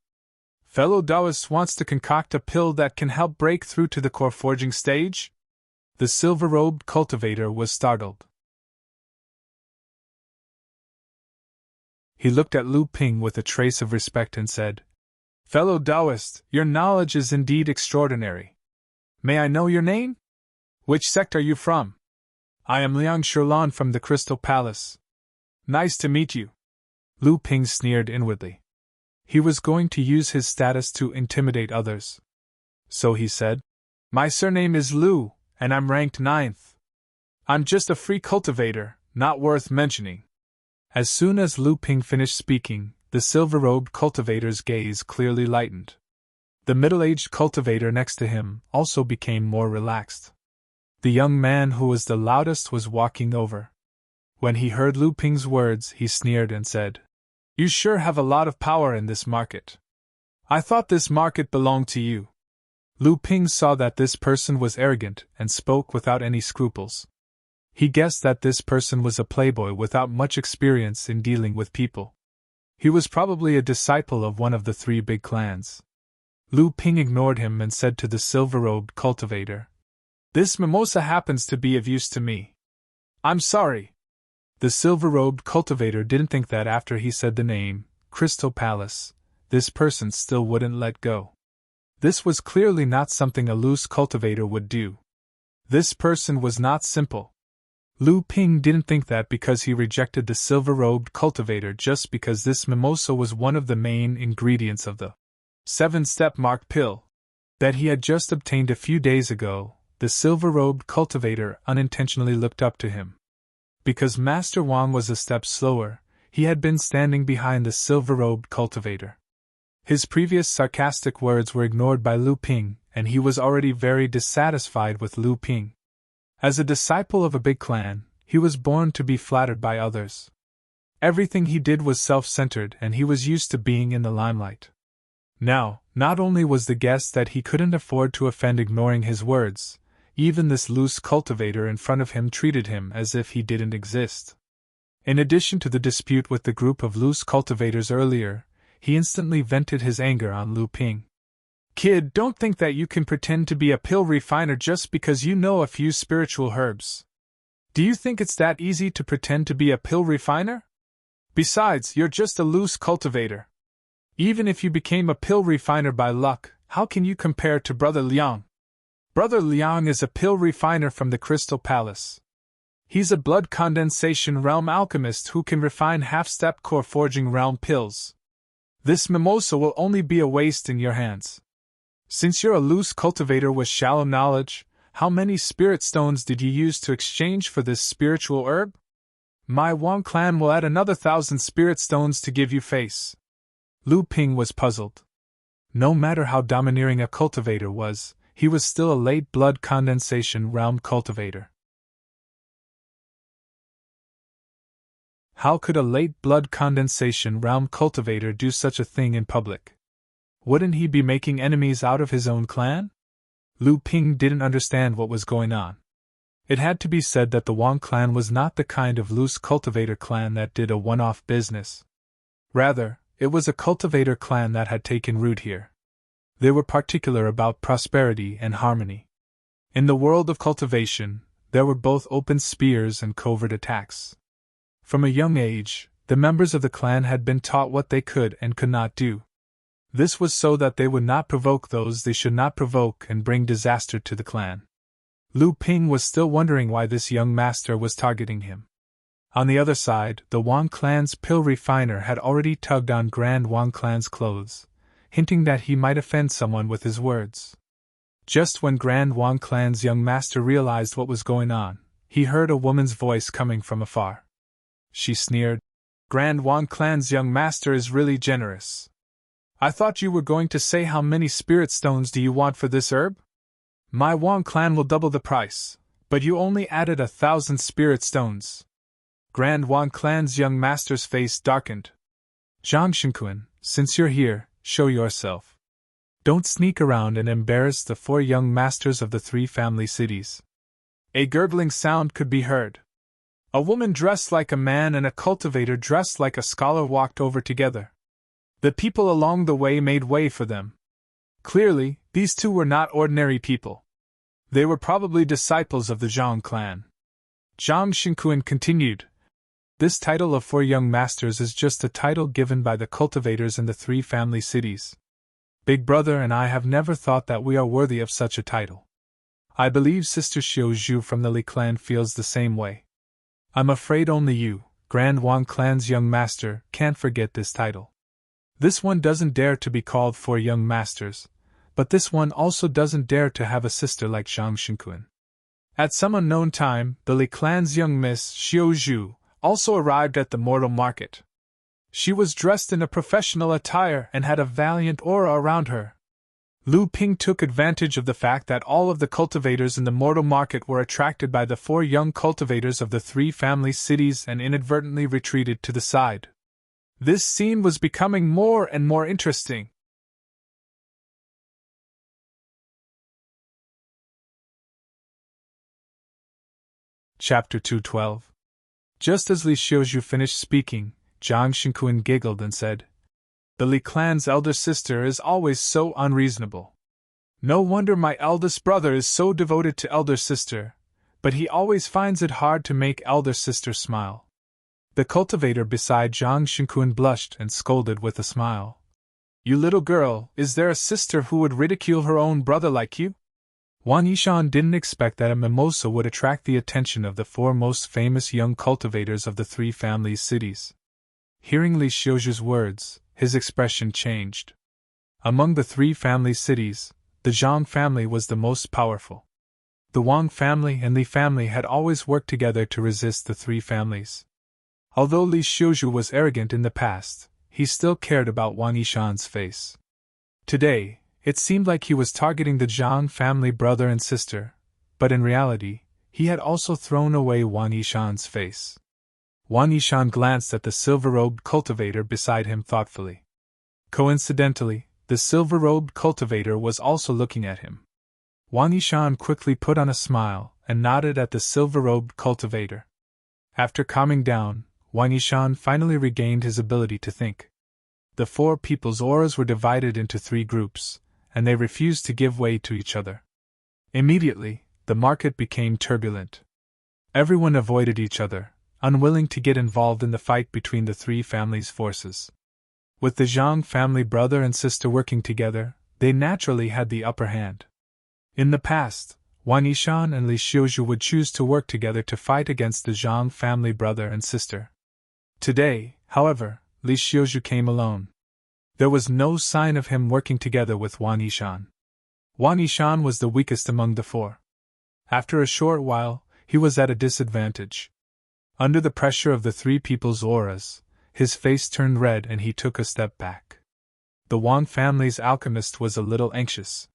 A: Fellow Taoist wants to concoct a pill that can help break through to the core forging stage? The silver-robed cultivator was startled. He looked at Lu Ping with a trace of respect and said, Fellow Taoist, your knowledge is indeed extraordinary. May I know your name? Which sect are you from? I am Liang Shurlan from the Crystal Palace. Nice to meet you. Lu Ping sneered inwardly. He was going to use his status to intimidate others. So he said, My surname is Lu, and I'm ranked 9th. I'm just a free cultivator, not worth mentioning. As soon as Lu Ping finished speaking, the silver-robed cultivator's gaze clearly lightened. The middle-aged cultivator next to him also became more relaxed. The young man who was the loudest was walking over. When he heard Lu Ping's words, he sneered and said, You sure have a lot of power in this market. I thought this market belonged to you. Lu Ping saw that this person was arrogant and spoke without any scruples. He guessed that this person was a playboy without much experience in dealing with people. He was probably a disciple of one of the 3 big clans. Lu Ping ignored him and said to the silver-robed cultivator, This mimosa happens to be of use to me. I'm sorry. The silver-robed cultivator didn't think that after he said the name, Crystal Palace, this person still wouldn't let go. This was clearly not something a loose cultivator would do. This person was not simple. Lu Ping didn't think that because he rejected the silver-robed cultivator just because this mimosa was one of the main ingredients of the 7-step mark pill that he had just obtained a few days ago. The silver-robed cultivator unintentionally looked up to him. Because Master Wang was a step slower, he had been standing behind the silver-robed cultivator. His previous sarcastic words were ignored by Lu Ping, and he was already very dissatisfied with Lu Ping. As a disciple of a big clan, he was born to be flattered by others. Everything he did was self-centered and he was used to being in the limelight. Now, not only was the guest that he couldn't afford to offend ignoring his words, even this loose cultivator in front of him treated him as if he didn't exist. In addition to the dispute with the group of loose cultivators earlier, he instantly vented his anger on Lu Ping. Kid, don't think that you can pretend to be a pill refiner just because you know a few spiritual herbs. Do you think it's that easy to pretend to be a pill refiner? Besides, you're just a loose cultivator. Even if you became a pill refiner by luck, how can you compare to Brother Liang? Brother Liang is a pill refiner from the Crystal Palace. He's a blood condensation realm alchemist who can refine half-step core forging realm pills. This mimosa will only be a waste in your hands. Since you're a loose cultivator with shallow knowledge, how many spirit stones did you use to exchange for this spiritual herb? My Wang clan will add another 1,000 spirit stones to give you face. Lu Ping was puzzled. No matter how domineering a cultivator was, he was still a late blood condensation realm cultivator. How could a late blood condensation realm cultivator do such a thing in public? Wouldn't he be making enemies out of his own clan? Lu Ping didn't understand what was going on. It had to be said that the Wang clan was not the kind of loose cultivator clan that did a one-off business. Rather, it was a cultivator clan that had taken root here. They were particular about prosperity and harmony. In the world of cultivation, there were both open spears and covert attacks. From a young age, the members of the clan had been taught what they could and could not do. This was so that they would not provoke those they should not provoke and bring disaster to the clan. Lu Ping was still wondering why this young master was targeting him. On the other side, the Wang clan's pill refiner had already tugged on Grand Wang clan's clothes, hinting that he might offend someone with his words. Just when Grand Wang clan's young master realized what was going on, he heard a woman's voice coming from afar. She sneered, Grand Wang clan's young master is really generous. I thought you were going to say how many spirit stones do you want for this herb? My Wang clan will double the price, but you only added 1,000 spirit stones. Grand Wang clan's young master's face darkened. Zhang Shenkuan, since you're here, show yourself. Don't sneak around and embarrass the 4 young masters of the 3 family cities. A gurgling sound could be heard. A woman dressed like a man and a cultivator dressed like a scholar walked over together. The people along the way made way for them. Clearly, these 2 were not ordinary people. They were probably disciples of the Zhang clan. Zhang Shenkuan continued. This title of 4 young masters is just a title given by the cultivators in the 3 family cities. Big Brother and I have never thought that we are worthy of such a title. I believe Sister Xiaozhu from the Li clan feels the same way. I'm afraid only you, Grand Wang clan's young master, can't forget this title. This one doesn't dare to be called 4 young masters, but this one also doesn't dare to have a sister like Zhang Shenkuan. At some unknown time, the Li clan's young Miss Xiaozhu also arrived at the mortal market. She was dressed in a professional attire and had a valiant aura around her. Lu Ping took advantage of the fact that all of the cultivators in the mortal market were attracted by the 4 young cultivators of the 3 family cities and inadvertently retreated to the side. This scene was becoming more and more interesting. Chapter 212. Just as Li Xiaozhu finished speaking, Zhang Shenkuan giggled and said, The Li clan's elder sister is always so unreasonable. No wonder my eldest brother is so devoted to elder sister, but he always finds it hard to make elder sister smile. The cultivator beside Zhang Shenkuan blushed and scolded with a smile. You little girl, is there a sister who would ridicule her own brother like you? Wan Yishan didn't expect that a mimosa would attract the attention of the 4 most famous young cultivators of the 3 family cities. Hearing Li Xiaozhu's words, his expression changed. Among the 3 family cities, the Zhang family was the most powerful. The Wang family and Li family had always worked together to resist the 3 families. Although Li Xiaozhu was arrogant in the past, he still cared about Wan Yishan's face. Today, it seemed like he was targeting the Zhang family brother and sister, but in reality, he had also thrown away Wan Yishan's face. Wan Yishan glanced at the silver-robed cultivator beside him thoughtfully. Coincidentally, the silver-robed cultivator was also looking at him. Wan Yishan quickly put on a smile and nodded at the silver-robed cultivator. After calming down, Wan Yishan finally regained his ability to think. The 4 people's auras were divided into 3 groups, and they refused to give way to each other. Immediately, the market became turbulent. Everyone avoided each other, unwilling to get involved in the fight between the 3 families' forces. With the Zhang family brother and sister working together, they naturally had the upper hand. In the past, Wan Yishan and Li Xiaozhu would choose to work together to fight against the Zhang family brother and sister. Today, however, Li Xiaozhu came alone. There was no sign of him working together with Wan Yishan. Wan Yishan was the weakest among the 4. After a short while, he was at a disadvantage. Under the pressure of the 3 people's auras, his face turned red and he took a step back. The Wang family's alchemist was a little anxious.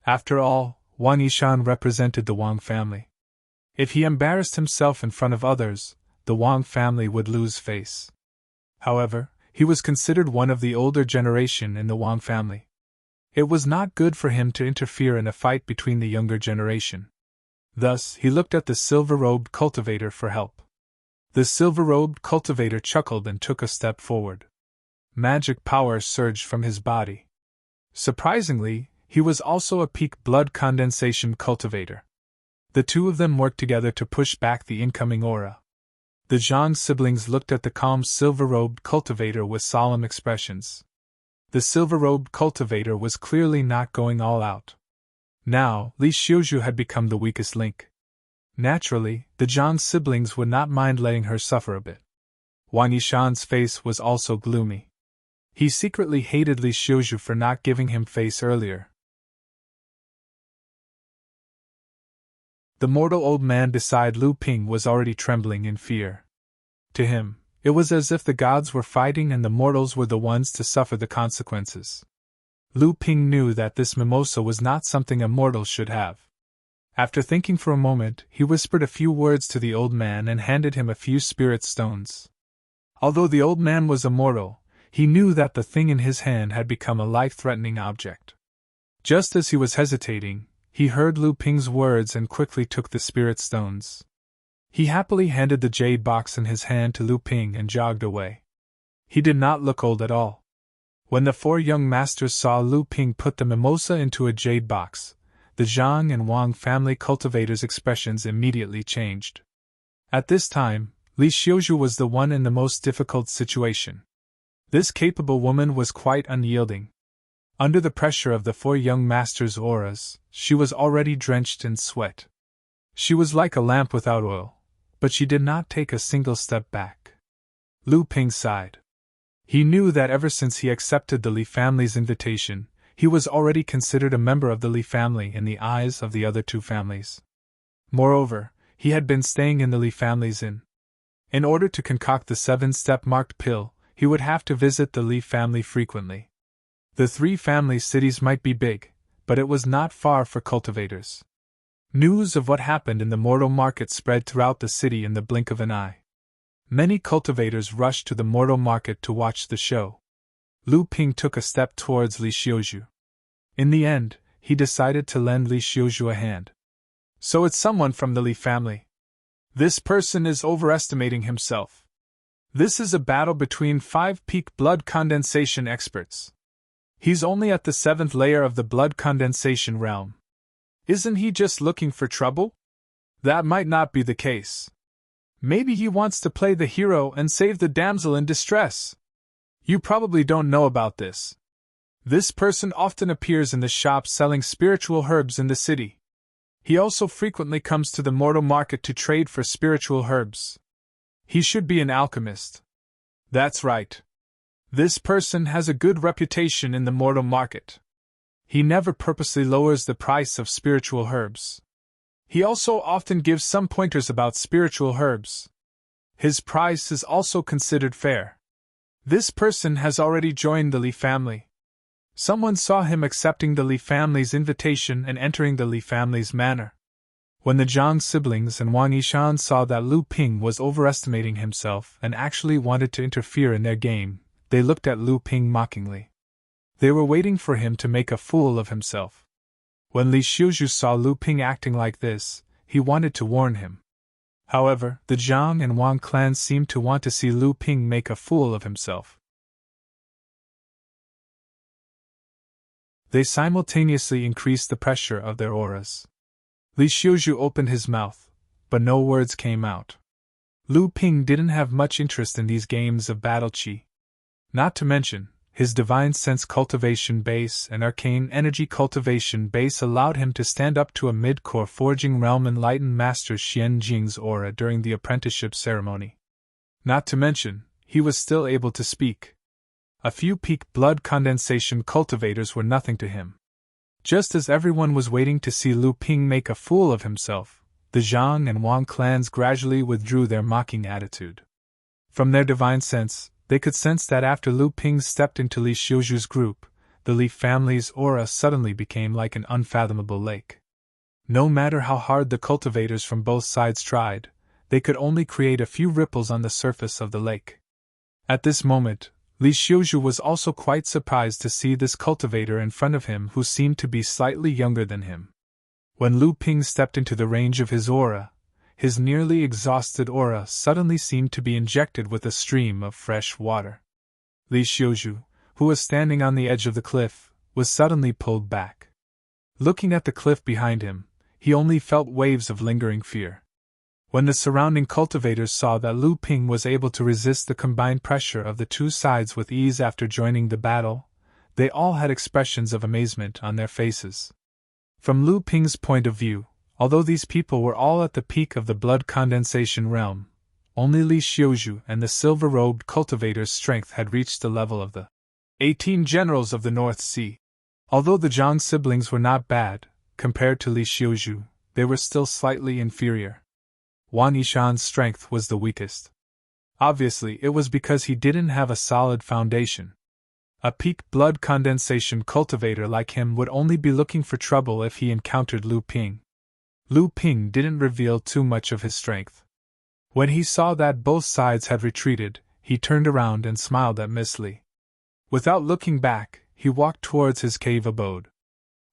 A: After all, Wan Yishan represented the Wang family. If he embarrassed himself in front of others, the Wang family would lose face. However, he was considered one of the older generation in the Wang family. It was not good for him to interfere in a fight between the younger generation. Thus, he looked at the silver-robed cultivator for help. The silver-robed cultivator chuckled and took a step forward. Magic power surged from his body. Surprisingly, he was also a peak blood condensation cultivator. The 2 of them worked together to push back the incoming aura. The Zhang siblings looked at the calm silver-robed cultivator with solemn expressions. The silver-robed cultivator was clearly not going all out. Now, Li Xiaozhu had become the weakest link. Naturally, the Zhang siblings would not mind letting her suffer a bit. Wan Yishan's face was also gloomy. He secretly hated Li Xiaozhu for not giving him face earlier. The mortal old man beside Lu Ping was already trembling in fear. To him, it was as if the gods were fighting and the mortals were the ones to suffer the consequences. Lu Ping knew that this mimosa was not something a mortal should have. After thinking for a moment, he whispered a few words to the old man and handed him a few spirit stones. Although the old man was a mortal, he knew that the thing in his hand had become a life-threatening object. Just as he was hesitating, he heard Lu Ping's words and quickly took the spirit stones. He happily handed the jade box in his hand to Lu Ping and jogged away. He did not look old at all. When the 4 young masters saw Lu Ping put the mimosa into a jade box, the Zhang and Wang family cultivators' expressions immediately changed. At this time, Li Xiuzhu was the one in the most difficult situation. This capable woman was quite unyielding. Under the pressure of the 4 young masters' auras, she was already drenched in sweat. She was like a lamp without oil, but she did not take a single step back. Lu Ping sighed. He knew that ever since he accepted the Li family's invitation, he was already considered a member of the Li family in the eyes of the other 2 families. Moreover, he had been staying in the Li family's inn. In order to concoct the 7-step marked pill, he would have to visit the Li family frequently. The 3 family cities might be big, but it was not far for cultivators. News of what happened in the mortal market spread throughout the city in the blink of an eye. Many cultivators rushed to the mortal market to watch the show. Lu Ping took a step towards Li Xiuzhu. In the end, he decided to lend Li Xiuzhu a hand. So it's someone from the Li family. This person is overestimating himself. This is a battle between 5 peak blood condensation experts. He's only at the 7th layer of the blood condensation realm. Isn't he just looking for trouble? That might not be the case. Maybe he wants to play the hero and save the damsel in distress. You probably don't know about this. This person often appears in the shops selling spiritual herbs in the city. He also frequently comes to the mortal market to trade for spiritual herbs. He should be an alchemist. That's right. This person has a good reputation in the mortal market. He never purposely lowers the price of spiritual herbs. He also often gives some pointers about spiritual herbs. His price is also considered fair. This person has already joined the Li family. Someone saw him accepting the Li family's invitation and entering the Li family's manor. When the Zhang siblings and Wang Yishan saw that Lu Ping was overestimating himself and actually wanted to interfere in their game, they looked at Lu Ping mockingly. They were waiting for him to make a fool of himself. When Li Xiuzhu saw Lu Ping acting like this, he wanted to warn him. However, the Zhang and Wang clans seemed to want to see Lu Ping make a fool of himself. They simultaneously increased the pressure of their auras. Li Xiuzhu opened his mouth, but no words came out. Lu Ping didn't have much interest in these games of battle qi. Not to mention, his divine sense cultivation base and arcane energy cultivation base allowed him to stand up to a mid-core forging realm enlightened master Xian Jing's aura during the apprenticeship ceremony. Not to mention, he was still able to speak. A few peak blood condensation cultivators were nothing to him. Just as everyone was waiting to see Lu Ping make a fool of himself, the Zhang and Wang clans gradually withdrew their mocking attitude. From their divine sense, they could sense that after Lu Ping stepped into Li Xiuzhu's group, the Li family's aura suddenly became like an unfathomable lake. No matter how hard the cultivators from both sides tried, they could only create a few ripples on the surface of the lake. At this moment, Li Xiuzhu was also quite surprised to see this cultivator in front of him who seemed to be slightly younger than him. When Lu Ping stepped into the range of his aura, his nearly exhausted aura suddenly seemed to be injected with a stream of fresh water. Li Xiuzhu, who was standing on the edge of the cliff, was suddenly pulled back. Looking at the cliff behind him, he only felt waves of lingering fear. When the surrounding cultivators saw that Lu Ping was able to resist the combined pressure of the 2 sides with ease after joining the battle, they all had expressions of amazement on their faces. From Lu Ping's point of view, although these people were all at the peak of the blood condensation realm, only Li Xiuzhu and the silver-robed cultivator's strength had reached the level of the 18 generals of the North Sea. Although the Zhang siblings were not bad, compared to Li Xiuzhu, they were still slightly inferior. Wang Yishan's strength was the weakest. Obviously, it was because he didn't have a solid foundation. A peak blood condensation cultivator like him would only be looking for trouble if he encountered Lu Ping. Lu Ping didn't reveal too much of his strength. When he saw that both sides had retreated, he turned around and smiled at Miss Li. Without looking back, he walked towards his cave abode.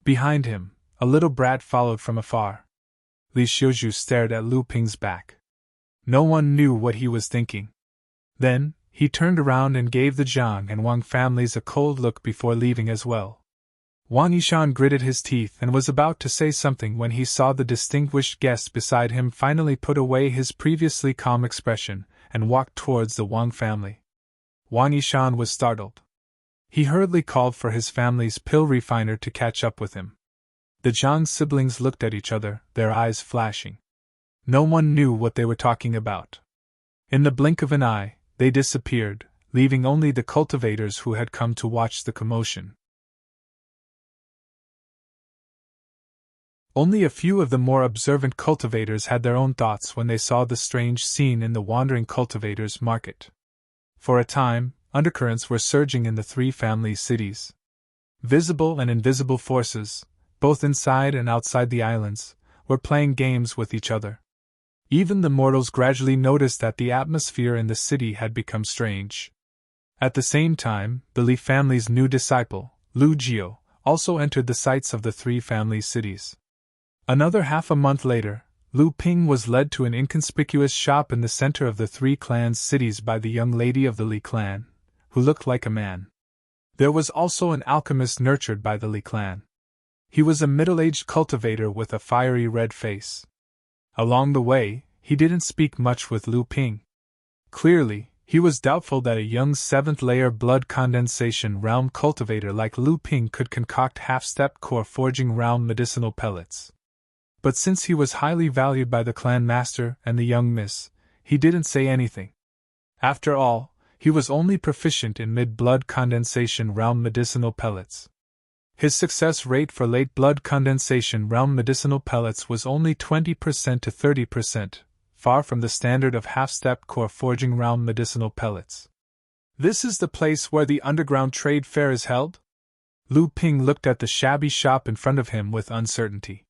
A: Behind him, a little brat followed from afar. Li Xiuzhu stared at Lu Ping's back. No one knew what he was thinking. Then, he turned around and gave the Zhang and Wang families a cold look before leaving as well. Wang Yishan gritted his teeth and was about to say something when he saw the distinguished guest beside him finally put away his previously calm expression and walked towards the Wang family. Wang Yishan was startled. He hurriedly called for his family's pill refiner to catch up with him. The Zhang siblings looked at each other, their eyes flashing. No one knew what they were talking about. In the blink of an eye, they disappeared, leaving only the cultivators who had come to watch the commotion. Only a few of the more observant cultivators had their own thoughts when they saw the strange scene in the wandering cultivators' market. For a time, undercurrents were surging in the three family cities. Visible and invisible forces, both inside and outside the islands, were playing games with each other. Even the mortals gradually noticed that the atmosphere in the city had become strange. At the same time, the Li family's new disciple, Lu Jiu, also entered the sights of the three family cities. Another half a month later, Lu Ping was led to an inconspicuous shop in the center of the three clans' cities by the young lady of the Li clan, who looked like a man. There was also an alchemist nurtured by the Li clan. He was a middle-aged cultivator with a fiery red face. Along the way, he didn't speak much with Lu Ping. Clearly, he was doubtful that a young seventh-layer blood condensation realm cultivator like Lu Ping could concoct half-step core forging realm medicinal pellets. But since he was highly valued by the clan master and the young miss, he didn't say anything. After all, he was only proficient in mid-blood condensation realm medicinal pellets. His success rate for late blood condensation realm medicinal pellets was only 20% to 30%, far from the standard of half-step core forging realm medicinal pellets. This is the place where the underground trade fair is held? Lu Ping looked at the shabby shop in front of him with uncertainty.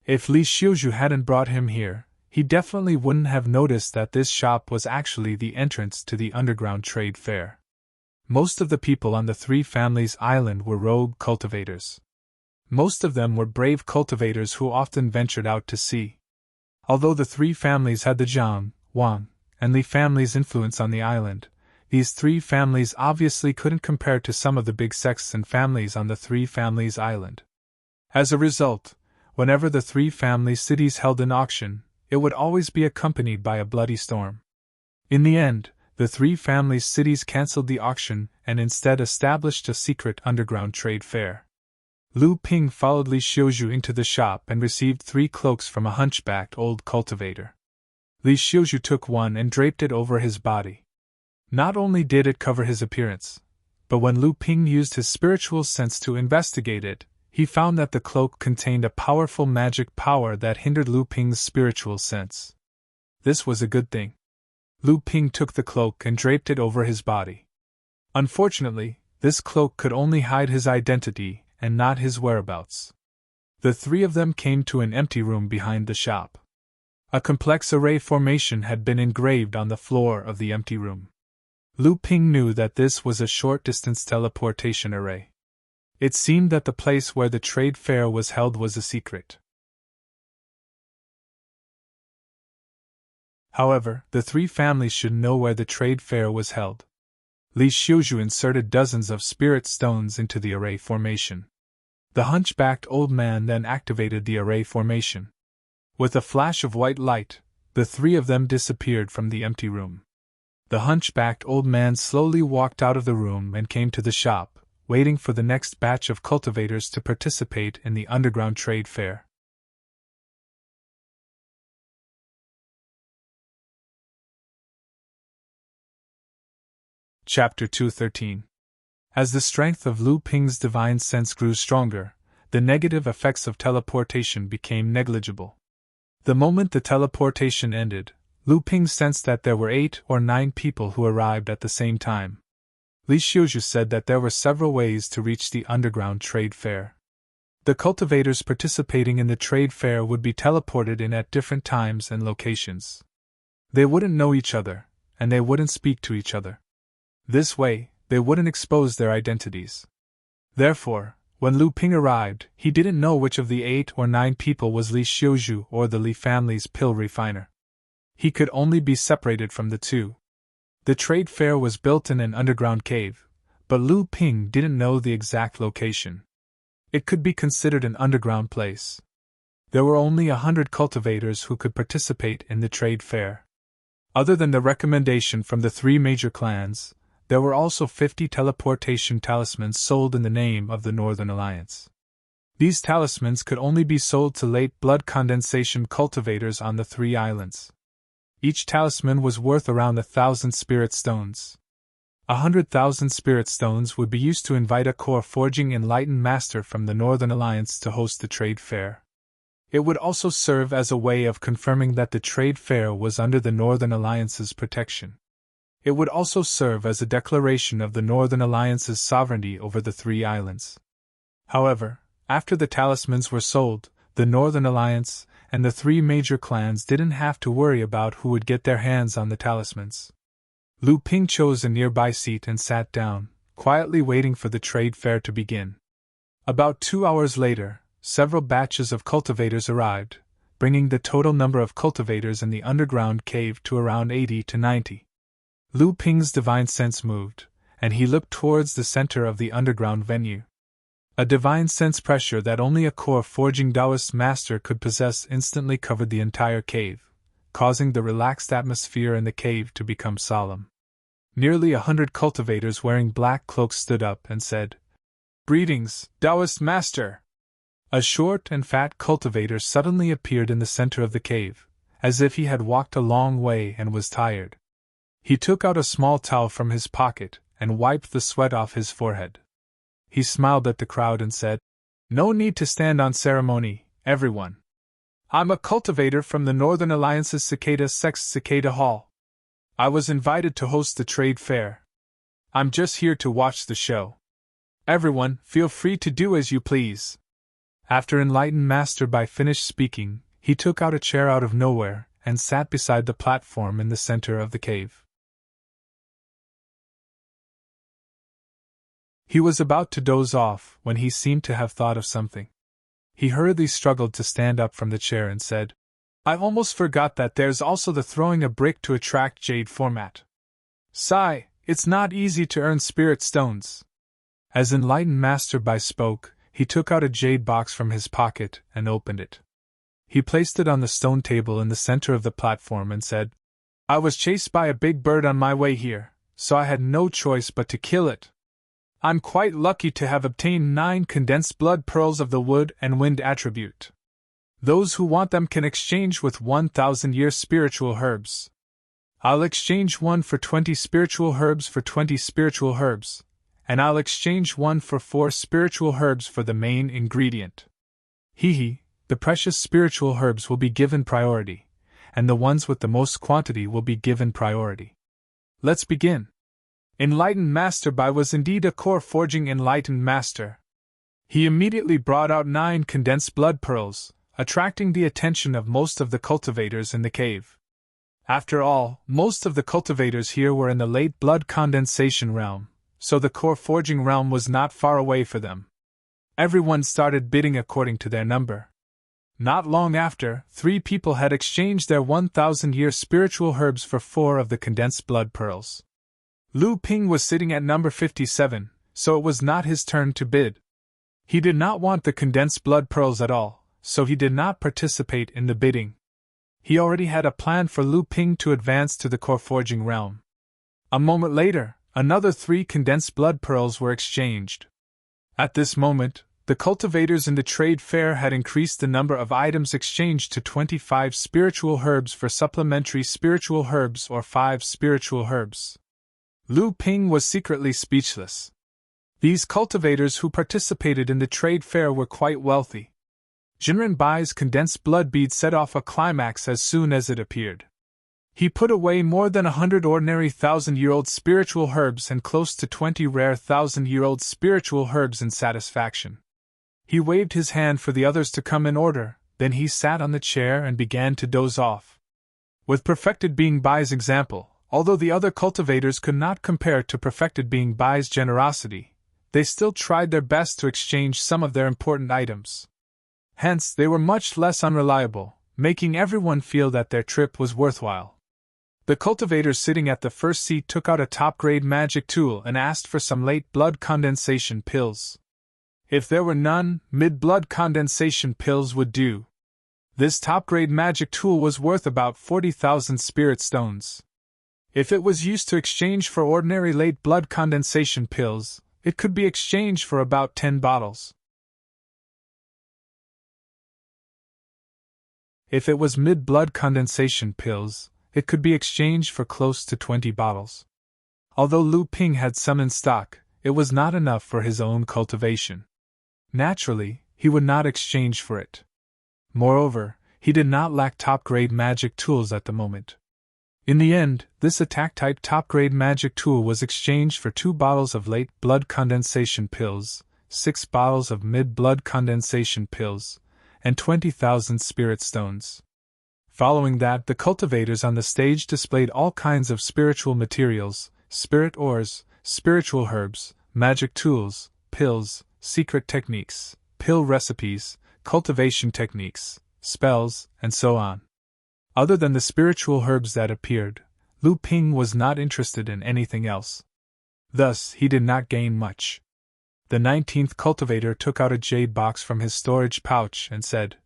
A: If Li Xiuzhu hadn't brought him here, he definitely wouldn't have noticed that this shop was actually the entrance to the underground trade fair. Most of the people on the three families' island were rogue cultivators. Most of them were brave cultivators who often ventured out to sea. Although the three families had the Zhang, Wang, and Li families' influence on the island, these three families obviously couldn't compare to some of the big sects and families on the three families' island. As a result, whenever the three family cities held an auction, it would always be accompanied by a bloody storm. In the end, the three families' cities cancelled the auction and instead established a secret underground trade fair. Lu Ping followed Li Xiuzhu into the shop and received 3 cloaks from a hunchbacked old cultivator. Li Xiuzhu took one and draped it over his body. Not only did it cover his appearance, but when Lu Ping used his spiritual sense to investigate it, he found that the cloak contained a powerful magic power that hindered Lu Ping's spiritual sense. This was a good thing. Lu Ping took the cloak and draped it over his body. Unfortunately, this cloak could only hide his identity and not his whereabouts. The 3 of them came to an empty room behind the shop. A complex array formation had been engraved on the floor of the empty room. Lu Ping knew that this was a short-distance teleportation array. It seemed that the place where the trade fair was held was a secret. However, the 3 families should know where the trade fair was held. Li Xiuzhu inserted dozens of spirit stones into the array formation. The hunchbacked old man then activated the array formation. With a flash of white light, the 3 of them disappeared from the empty room. The hunchbacked old man slowly walked out of the room and came to the shop, waiting for the next batch of cultivators to participate in the underground trade fair. Chapter 213. As the strength of Lu Ping's divine sense grew stronger, the negative effects of teleportation became negligible. The moment the teleportation ended, Lu Ping sensed that there were 8 or 9 people who arrived at the same time. Li Xiuzhu said that there were several ways to reach the underground trade fair. The cultivators participating in the trade fair would be teleported in at different times and locations. They wouldn't know each other, and they wouldn't speak to each other. This way, they wouldn't expose their identities. Therefore, when Lu Ping arrived, he didn't know which of the 8 or 9 people was Li Xiuzhu or the Li family's pill refiner. He could only be separated from the two. The trade fair was built in an underground cave, but Lu Ping didn't know the exact location. It could be considered an underground place. There were only 100 cultivators who could participate in the trade fair. Other than the recommendation from the 3 major clans, there were also 50 teleportation talismans sold in the name of the Northern Alliance. These talismans could only be sold to late blood condensation cultivators on the 3 islands. Each talisman was worth around 1,000 spirit stones. 100,000 spirit stones would be used to invite a core forging enlightened master from the Northern Alliance to host the trade fair. It would also serve as a way of confirming that the trade fair was under the Northern Alliance's protection. It would also serve as a declaration of the Northern Alliance's sovereignty over the 3 islands. However, after the talismans were sold, the Northern Alliance and the 3 major clans didn't have to worry about who would get their hands on the talismans. Lu Ping chose a nearby seat and sat down, quietly waiting for the trade fair to begin. About 2 hours later, several batches of cultivators arrived, bringing the total number of cultivators in the underground cave to around 80 to 90. Lu Ping's divine sense moved, and he looked towards the center of the underground venue. A divine sense pressure that only a core forging Taoist master could possess instantly covered the entire cave, causing the relaxed atmosphere in the cave to become solemn. Nearly 100 cultivators wearing black cloaks stood up and said, "Greetings, Taoist master!" A short and fat cultivator suddenly appeared in the center of the cave, as if he had walked a long way and was tired. He took out a small towel from his pocket and wiped the sweat off his forehead. He smiled at the crowd and said, "No need to stand on ceremony, everyone. I'm a cultivator from the Northern Alliance's Cicada Sext Cicada Hall. I was invited to host the trade fair. I'm just here to watch the show. Everyone, feel free to do as you please." After Enlightened Master Bai finished speaking, he took out a chair out of nowhere and sat beside the platform in the center of the cave. He was about to doze off when he seemed to have thought of something. He hurriedly struggled to stand up from the chair and said, "I almost forgot that there's also the throwing a brick to attract jade format. Sigh, it's not easy to earn spirit stones." As Enlightened Master Bai spoke, he took out a jade box from his pocket and opened it. He placed it on the stone table in the center of the platform and said, "I was chased by a big bird on my way here, so I had no choice but to kill it. I'm quite lucky to have obtained 9 condensed blood pearls of the wood and wind attribute. Those who want them can exchange with 1,000-year spiritual herbs. I'll exchange 1 for 20 spiritual herbs for 20 spiritual herbs, and I'll exchange 1 for 4 spiritual herbs for the main ingredient. The precious spiritual herbs will be given priority, and the ones with the most quantity will be given priority. Let's begin." Enlightened Master Bai was indeed a core forging enlightened master. He immediately brought out 9 condensed blood pearls, attracting the attention of most of the cultivators in the cave. After all, most of the cultivators here were in the late blood condensation realm, so the core forging realm was not far away for them. Everyone started bidding according to their number. Not long after, 3 people had exchanged their 1,000-year spiritual herbs for 4 of the condensed blood pearls. Lu Ping was sitting at number 57, so it was not his turn to bid. He did not want the condensed blood pearls at all, so he did not participate in the bidding. He already had a plan for Lu Ping to advance to the core forging realm. A moment later, another 3 condensed blood pearls were exchanged. At this moment, the cultivators in the trade fair had increased the number of items exchanged to 25 spiritual herbs for supplementary spiritual herbs or 5 spiritual herbs. Lu Ping was secretly speechless. These cultivators who participated in the trade fair were quite wealthy. Jinren Bai's condensed blood bead set off a climax as soon as it appeared. He put away more than 100 ordinary 1,000-year-old spiritual herbs and close to 20 rare 1,000-year-old spiritual herbs in satisfaction. He waved his hand for the others to come in order, then he sat on the chair and began to doze off. With perfected being Bai's example, Although the other cultivators could not compare to perfected being Bai's generosity, they still tried their best to exchange some of their important items. Hence, they were much less unreliable, making everyone feel that their trip was worthwhile. The cultivator sitting at the first seat took out a top-grade magic tool and asked for some late blood condensation pills. If there were none, mid-blood condensation pills would do. This top-grade magic tool was worth about 40,000 spirit stones. If it was used to exchange for ordinary late blood condensation pills, it could be exchanged for about 10 bottles. If it was mid-blood condensation pills, it could be exchanged for close to 20 bottles. Although Lu Ping had some in stock, it was not enough for his own cultivation. Naturally, he would not exchange for it. Moreover, he did not lack top-grade magic tools at the moment. In the end, this attack-type top-grade magic tool was exchanged for 2 bottles of late blood condensation pills, 6 bottles of mid-blood condensation pills, and 20,000 spirit stones. Following that, the cultivators on the stage displayed all kinds of spiritual materials, spirit ores, spiritual herbs, magic tools, pills, secret techniques, pill recipes, cultivation techniques, spells, and so on. Other than the spiritual herbs that appeared, Lu Ping was not interested in anything else. Thus, he did not gain much. The 19th cultivator took out a jade box from his storage pouch and said,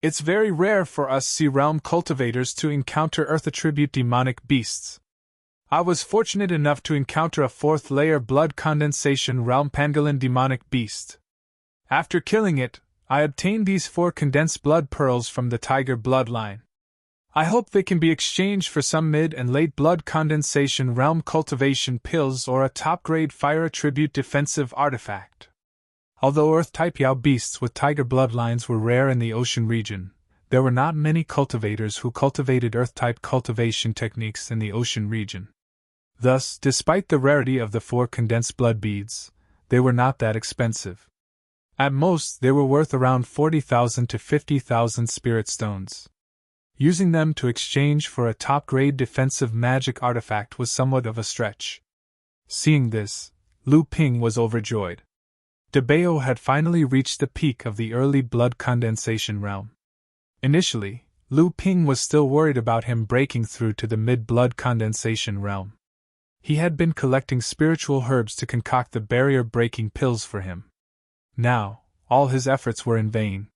A: "It's very rare for us Sea Realm cultivators to encounter Earth attribute demonic beasts. I was fortunate enough to encounter a 4th layer blood condensation realm pangolin demonic beast. After killing it, I obtained these 4 condensed blood pearls from the tiger bloodline. I hope they can be exchanged for some mid and late blood condensation realm cultivation pills or a top-grade fire attribute defensive artifact." Although Earth-type Yao beasts with tiger bloodlines were rare in the ocean region, there were not many cultivators who cultivated Earth-type cultivation techniques in the ocean region. Thus, despite the rarity of the 4 condensed blood beads, they were not that expensive. At most, they were worth around 40,000 to 50,000 spirit stones. Using them to exchange for a top-grade defensive magic artifact was somewhat of a stretch. Seeing this, Lu Ping was overjoyed. De Bao had finally reached the peak of the early blood condensation realm. Initially, Lu Ping was still worried about him breaking through to the mid-blood condensation realm. He had been collecting spiritual herbs to concoct the barrier-breaking pills for him. Now, all his efforts were in vain.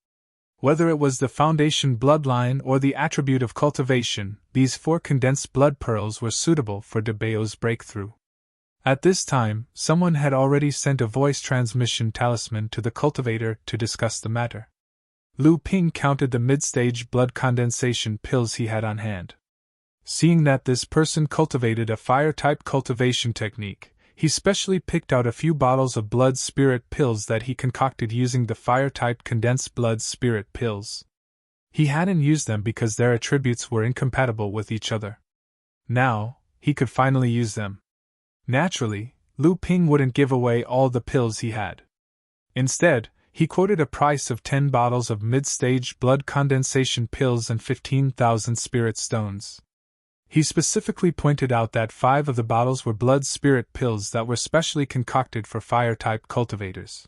A: Whether it was the foundation bloodline or the attribute of cultivation, these 4 condensed blood pearls were suitable for De Bao's breakthrough. At this time, someone had already sent a voice transmission talisman to the cultivator to discuss the matter. Lu Ping counted the mid-stage blood condensation pills he had on hand. Seeing that this person cultivated a fire-type cultivation technique, he specially picked out a few bottles of blood spirit pills that he concocted using the fire-type condensed blood spirit pills. He hadn't used them because their attributes were incompatible with each other. Now, he could finally use them. Naturally, Lu Ping wouldn't give away all the pills he had. Instead, he quoted a price of 10 bottles of mid-stage blood condensation pills and 15,000 spirit stones. He specifically pointed out that 5 of the bottles were blood spirit pills that were specially concocted for fire-type cultivators.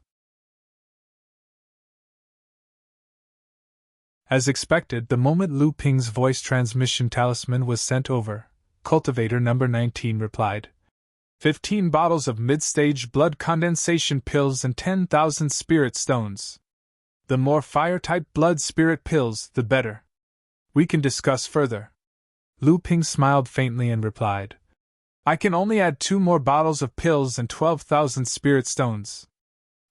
A: As expected, the moment Lu Ping's voice transmission talisman was sent over, cultivator number 19 replied, 15 bottles of mid-stage blood condensation pills and 10,000 spirit stones. The more fire-type blood spirit pills, the better. We can discuss further. Lu Ping smiled faintly and replied, I can only add 2 more bottles of pills and 12,000 spirit stones.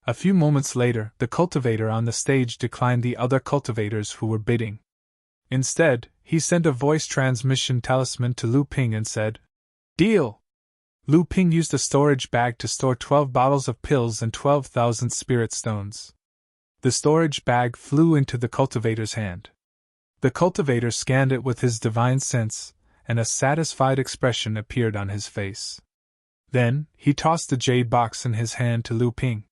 A: A few moments later, the cultivator on the stage declined the other cultivators who were bidding. Instead, he sent a voice transmission talisman to Lu Ping and said, Deal! Lu Ping used a storage bag to store 12 bottles of pills and 12,000 spirit stones. The storage bag flew into the cultivator's hand. The cultivator scanned it with his divine sense, and a satisfied expression appeared on his face. Then, he tossed the jade box in his hand to Lu Ping.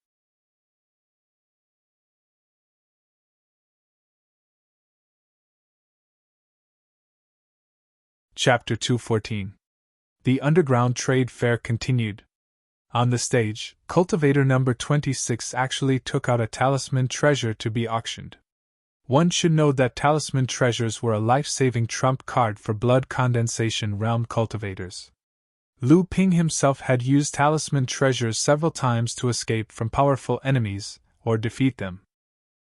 A: Chapter 214. The underground trade fair continued. On the stage, cultivator number 26 actually took out a talisman treasure to be auctioned. One should know that talisman treasures were a life-saving trump card for blood condensation realm cultivators. Lu Ping himself had used talisman treasures several times to escape from powerful enemies, or defeat them.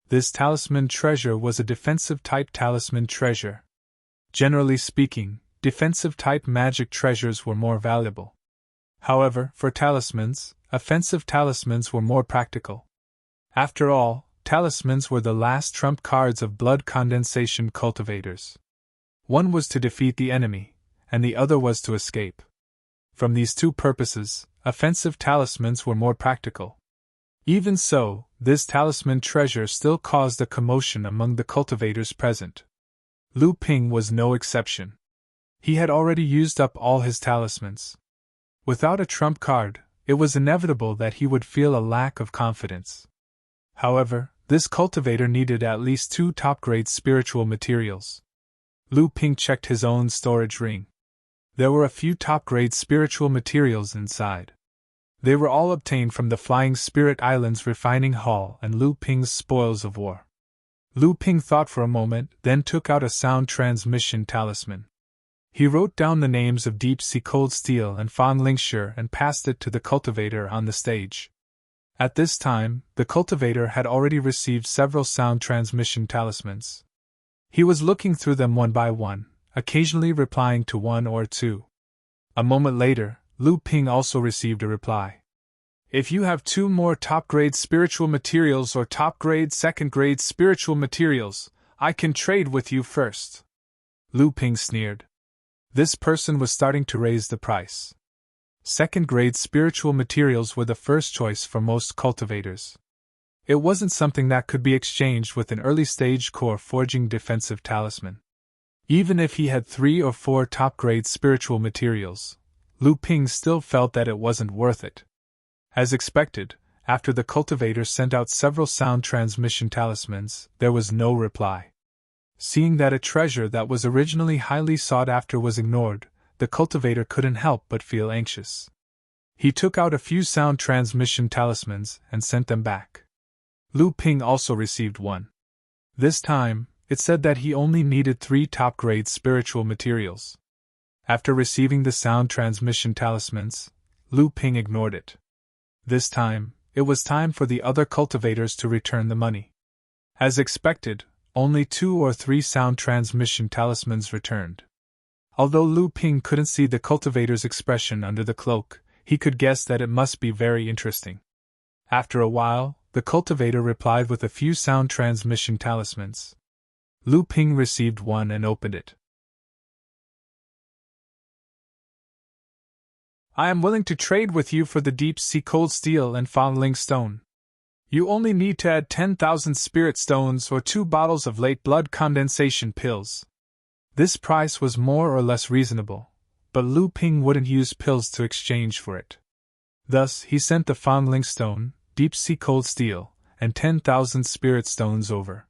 A: This talisman treasure was a defensive-type talisman treasure. Generally speaking, defensive-type magic treasures were more valuable. However, for talismans, offensive talismans were more practical. After all, talismans were the last trump cards of blood condensation cultivators. One was to defeat the enemy, and the other was to escape. From these two purposes, offensive talismans were more practical. Even so, this talisman treasure still caused a commotion among the cultivators present. Lu Ping was no exception. He had already used up all his talismans. Without a trump card, it was inevitable that he would feel a lack of confidence. However, this cultivator needed at least 2 top-grade spiritual materials. Lu Ping checked his own storage ring. There were a few top-grade spiritual materials inside. They were all obtained from the Flying Spirit Islands refining hall and Lu Ping's spoils of war. Lu Ping thought for a moment, then took out a sound transmission talisman. He wrote down the names of Deep Sea Cold Steel and Fan Lingshi and passed it to the cultivator on the stage. At this time, the cultivator had already received several sound transmission talismans. He was looking through them one by one, occasionally replying to one or two. A moment later, Lu Ping also received a reply. If you have 2 more top-grade spiritual materials or top-grade second-grade spiritual materials, I can trade with you first. Lu Ping sneered. This person was starting to raise the price. Second-grade spiritual materials were the first choice for most cultivators. It wasn't something that could be exchanged with an early-stage core forging defensive talisman. Even if he had 3 or 4 top-grade spiritual materials, Lu Ping still felt that it wasn't worth it. As expected, after the cultivator sent out several sound transmission talismans, there was no reply. Seeing that a treasure that was originally highly sought after was ignored, the cultivator couldn't help but feel anxious. He took out a few sound transmission talismans and sent them back. Lu Ping also received one. This time, it said that he only needed 3 top-grade spiritual materials. After receiving the sound transmission talismans, Lu Ping ignored it. This time, it was time for the other cultivators to return the money. As expected, only 2 or 3 sound transmission talismans returned. Although Lu Ping couldn't see the cultivator's expression under the cloak, he could guess that it must be very interesting. After a while, the cultivator replied with a few sound transmission talismans. Lu Ping received one and opened it. I am willing to trade with you for the Deep Sea Cold Steel and Fan Ling Stone. You only need to add 10,000 spirit stones or 2 bottles of late blood condensation pills. This price was more or less reasonable, but Lu Ping wouldn't use pills to exchange for it. Thus, he sent the Fan Ling Stone, Deep Sea Cold Steel, and 10,000 spirit stones over.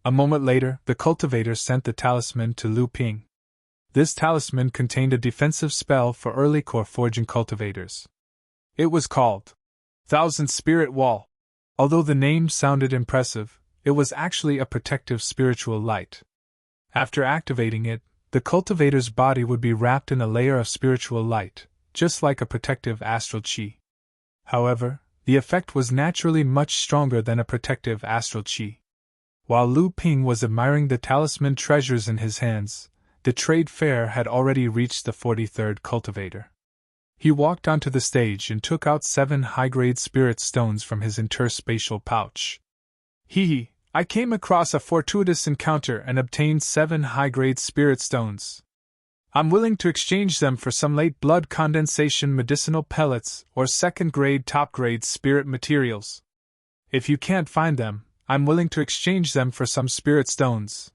A: A moment later, the cultivator sent the talisman to Lu Ping. This talisman contained a defensive spell for early core forging cultivators. It was called Thousand Spirit Wall. Although the name sounded impressive, it was actually a protective spiritual light. After activating it, the cultivator's body would be wrapped in a layer of spiritual light, just like a protective astral chi. However, the effect was naturally much stronger than a protective astral chi. While Lu Ping was admiring the talisman treasures in his hands, the trade fair had already reached the 43rd cultivator. He walked onto the stage and took out 7 high-grade spirit stones from his interspatial pouch. I came across a fortuitous encounter and obtained 7 high-grade spirit stones. I'm willing to exchange them for some late blood condensation medicinal pellets or second-grade top-grade spirit materials. If you can't find them, I'm willing to exchange them for some spirit stones.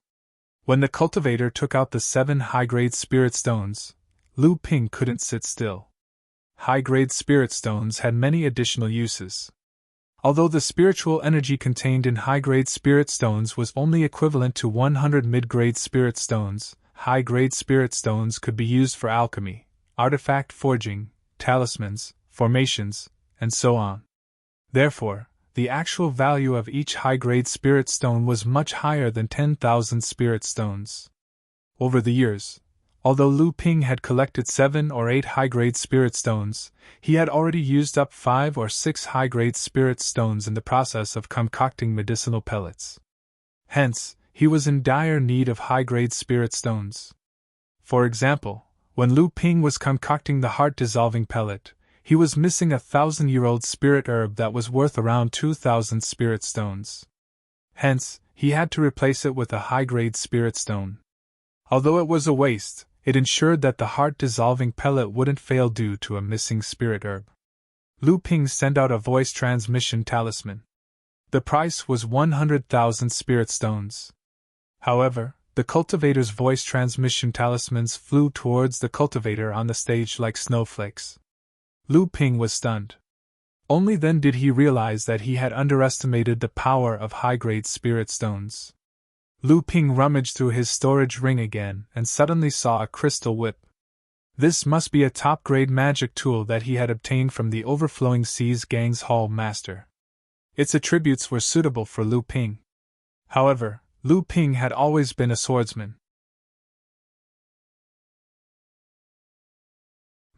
A: When the cultivator took out the 7 high-grade spirit stones, Lu Ping couldn't sit still. High-grade spirit stones had many additional uses. Although the spiritual energy contained in high-grade spirit stones was only equivalent to 100 mid-grade spirit stones, high-grade spirit stones could be used for alchemy, artifact forging, talismans, formations, and so on. Therefore, the actual value of each high-grade spirit stone was much higher than 10,000 spirit stones. Over the years, although Lu Ping had collected 7 or 8 high-grade spirit stones, he had already used up 5 or 6 high-grade spirit stones in the process of concocting medicinal pellets. Hence, he was in dire need of high-grade spirit stones. For example, when Lu Ping was concocting the heart-dissolving pellet, he was missing a 1,000-year-old spirit herb that was worth around 2,000 spirit stones. Hence, he had to replace it with a high-grade spirit stone. Although it was a waste, it ensured that the heart-dissolving pellet wouldn't fail due to a missing spirit herb. Lu Ping sent out a voice transmission talisman. The price was 100,000 spirit stones. However, the cultivator's voice transmission talismans flew towards the cultivator on the stage like snowflakes. Lu Ping was stunned. Only then did he realize that he had underestimated the power of high-grade spirit stones. Lu Ping rummaged through his storage ring again and suddenly saw a crystal whip. This must be a top-grade magic tool that he had obtained from the Overflowing Seas Gang's Hall Master. Its attributes were suitable for Lu Ping. However, Lu Ping had always been a swordsman.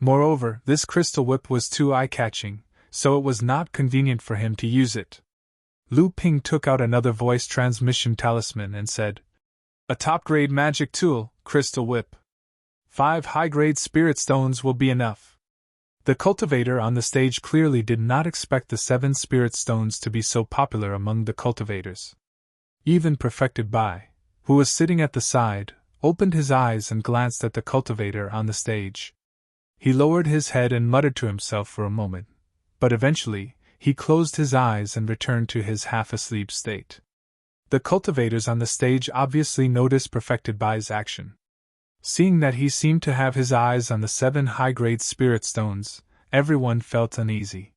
A: Moreover, this crystal whip was too eye-catching, so it was not convenient for him to use it. Lu Ping took out another voice transmission talisman and said, "A top-grade magic tool, crystal whip. 5 high-grade spirit stones will be enough." The cultivator on the stage clearly did not expect the 7 spirit stones to be so popular among the cultivators. Even Perfected Bai, who was sitting at the side, opened his eyes and glanced at the cultivator on the stage. He lowered his head and muttered to himself for a moment, but eventually, he closed his eyes and returned to his half-asleep state. The cultivators on the stage obviously noticed Perfected Bai's action. Seeing that he seemed to have his eyes on the 7 high-grade spirit stones, everyone felt uneasy.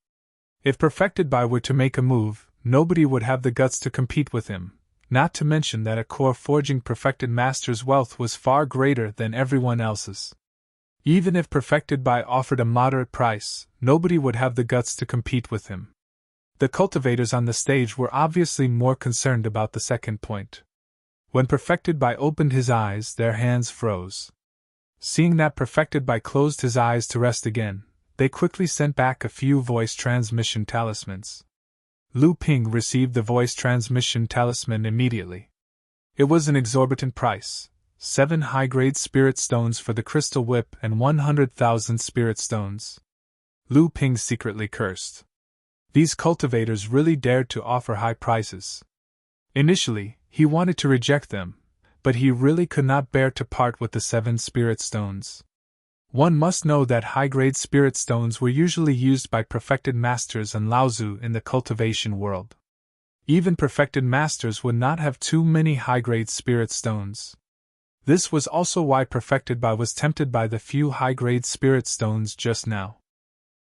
A: If Perfected Bai were to make a move, nobody would have the guts to compete with him, not to mention that a core forging perfected master's wealth was far greater than everyone else's. Even if Perfected Bai offered a moderate price, nobody would have the guts to compete with him. The cultivators on the stage were obviously more concerned about the second point. When Perfected Bai opened his eyes, their hands froze. Seeing that Perfected Bai closed his eyes to rest again, they quickly sent back a few voice transmission talismans. Lu Ping received the voice transmission talisman immediately. It was an exorbitant price. 7 high-grade spirit stones for the crystal whip and 100,000 spirit stones. Lu Ping secretly cursed. These cultivators really dared to offer high prices. Initially, he wanted to reject them, but he really could not bear to part with the 7 spirit stones. One must know that high-grade spirit stones were usually used by perfected masters and Laozu in the cultivation world. Even perfected masters would not have too many high-grade spirit stones. This was also why Perfected Bai was tempted by the few high-grade spirit stones just now.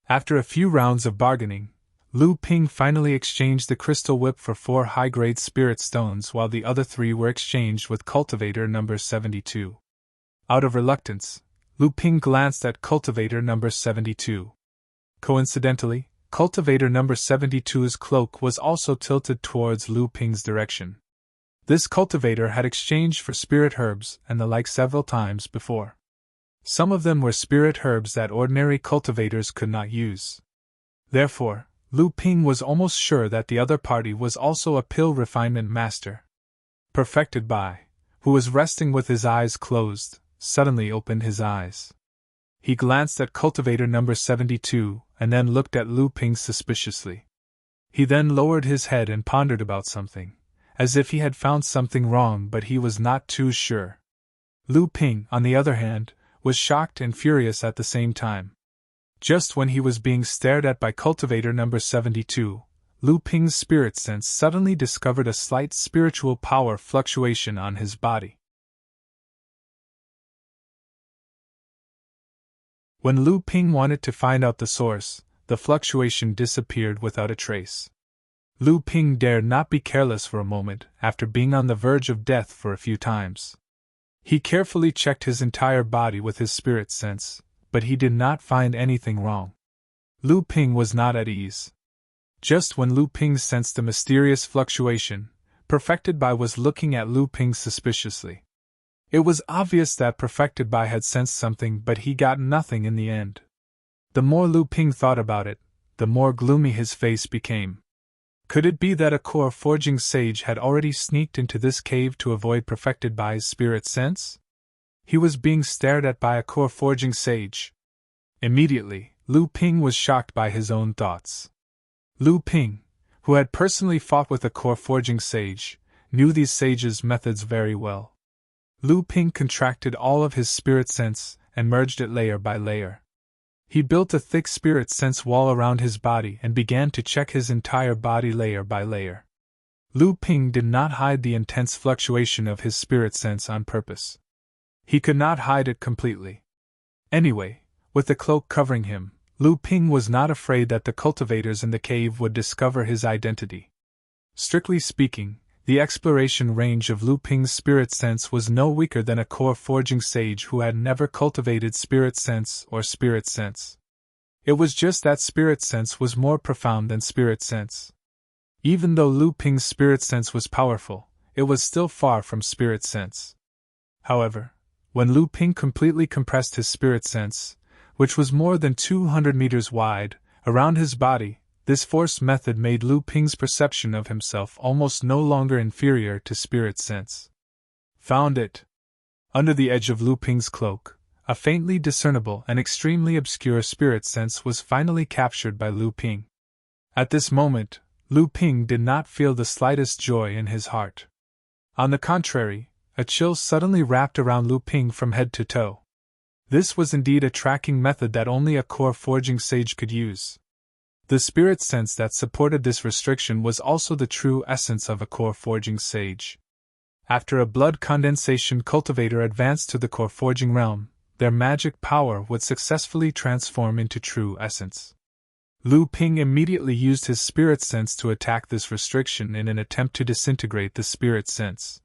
A: After a few rounds of bargaining, Lu Ping finally exchanged the crystal whip for 4 high-grade spirit stones while the other 3 were exchanged with cultivator number 72. Out of reluctance, Lu Ping glanced at cultivator number 72. Coincidentally, cultivator number 72's cloak was also tilted towards Lu Ping's direction. This cultivator had exchanged for spirit herbs and the like several times before. Some of them were spirit herbs that ordinary cultivators could not use. Therefore, Lu Ping was almost sure that the other party was also a pill refinement master. Perfected Bai, who was resting with his eyes closed, suddenly opened his eyes. He glanced at cultivator number 72 and then looked at Lu Ping suspiciously. He then lowered his head and pondered about something, as if he had found something wrong but he was not too sure. Lu Ping, on the other hand, was shocked and furious at the same time. Just when he was being stared at by cultivator number 72, Lu Ping's spirit sense suddenly discovered a slight spiritual power fluctuation on his body. When Lu Ping wanted to find out the source, the fluctuation disappeared without a trace. Lu Ping dared not be careless for a moment after being on the verge of death for a few times. He carefully checked his entire body with his spirit sense, but he did not find anything wrong. Lu Ping was not at ease. Just when Lu Ping sensed the mysterious fluctuation, Perfected By was looking at Lu Ping suspiciously. It was obvious that Perfected By had sensed something, but he got nothing in the end. The more Lu Ping thought about it, the more gloomy his face became. Could it be that a core forging sage had already sneaked into this cave to avoid Perfected By's spirit sense? He was being stared at by a core forging sage. Immediately, Lu Ping was shocked by his own thoughts. Lu Ping, who had personally fought with a core forging sage, knew these sages' methods very well. Lu Ping contracted all of his spirit sense and merged it layer by layer. He built a thick spirit sense wall around his body and began to check his entire body layer by layer. Lu Ping did not hide the intense fluctuation of his spirit sense on purpose. He could not hide it completely. Anyway, with the cloak covering him, Lu Ping was not afraid that the cultivators in the cave would discover his identity. Strictly speaking, the exploration range of Lu Ping's spirit sense was no weaker than a core forging sage who had never cultivated spirit sense or spirit sense. It was just that spirit sense was more profound than spirit sense. Even though Lu Ping's spirit sense was powerful, it was still far from spirit sense. However, when Lu Ping completely compressed his spirit sense, which was more than 200 meters wide, around his body, this force method made Lu Ping's perception of himself almost no longer inferior to spirit sense. Found it! Under the edge of Lu Ping's cloak, a faintly discernible and extremely obscure spirit sense was finally captured by Lu Ping. At this moment, Lu Ping did not feel the slightest joy in his heart. On the contrary, a chill suddenly wrapped around Lu Ping from head to toe. This was indeed a tracking method that only a core forging sage could use. The spirit sense that supported this restriction was also the true essence of a core forging sage. After a blood condensation cultivator advanced to the core forging realm, their magic power would successfully transform into true essence. Lu Ping immediately used his spirit sense to attack this restriction in an attempt to disintegrate the spirit sense.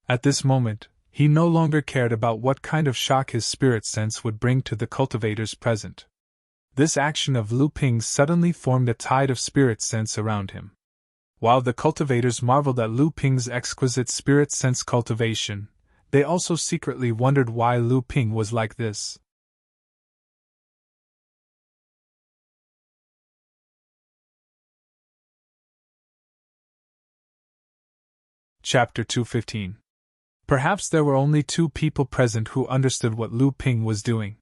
A: At this moment, he no longer cared about what kind of shock his spirit sense would bring to the cultivators present. This action of Lu Ping's suddenly formed a tide of spirit sense around him. While the cultivators marveled at Lu Ping's exquisite spirit sense cultivation, they also secretly wondered why Lu Ping was like this. Chapter 215. Perhaps there were only two people present who understood what Lu Ping was doing.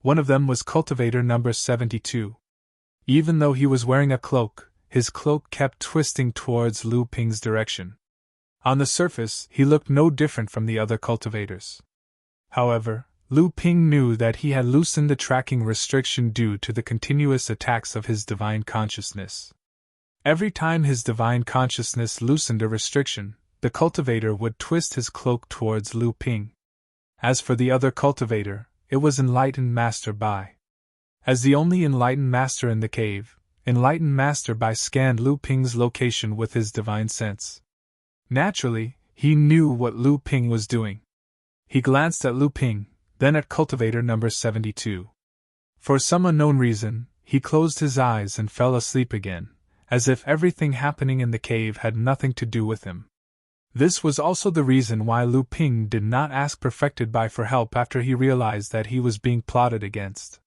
A: One of them was cultivator number 72. Even though he was wearing a cloak, his cloak kept twisting towards Lu Ping's direction. On the surface, he looked no different from the other cultivators. However, Lu Ping knew that he had loosened the tracking restriction due to the continuous attacks of his divine consciousness. Every time his divine consciousness loosened a restriction, the cultivator would twist his cloak towards Lu Ping. As for the other cultivator, it was Enlightened Master Bai. As the only enlightened master in the cave, Enlightened Master Bai scanned Lu Ping's location with his divine sense. Naturally, he knew what Lu Ping was doing. He glanced at Lu Ping, then at cultivator number 72. For some unknown reason, he closed his eyes and fell asleep again, as if everything happening in the cave had nothing to do with him. This was also the reason why Lu Ping did not ask Perfected By for help after he realized that he was being plotted against.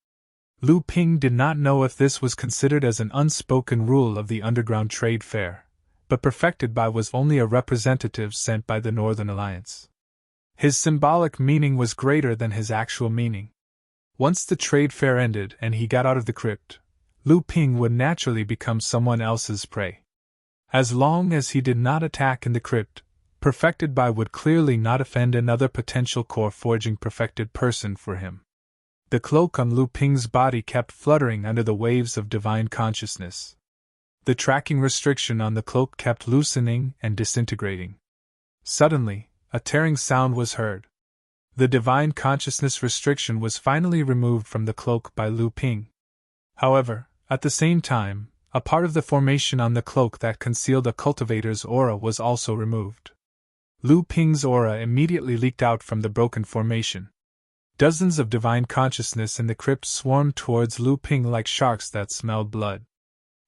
A: Lu Ping did not know if this was considered as an unspoken rule of the underground trade fair, but Perfected By was only a representative sent by the Northern Alliance. His symbolic meaning was greater than his actual meaning. Once the trade fair ended and he got out of the crypt, Lu Ping would naturally become someone else's prey. As long as he did not attack in the crypt, Perfected By would clearly not offend another potential core forging perfected person for him. The cloak on Lu Ping's body kept fluttering under the waves of divine consciousness. The tracking restriction on the cloak kept loosening and disintegrating. Suddenly, a tearing sound was heard. The divine consciousness restriction was finally removed from the cloak by Lu Ping. However, at the same time, a part of the formation on the cloak that concealed a cultivator's aura was also removed. Lu Ping's aura immediately leaked out from the broken formation. Dozens of divine consciousness in the crypt swarmed towards Lu Ping like sharks that smelled blood.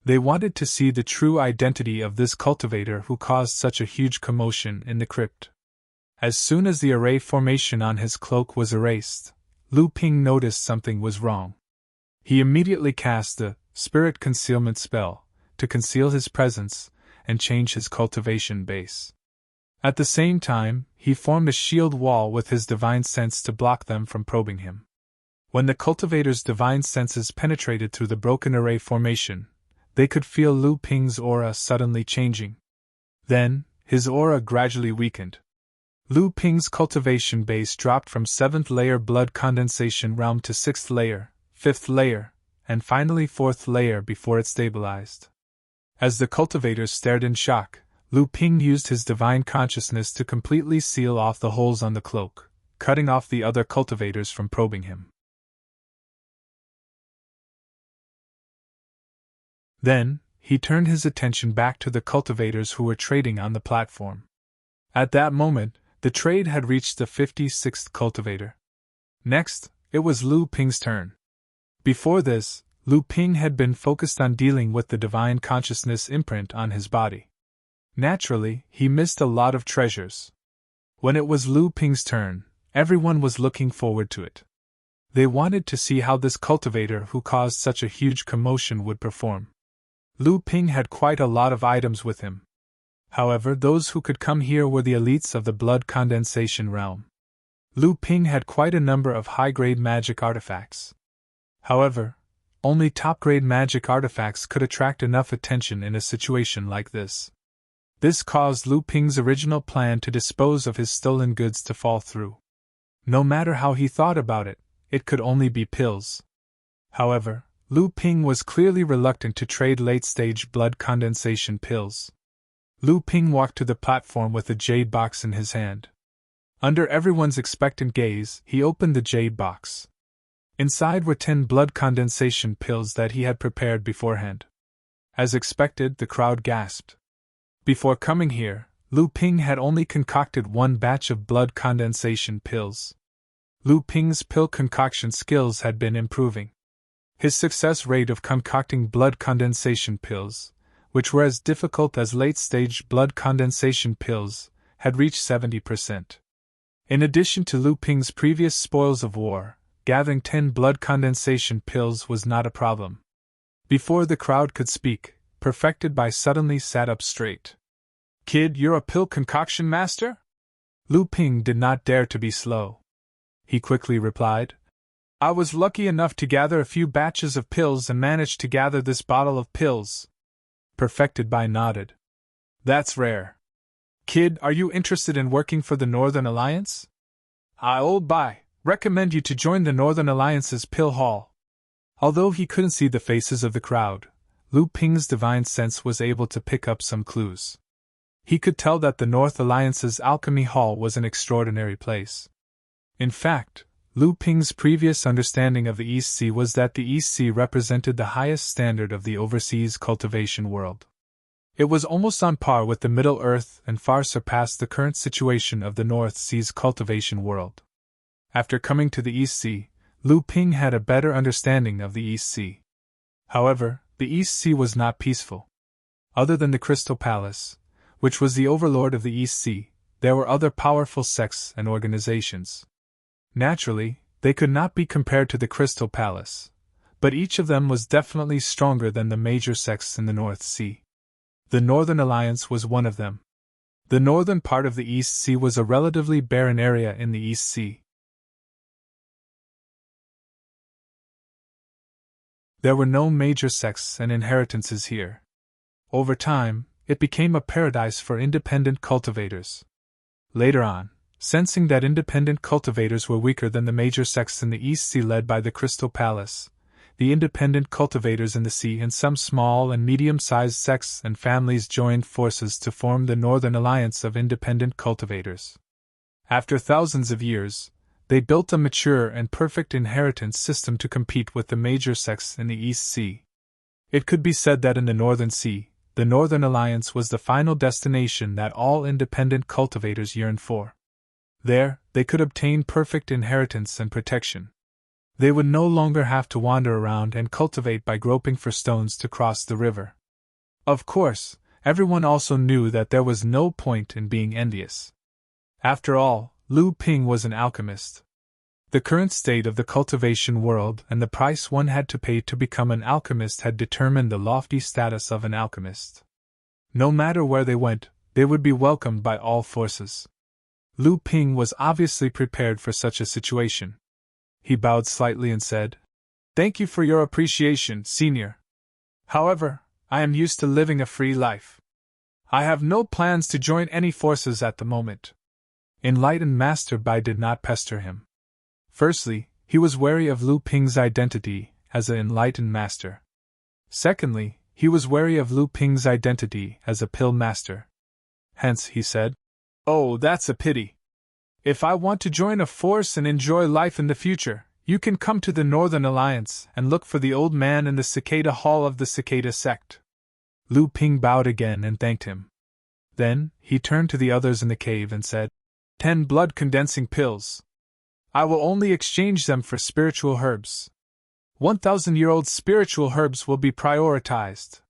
A: They wanted to see the true identity of this cultivator who caused such a huge commotion in the crypt. As soon as the array formation on his cloak was erased, Lu Ping noticed something was wrong. He immediately cast the spirit concealment spell to conceal his presence and change his cultivation base. At the same time, he formed a shield wall with his divine sense to block them from probing him. When the cultivator's divine senses penetrated through the broken array formation, they could feel Lu Ping's aura suddenly changing. Then, his aura gradually weakened. Lu Ping's cultivation base dropped from 7th layer blood condensation realm to 6th layer, 5th layer, and finally 4th layer before it stabilized. As the cultivators stared in shock, Lu Ping used his divine consciousness to completely seal off the holes on the cloak, cutting off the other cultivators from probing him. Then, he turned his attention back to the cultivators who were trading on the platform. At that moment, the trade had reached the 56th cultivator. Next, it was Lu Ping's turn. Before this, Lu Ping had been focused on dealing with the divine consciousness imprint on his body. Naturally, he missed a lot of treasures. When it was Lu Ping's turn, everyone was looking forward to it. They wanted to see how this cultivator who caused such a huge commotion would perform. Lu Ping had quite a lot of items with him. However, those who could come here were the elites of the blood condensation realm. Lu Ping had quite a number of high-grade magic artifacts. However, only top-grade magic artifacts could attract enough attention in a situation like this. This caused Lu Ping's original plan to dispose of his stolen goods to fall through. No matter how he thought about it, it could only be pills. However, Lu Ping was clearly reluctant to trade late-stage blood condensation pills. Lu Ping walked to the platform with a jade box in his hand. Under everyone's expectant gaze, he opened the jade box. Inside were 10 blood condensation pills that he had prepared beforehand. As expected, the crowd gasped. Before coming here, Lu Ping had only concocted 1 batch of blood condensation pills. Lu Ping's pill concoction skills had been improving. His success rate of concocting blood condensation pills, which were as difficult as late-stage blood condensation pills, had reached 70%. In addition to Lu Ping's previous spoils of war, gathering 10 blood condensation pills was not a problem. Before the crowd could speak, Perfected by suddenly sat up straight. "Kid, you're a pill concoction master?" Lu Ping did not dare to be slow. He quickly replied, "I was lucky enough to gather a few batches of pills and managed to gather this bottle of pills." Perfected by nodded. "That's rare. Kid, are you interested in working for the Northern Alliance? I old by, recommend you to join the Northern Alliance's pill hall." Although he couldn't see the faces of the crowd, Lu Ping's divine sense was able to pick up some clues. He could tell that the North Alliance's alchemy hall was an extraordinary place. In fact, Lu Ping's previous understanding of the East Sea was that the East Sea represented the highest standard of the overseas cultivation world. It was almost on par with the Middle Earth and far surpassed the current situation of the North Sea's cultivation world. After coming to the East Sea, Lu Ping had a better understanding of the East Sea. However, the East Sea was not peaceful. Other than the Crystal Palace, which was the overlord of the East Sea, there were other powerful sects and organizations. Naturally, they could not be compared to the Crystal Palace, but each of them was definitely stronger than the major sects in the North Sea. The Northern Alliance was one of them. The northern part of the East Sea was a relatively barren area in the East Sea. There were no major sects and inheritances here. Over time, it became a paradise for independent cultivators. Later on, sensing that independent cultivators were weaker than the major sects in the East Sea led by the Crystal Palace, the independent cultivators in the sea and some small and medium-sized sects and families joined forces to form the Northern Alliance of Independent Cultivators. After thousands of years, they built a mature and perfect inheritance system to compete with the major sects in the East Sea. It could be said that in the Northern Sea, the Northern Alliance was the final destination that all independent cultivators yearned for. There, they could obtain perfect inheritance and protection. They would no longer have to wander around and cultivate by groping for stones to cross the river. Of course, everyone also knew that there was no point in being envious. After all, Lu Ping was an alchemist. The current state of the cultivation world and the price one had to pay to become an alchemist had determined the lofty status of an alchemist. No matter where they went, they would be welcomed by all forces. Lu Ping was obviously prepared for such a situation. He bowed slightly and said, "Thank you for your appreciation, Senior. However, I am used to living a free life. I have no plans to join any forces at the moment." Enlightened Master Bai did not pester him. Firstly, he was wary of Lu Ping's identity as an enlightened master. Secondly, he was wary of Lu Ping's identity as a pill master. Hence, he said, "Oh, that's a pity. If I want to join a force and enjoy life in the future, you can come to the Northern Alliance and look for the old man in the Cicada Hall of the Cicada sect." Lu Ping bowed again and thanked him. Then, he turned to the others in the cave and said, 10 blood-condensing pills. I will only exchange them for spiritual herbs. 1,000-year-old spiritual herbs will be prioritized.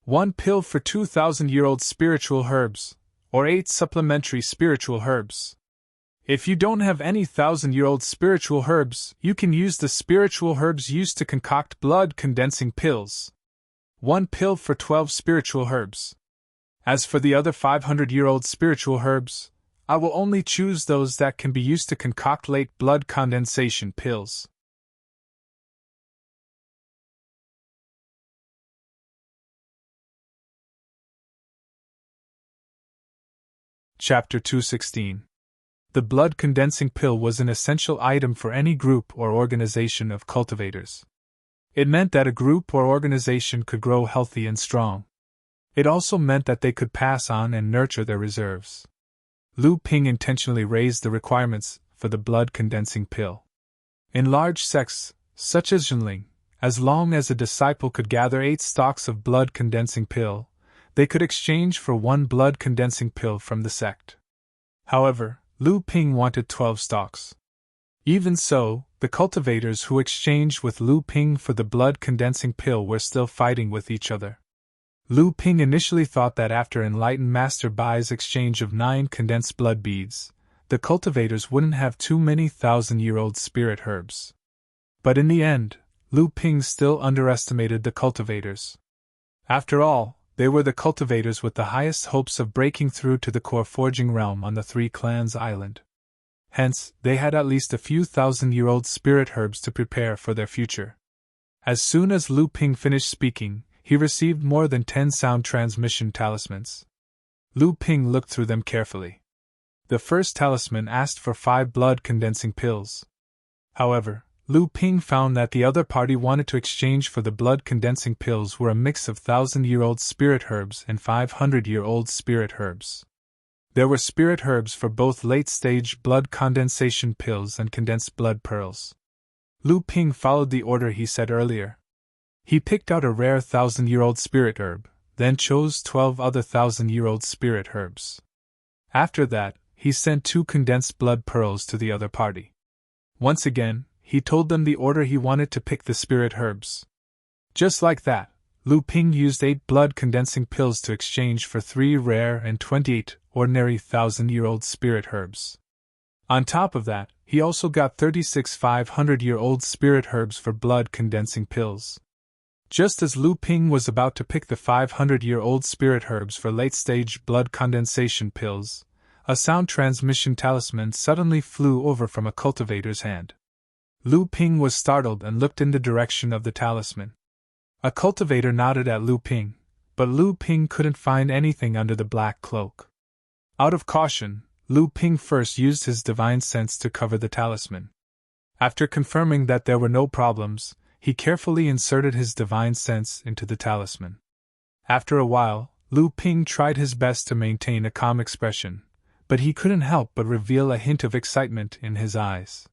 A: 1 pill for 2,000-year-old spiritual herbs, or 8 supplementary spiritual herbs. If you don't have any 1,000-year-old spiritual herbs, you can use the spiritual herbs used to concoct blood-condensing pills. 1 pill for 12 spiritual herbs. As for the other 500-year-old spiritual herbs, I will only choose those that can be used to concoct late blood condensation pills. Chapter 216. The blood-condensing pill was an essential item for any group or organization of cultivators. It meant that a group or organization could grow healthy and strong. It also meant that they could pass on and nurture their reserves. Lu Ping intentionally raised the requirements for the blood-condensing pill. In large sects, such as Zhenling, as long as a disciple could gather 8 stalks of blood-condensing pill, they could exchange for 1 blood-condensing pill from the sect. However, Lu Ping wanted 12 stalks. Even so, the cultivators who exchanged with Lu Ping for the blood-condensing pill were still fighting with each other. Lu Ping initially thought that after Enlightened Master Bai's exchange of 9 condensed blood beads, the cultivators wouldn't have too many 1,000-year-old spirit herbs. But in the end, Lu Ping still underestimated the cultivators. After all, they were the cultivators with the highest hopes of breaking through to the core forging realm on the 3 Clans Island. Hence, they had at least a few 1,000-year-old spirit herbs to prepare for their future. As soon as Lu Ping finished speaking, he received more than 10 sound transmission talismans. Lu Ping looked through them carefully. The first talisman asked for 5 blood-condensing pills. However, Lu Ping found that the other party wanted to exchange for the blood-condensing pills were a mix of 1,000-year-old spirit herbs and 500-year-old spirit herbs. There were spirit herbs for both late-stage blood condensation pills and condensed blood pearls. Lu Ping followed the order he said earlier. He picked out a rare 1,000-year-old spirit herb, then chose 12 other 1,000-year-old spirit herbs. After that, he sent 2 condensed blood pearls to the other party. Once again, he told them the order he wanted to pick the spirit herbs. Just like that, Lu Ping used 8 blood-condensing pills to exchange for 3 rare and 28 ordinary 1,000-year-old spirit herbs. On top of that, he also got 36 500-year-old spirit herbs for blood-condensing pills. Just as Lu Ping was about to pick the 500-year-old spirit herbs for late-stage blood condensation pills, a sound transmission talisman suddenly flew over from a cultivator's hand. Lu Ping was startled and looked in the direction of the talisman. A cultivator nodded at Lu Ping, but Lu Ping couldn't find anything under the black cloak. Out of caution, Lu Ping first used his divine sense to cover the talisman. After confirming that there were no problems, he carefully inserted his divine sense into the talisman. After a while, Lu Ping tried his best to maintain a calm expression, but he couldn't help but reveal a hint of excitement in his eyes.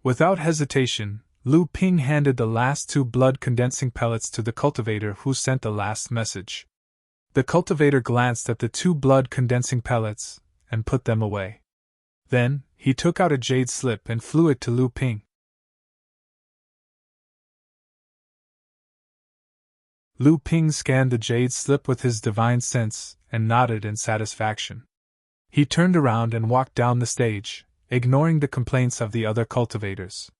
A: Without hesitation, Lu Ping handed the last 2 blood-condensing pellets to the cultivator who sent the last message. The cultivator glanced at the 2 blood-condensing pellets and put them away. Then, he took out a jade slip and flew it to Lu Ping. Lu Ping scanned the jade slip with his divine sense and nodded in satisfaction. He turned around and walked down the stage, ignoring the complaints of the other cultivators.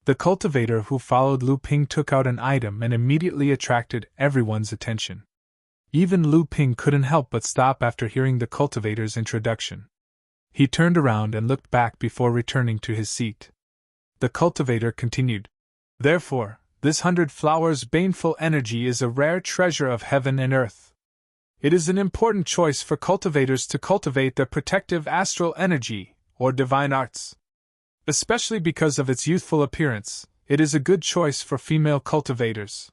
A: The cultivator who followed Lu Ping took out an item and immediately attracted everyone's attention. Even Lu Ping couldn't help but stop after hearing the cultivator's introduction. He turned around and looked back before returning to his seat. The cultivator continued, "Therefore, this 100 flowers baneful energy is a rare treasure of heaven and earth. It is an important choice for cultivators to cultivate their protective astral energy, or divine arts. Especially because of its youthful appearance, it is a good choice for female cultivators.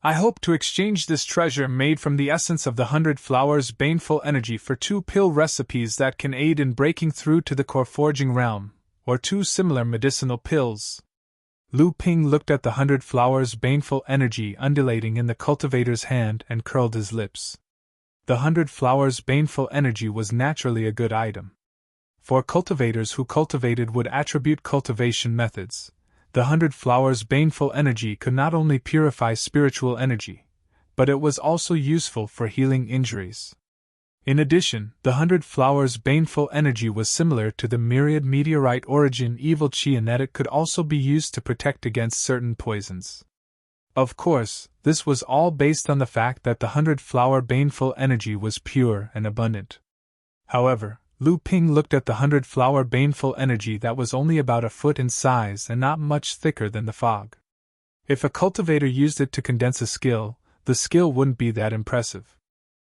A: I hope to exchange this treasure made from the essence of the 100 flowers baneful energy for 2 pill recipes that can aid in breaking through to the core forging realm, or 2 similar medicinal pills." Lu Ping looked at the 100 flowers baneful energy undulating in the cultivator's hand and curled his lips. The 100 flowers baneful energy was naturally a good item. For cultivators who cultivated wood attribute cultivation methods, the 100 flowers baneful energy could not only purify spiritual energy, but it was also useful for healing injuries. In addition, the 100 flowers baneful energy was similar to the myriad meteorite origin evil chi, in that it could also be used to protect against certain poisons. Of course, this was all based on the fact that the 100 flower baneful energy was pure and abundant. However, Lu Ping looked at the 100 flower baneful energy that was only about a foot in size and not much thicker than the fog. If a cultivator used it to condense a skill, the skill wouldn't be that impressive.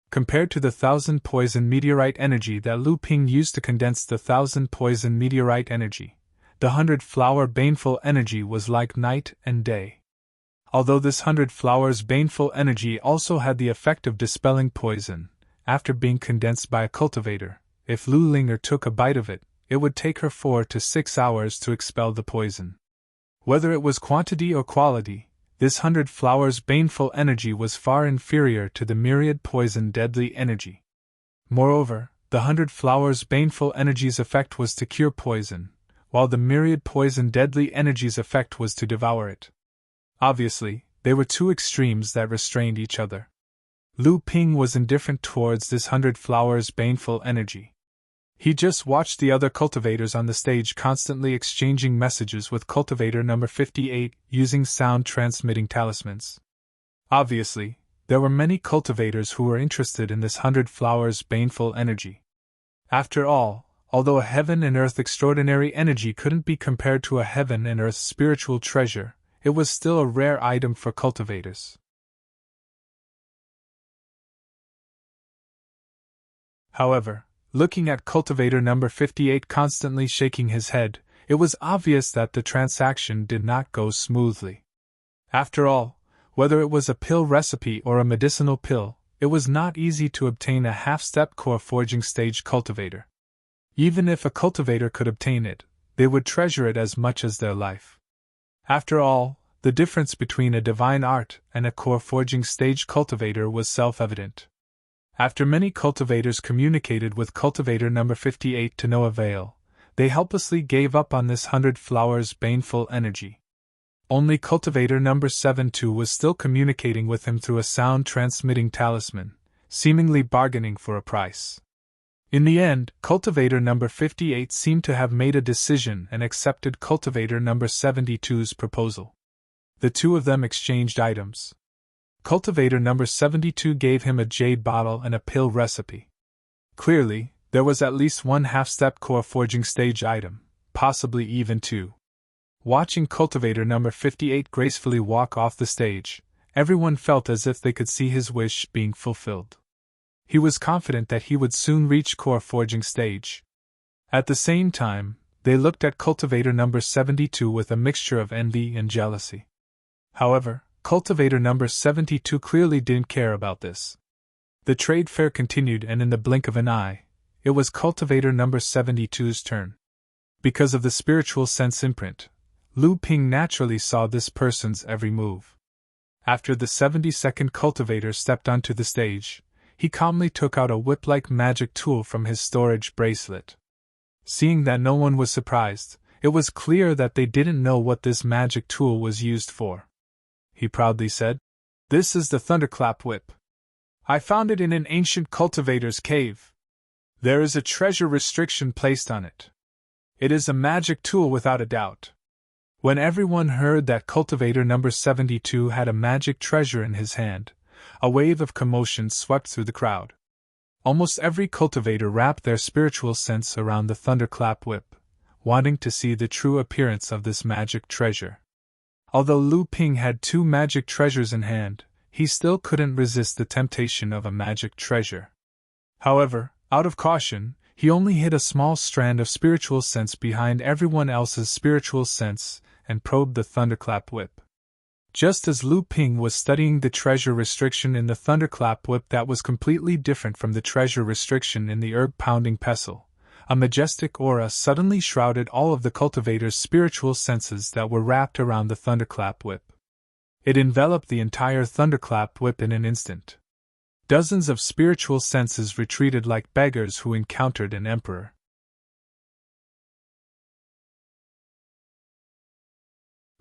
A: Compared to the 1,000 poison meteorite energy that Lu Ping used to condense the 1,000 poison meteorite energy, the 100 flower baneful energy was like night and day. Although this 100 flowers baneful energy also had the effect of dispelling poison, after being condensed by a cultivator, if Lu Linger took a bite of it, it would take her 4 to 6 hours to expel the poison. Whether it was quantity or quality, this 100 flowers baneful energy was far inferior to the myriad poison deadly energy. Moreover, the 100 flowers baneful energy's effect was to cure poison, while the myriad poison deadly energy's effect was to devour it. Obviously, they were 2 extremes that restrained each other. Lu Ping was indifferent towards this 100 flowers baneful energy. He just watched the other cultivators on the stage constantly exchanging messages with cultivator number 58 using sound-transmitting talismans. Obviously, there were many cultivators who were interested in this 100 flowers baneful energy. After all, although a heaven and earth extraordinary energy couldn't be compared to a heaven and earth spiritual treasure, it was still a rare item for cultivators. However, looking at cultivator number 58 constantly shaking his head, it was obvious that the transaction did not go smoothly. After all, whether it was a pill recipe or a medicinal pill, it was not easy to obtain a half-step core forging stage cultivator. Even if a cultivator could obtain it, they would treasure it as much as their life. After all, the difference between a divine art and a core forging stage cultivator was self-evident. After many cultivators communicated with cultivator number 58 to no avail, they helplessly gave up on this 100 flowers baneful energy. Only cultivator number 72 was still communicating with him through a sound-transmitting talisman, seemingly bargaining for a price. In the end, cultivator number 58 seemed to have made a decision and accepted cultivator number 72's proposal. The 2 of them exchanged items. Cultivator number 72 gave him a jade bottle and a pill recipe. Clearly, there was at least 1 half-step core forging stage item, possibly even 2. Watching cultivator number 58 gracefully walk off the stage, everyone felt as if they could see his wish being fulfilled. He was confident that he would soon reach core forging stage. At the same time, they looked at cultivator number 72 with a mixture of envy and jealousy. However, cultivator number 72 clearly didn't care about this. The trade fair continued, and in the blink of an eye, it was cultivator number 72's turn. Because of the spiritual sense imprint, Lu Ping naturally saw this person's every move. After the 72nd cultivator stepped onto the stage, he calmly took out a whip-like magic tool from his storage bracelet. Seeing that no one was surprised, it was clear that they didn't know what this magic tool was used for. He proudly said, "This is the thunderclap whip. I found it in an ancient cultivator's cave. There is a treasure restriction placed on it. It is a magic tool without a doubt." When everyone heard that cultivator number 72 had a magic treasure in his hand, a wave of commotion swept through the crowd. Almost every cultivator wrapped their spiritual sense around the thunderclap whip, wanting to see the true appearance of this magic treasure. Although Lu Ping had 2 magic treasures in hand, he still couldn't resist the temptation of a magic treasure. However, out of caution, he only hid a small strand of spiritual sense behind everyone else's spiritual sense and probed the thunderclap whip. Just as Lu Ping was studying the treasure restriction in the thunderclap whip that was completely different from the treasure restriction in the herb-pounding pestle, a majestic aura suddenly shrouded all of the cultivator's spiritual senses that were wrapped around the thunderclap whip. It enveloped the entire thunderclap whip in an instant. Dozens of spiritual senses retreated like beggars who encountered an emperor.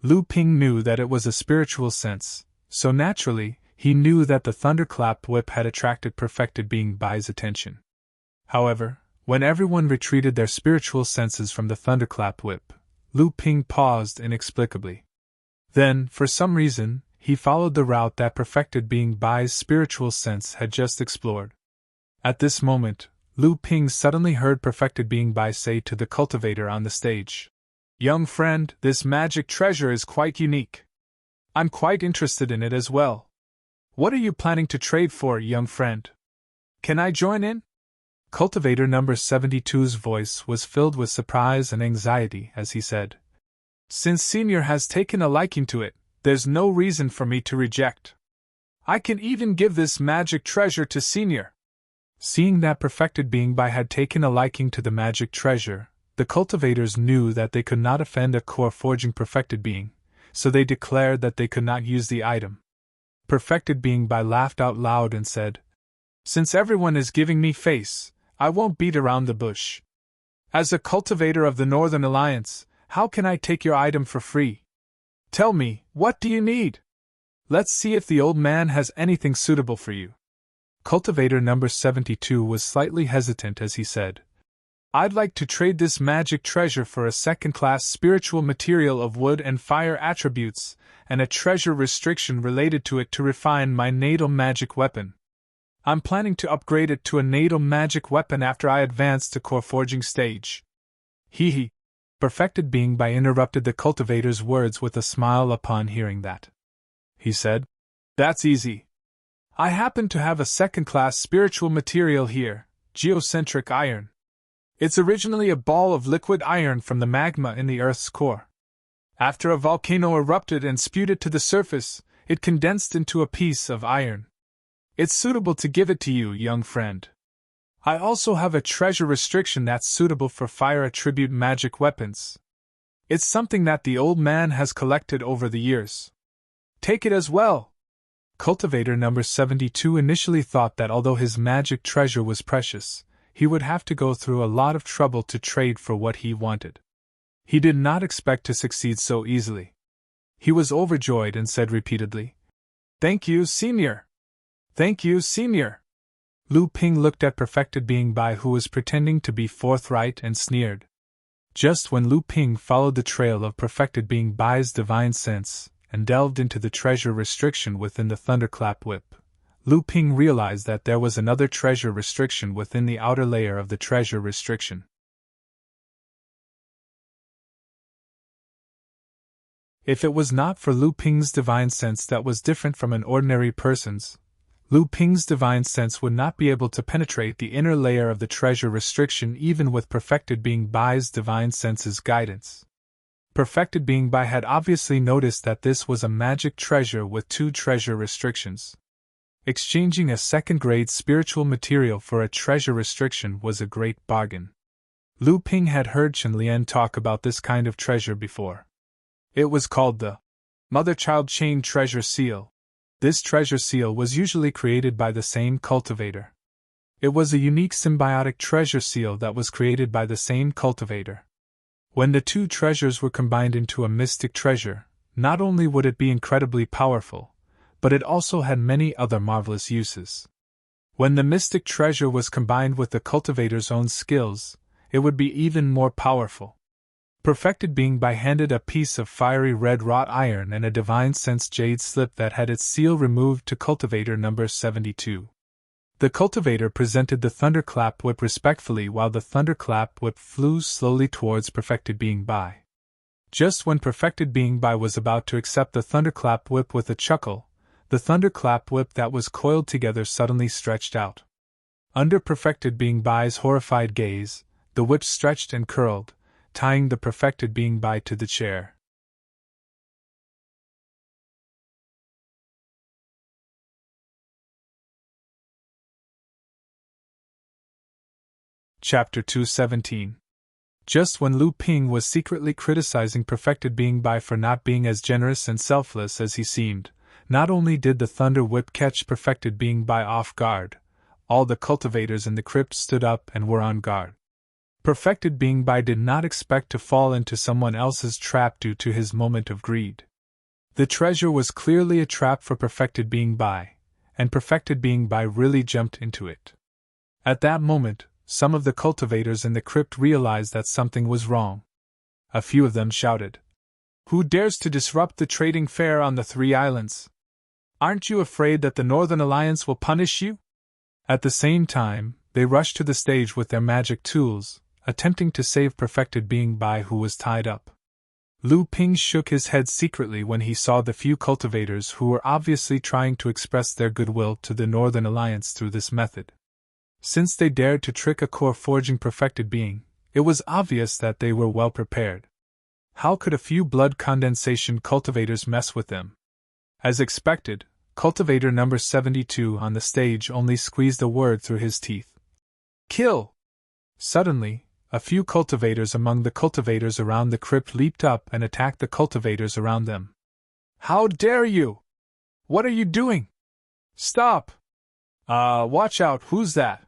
A: Lu Ping knew that it was a spiritual sense, so naturally, he knew that the thunderclap whip had attracted perfected being Bai's attention. However, when everyone retreated their spiritual senses from the thunderclap whip, Lu Ping paused inexplicably. Then, for some reason, he followed the route that perfected being Bai's spiritual sense had just explored. At this moment, Lu Ping suddenly heard perfected being Bai say to the cultivator on the stage, "Young friend, this magic treasure is quite unique. I'm quite interested in it as well. What are you planning to trade for, young friend? Can I join in?" Cultivator number 72's voice was filled with surprise and anxiety as he said, "Since Senior has taken a liking to it, there's no reason for me to reject. I can even give this magic treasure to Senior." Seeing that perfected being Bai had taken a liking to the magic treasure, the cultivators knew that they could not offend a core forging perfected being, so they declared that they could not use the item. Perfected being Bai laughed out loud and said, "Since everyone is giving me face, I won't beat around the bush. As a cultivator of the Northern Alliance, how can I take your item for free? Tell me, what do you need? Let's see if the old man has anything suitable for you." Cultivator number 72 was slightly hesitant as he said, "I'd like to trade this magic treasure for a second-class spiritual material of wood and fire attributes, and a treasure restriction related to it to refine my natal magic weapon. I'm planning to upgrade it to a natal magic weapon after I advance to core forging stage." Hee. Perfected being Bai interrupted the cultivator's words with a smile upon hearing that. He said, "That's easy. I happen to have a second-class spiritual material here, geocentric iron. It's originally a ball of liquid iron from the magma in the Earth's core. After a volcano erupted and spewed it to the surface, it condensed into a piece of iron. It's suitable to give it to you, young friend. I also have a treasure restriction that's suitable for fire attribute magic weapons. It's something that the old man has collected over the years. Take it as well." Cultivator number 72 initially thought that although his magic treasure was precious, he would have to go through a lot of trouble to trade for what he wanted. He did not expect to succeed so easily. He was overjoyed and said repeatedly, "Thank you, Senior! Thank you, Senior!" Lu Ping looked at perfected being Bai, who was pretending to be forthright, and sneered. Just when Lu Ping followed the trail of perfected being Bai's divine sense and delved into the treasure restriction within the thunderclap whip, Lu Ping realized that there was another treasure restriction within the outer layer of the treasure restriction. If it was not for Lu Ping's divine sense that was different from an ordinary person's, Lu Ping's divine sense would not be able to penetrate the inner layer of the treasure restriction even with perfected being Bai's divine sense's guidance. Perfected being Bai had obviously noticed that this was a magic treasure with 2 treasure restrictions. Exchanging a second-grade spiritual material for a treasure restriction was a great bargain. Lu Ping had heard Chen Lian talk about this kind of treasure before. It was called the Mother-Child Chain Treasure Seal. This treasure seal was usually created by the same cultivator. It was a unique symbiotic treasure seal that was created by the same cultivator. When the two treasures were combined into a mystic treasure, not only would it be incredibly powerful, but it also had many other marvelous uses. When the mystic treasure was combined with the cultivator's own skills, it would be even more powerful. Perfected Being by handed a piece of fiery red wrought iron and a divine sense jade slip that had its seal removed to cultivator number 72. The cultivator presented the thunderclap whip respectfully while the thunderclap whip flew slowly towards Perfected Being by. Just when Perfected Being by was about to accept the thunderclap whip with a chuckle, the thunderclap whip that was coiled together suddenly stretched out. Under Perfected Being by's horrified gaze, the whip stretched and curled, tying the Perfected Being by to the chair. Chapter 217. Just when Lu Ping was secretly criticizing Perfected Being by for not being as generous and selfless as he seemed, not only did the thunder whip catch Perfected Being by off guard, all the cultivators in the crypt stood up and were on guard. Perfected Being by did not expect to fall into someone else's trap due to his moment of greed. The treasure was clearly a trap for Perfected Being by, and Perfected Being by really jumped into it. At that moment, some of the cultivators in the crypt realized that something was wrong. A few of them shouted, "Who dares to disrupt the trading fair on the Three Islands? Aren't you afraid that the Northern Alliance will punish you?" At the same time, they rushed to the stage with their magic tools, attempting to save Perfected Being by who was tied up. Lu Ping shook his head secretly when he saw the few cultivators who were obviously trying to express their goodwill to the Northern Alliance through this method. Since they dared to trick a core-forging Perfected Being, it was obvious that they were well prepared. How could a few blood condensation cultivators mess with them? As expected, cultivator number 72 on the stage only squeezed a word through his teeth. "Kill!" Suddenly, a few cultivators among the cultivators around the crypt leaped up and attacked the cultivators around them. "How dare you! What are you doing? Stop! Watch out, who's that?"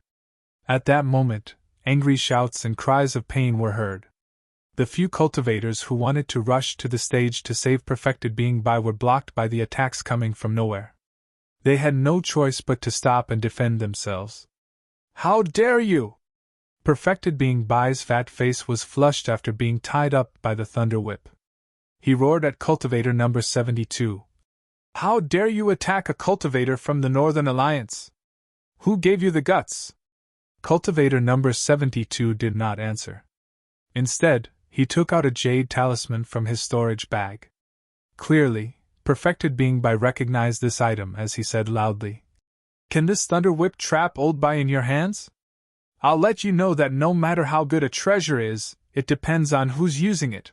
A: At that moment, angry shouts and cries of pain were heard. The few cultivators who wanted to rush to the stage to save Perfected Being by were blocked by the attacks coming from nowhere. They had no choice but to stop and defend themselves. "How dare you!" Perfected Being by's fat face was flushed after being tied up by the thunder whip. He roared at cultivator number 72. "How dare you attack a cultivator from the Northern Alliance? Who gave you the guts?" Cultivator number 72 did not answer. Instead, he took out a jade talisman from his storage bag. Clearly, Perfected Being by recognized this item as he said loudly, "Can this thunder whip trap old by in your hands? I'll let you know that no matter how good a treasure is, it depends on who's using it."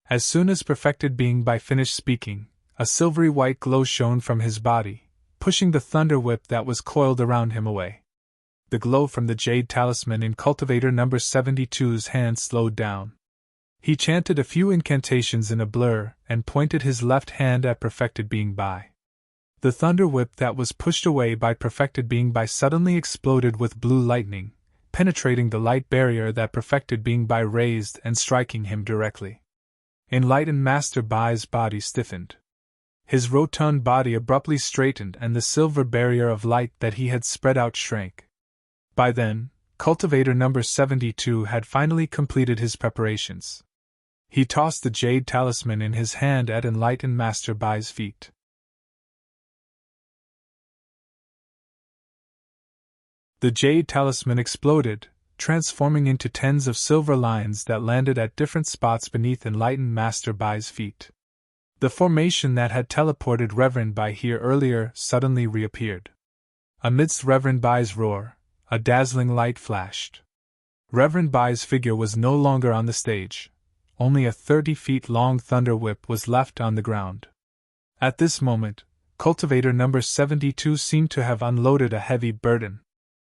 A: As soon as Perfected Being by finished speaking, a silvery white glow shone from his body, pushing the thunder whip that was coiled around him away. The glow from the jade talisman in cultivator number 72's hand slowed down. He chanted a few incantations in a blur and pointed his left hand at Perfected Being by. The thunder whip that was pushed away by Perfected Being by suddenly exploded with blue lightning, penetrating the light barrier that Perfected Being by raised and striking him directly. Enlightened Master Bai's body stiffened. His rotund body abruptly straightened and the silver barrier of light that he had spread out shrank. By then, cultivator number 72 had finally completed his preparations. He tossed the jade talisman in his hand at Enlightened Master Bai's feet. The jade talisman exploded, transforming into tens of silver lines that landed at different spots beneath Enlightened Master Bai's feet. The formation that had teleported Reverend Bai here earlier suddenly reappeared. Amidst Reverend Bai's roar, a dazzling light flashed. Reverend Bai's figure was no longer on the stage. Only a 30-feet-long thunder whip was left on the ground. At this moment, cultivator number 72 seemed to have unloaded a heavy burden.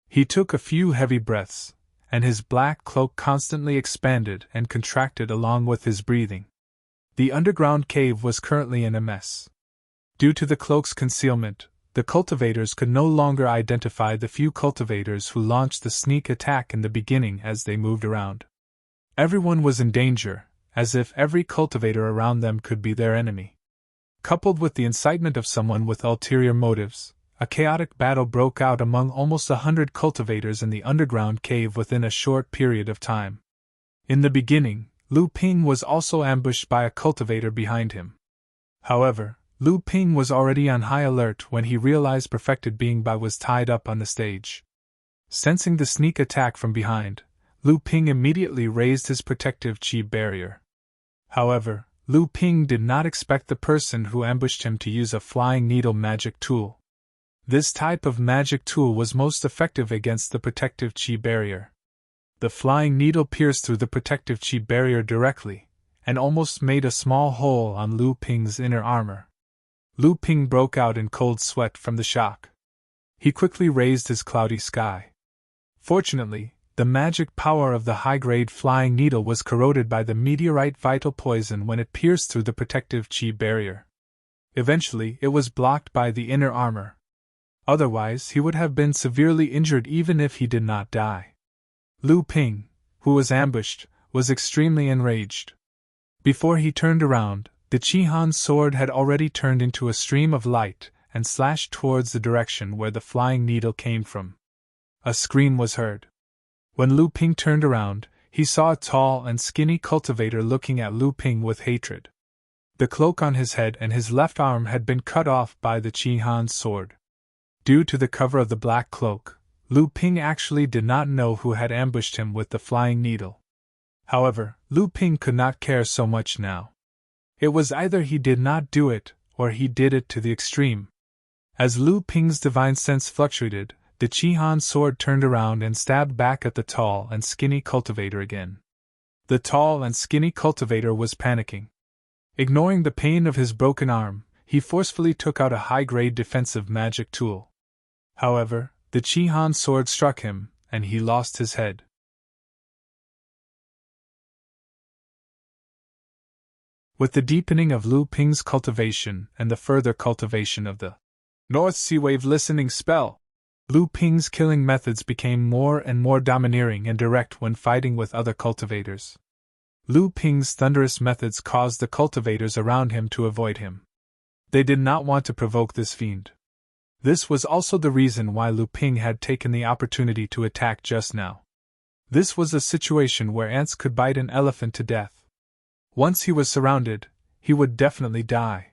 A: He took a few heavy breaths, and his black cloak constantly expanded and contracted along with his breathing. The underground cave was currently in a mess. Due to the cloak's concealment, the cultivators could no longer identify the few cultivators who launched the sneak attack in the beginning as they moved around. Everyone was in danger, as if every cultivator around them could be their enemy. Coupled with the incitement of someone with ulterior motives, a chaotic battle broke out among almost 100 cultivators in the underground cave within a short period of time. In the beginning, Lu Ping was also ambushed by a cultivator behind him. However, Lu Ping was already on high alert when he realized Perfected Being Bai was tied up on the stage. Sensing the sneak attack from behind, Lu Ping immediately raised his protective qi barrier. However, Lu Ping did not expect the person who ambushed him to use a flying needle magic tool. This type of magic tool was most effective against the protective qi barrier. The flying needle pierced through the protective qi barrier directly, and almost made a small hole on Lu Ping's inner armor. Lu Ping broke out in cold sweat from the shock. He quickly raised his cloudy sky. Fortunately, the magic power of the high-grade flying needle was corroded by the meteorite vital poison when it pierced through the protective qi barrier. Eventually, it was blocked by the inner armor. Otherwise, he would have been severely injured even if he did not die. Lu Ping, who was ambushed, was extremely enraged. Before he turned around, the Qihan sword had already turned into a stream of light and slashed towards the direction where the flying needle came from. A scream was heard. When Lu Ping turned around, he saw a tall and skinny cultivator looking at Lu Ping with hatred. The cloak on his head and his left arm had been cut off by the Qihan sword. Due to the cover of the black cloak, Lu Ping actually did not know who had ambushed him with the flying needle. However, Lu Ping could not care so much now. It was either he did not do it, or he did it to the extreme. As Lu Ping's divine sense fluctuated, the Qihan sword turned around and stabbed back at the tall and skinny cultivator again. The tall and skinny cultivator was panicking. Ignoring the pain of his broken arm, he forcefully took out a high-grade defensive magic tool. However, the Qihan sword struck him, and he lost his head. With the deepening of Lu Ping's cultivation and the further cultivation of the North Sea Wave listening spell, Lu Ping's killing methods became more and more domineering and direct when fighting with other cultivators. Lu Ping's thunderous methods caused the cultivators around him to avoid him. They did not want to provoke this fiend. This was also the reason why Lu Ping had taken the opportunity to attack just now. This was a situation where ants could bite an elephant to death. Once he was surrounded, he would definitely die.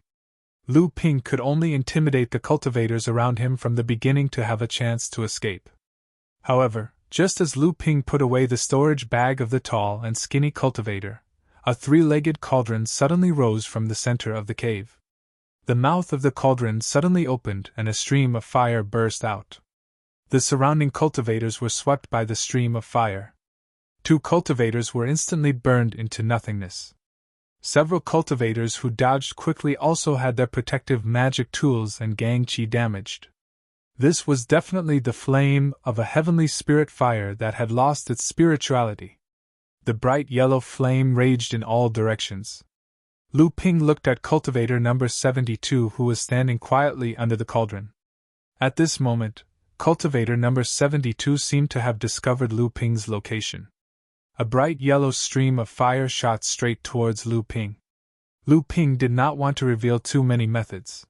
A: Lu Ping could only intimidate the cultivators around him from the beginning to have a chance to escape. However, just as Lu Ping put away the storage bag of the tall and skinny cultivator, a three-legged cauldron suddenly rose from the center of the cave. The mouth of the cauldron suddenly opened and a stream of fire burst out. The surrounding cultivators were swept by the stream of fire. 2 cultivators were instantly burned into nothingness. Several cultivators who dodged quickly also had their protective magic tools and gang qi damaged. This was definitely the flame of a heavenly spirit fire that had lost its spirituality. The bright yellow flame raged in all directions. Lu Ping looked at cultivator number 72 who was standing quietly under the cauldron. At this moment, cultivator number 72 seemed to have discovered Lu Ping's location. A bright yellow stream of fire shot straight towards Lu Ping. Lu Ping did not want to reveal too many methods.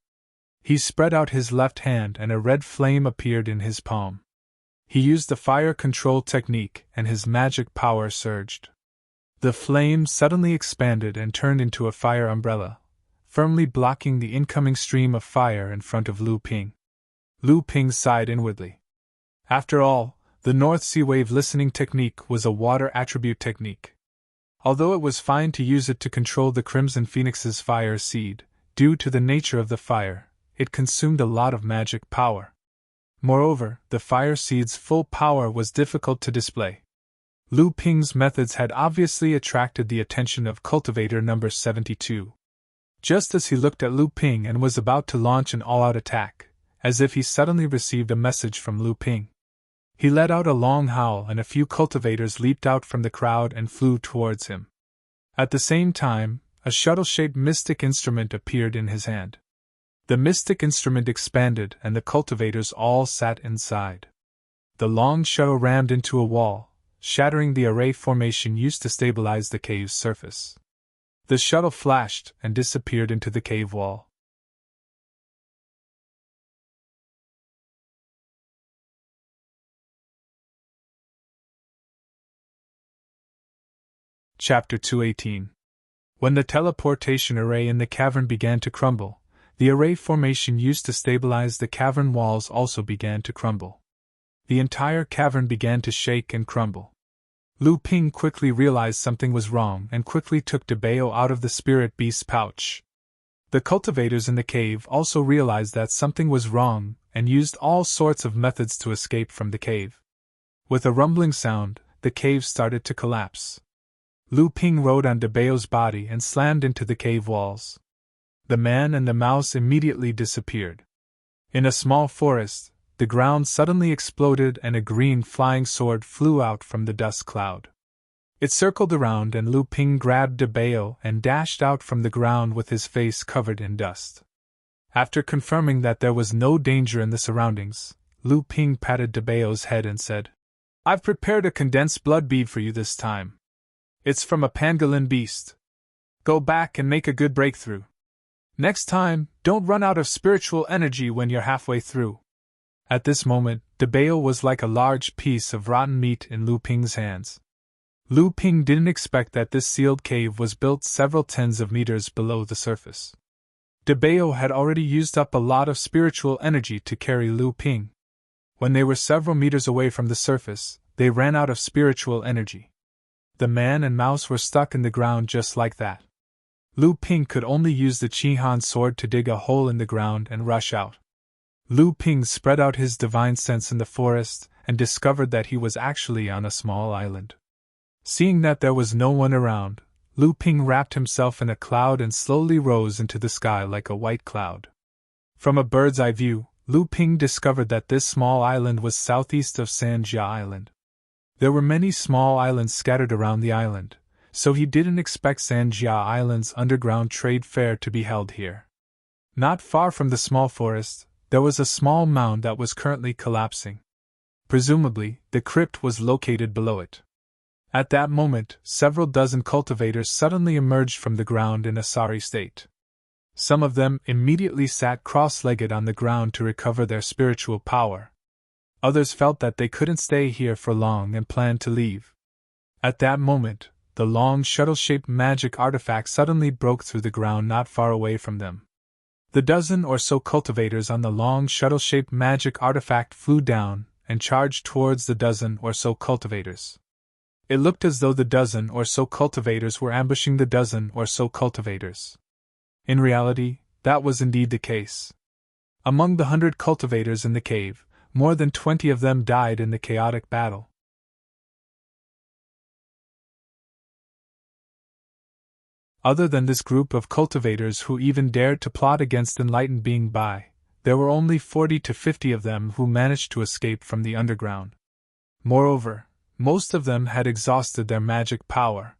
A: He spread out his left hand and a red flame appeared in his palm. He used the fire control technique and his magic power surged. The flame suddenly expanded and turned into a fire umbrella, firmly blocking the incoming stream of fire in front of Lu Ping. Lu Ping sighed inwardly. After all, the North Sea Wave listening technique was a water attribute technique. Although it was fine to use it to control the Crimson Phoenix's fire seed, due to the nature of the fire, it consumed a lot of magic power. Moreover, the fire seed's full power was difficult to display. Lu Ping's methods had obviously attracted the attention of cultivator number 72. Just as he looked at Lu Ping and was about to launch an all-out attack, as if he suddenly received a message from Lu Ping. He let out a long howl and a few cultivators leaped out from the crowd and flew towards him. At the same time, a shuttle-shaped mystic instrument appeared in his hand. The mystic instrument expanded and the cultivators all sat inside. The long shuttle rammed into a wall, shattering the array formation used to stabilize the cave's surface. The shuttle flashed and disappeared into the cave wall. Chapter 218. When the teleportation array in the cavern began to crumble, the array formation used to stabilize the cavern walls also began to crumble. The entire cavern began to shake and crumble. Lu Ping quickly realized something was wrong and quickly took Debao out of the spirit beast's pouch. The cultivators in the cave also realized that something was wrong and used all sorts of methods to escape from the cave. With a rumbling sound, the cave started to collapse. Lu Ping rode on Debao's body and slammed into the cave walls. The man and the mouse immediately disappeared. In a small forest, the ground suddenly exploded and a green flying sword flew out from the dust cloud. It circled around and Lu Ping grabbed Debao and dashed out from the ground with his face covered in dust. After confirming that there was no danger in the surroundings, Lu Ping patted Debao's head and said, "I've prepared a condensed blood bead for you this time. It's from a pangolin beast. Go back and make a good breakthrough. Next time, don't run out of spiritual energy when you're halfway through." At this moment, Debao was like a large piece of rotten meat in Lu Ping's hands. Lu Ping didn't expect that this sealed cave was built several tens of meters below the surface. Debao had already used up a lot of spiritual energy to carry Lu Ping. When they were several meters away from the surface, they ran out of spiritual energy. The man and mouse were stuck in the ground just like that. Lu Ping could only use the Qihan sword to dig a hole in the ground and rush out. Lu Ping spread out his divine sense in the forest and discovered that he was actually on a small island. Seeing that there was no one around, Lu Ping wrapped himself in a cloud and slowly rose into the sky like a white cloud. From a bird's eye view, Lu Ping discovered that this small island was southeast of Sanjia Island. There were many small islands scattered around the island, so he didn't expect Sanjia Island's underground trade fair to be held here. Not far from the small forest, there was a small mound that was currently collapsing. Presumably, the crypt was located below it. At that moment, several dozen cultivators suddenly emerged from the ground in a sorry state. Some of them immediately sat cross-legged on the ground to recover their spiritual power. Others felt that they couldn't stay here for long and planned to leave. At that moment, the long shuttle-shaped magic artifact suddenly broke through the ground not far away from them. The dozen or so cultivators on the long shuttle-shaped magic artifact flew down and charged towards the dozen or so cultivators. It looked as though the dozen or so cultivators were ambushing the dozen or so cultivators. In reality, that was indeed the case. Among the 100 cultivators in the cave, more than 20 of them died in the chaotic battle. Other than this group of cultivators who even dared to plot against enlightened being Bai, there were only 40 to 50 of them who managed to escape from the underground. Moreover, most of them had exhausted their magic power.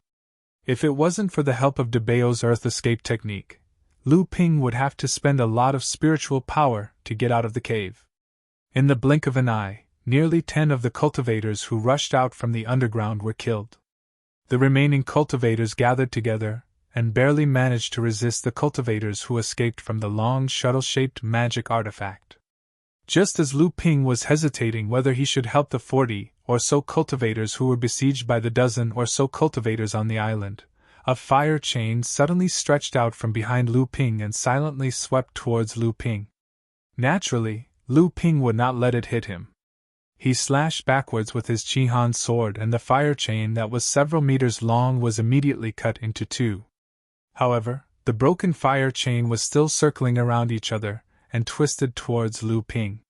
A: If it wasn't for the help of Debao's earth escape technique, Lu Ping would have to spend a lot of spiritual power to get out of the cave. In the blink of an eye, nearly 10 of the cultivators who rushed out from the underground were killed. The remaining cultivators gathered together and barely managed to resist the cultivators who escaped from the long shuttle-shaped magic artifact. Just as Lu Ping was hesitating whether he should help the 40 or so cultivators who were besieged by the dozen or so cultivators on the island, a fire chain suddenly stretched out from behind Lu Ping and silently swept towards Lu Ping. Naturally, Lu Ping would not let it hit him. He slashed backwards with his Qihan sword and the fire chain that was several meters long was immediately cut into two. However, the broken fire chain was still circling around each other and twisted towards Lu Ping.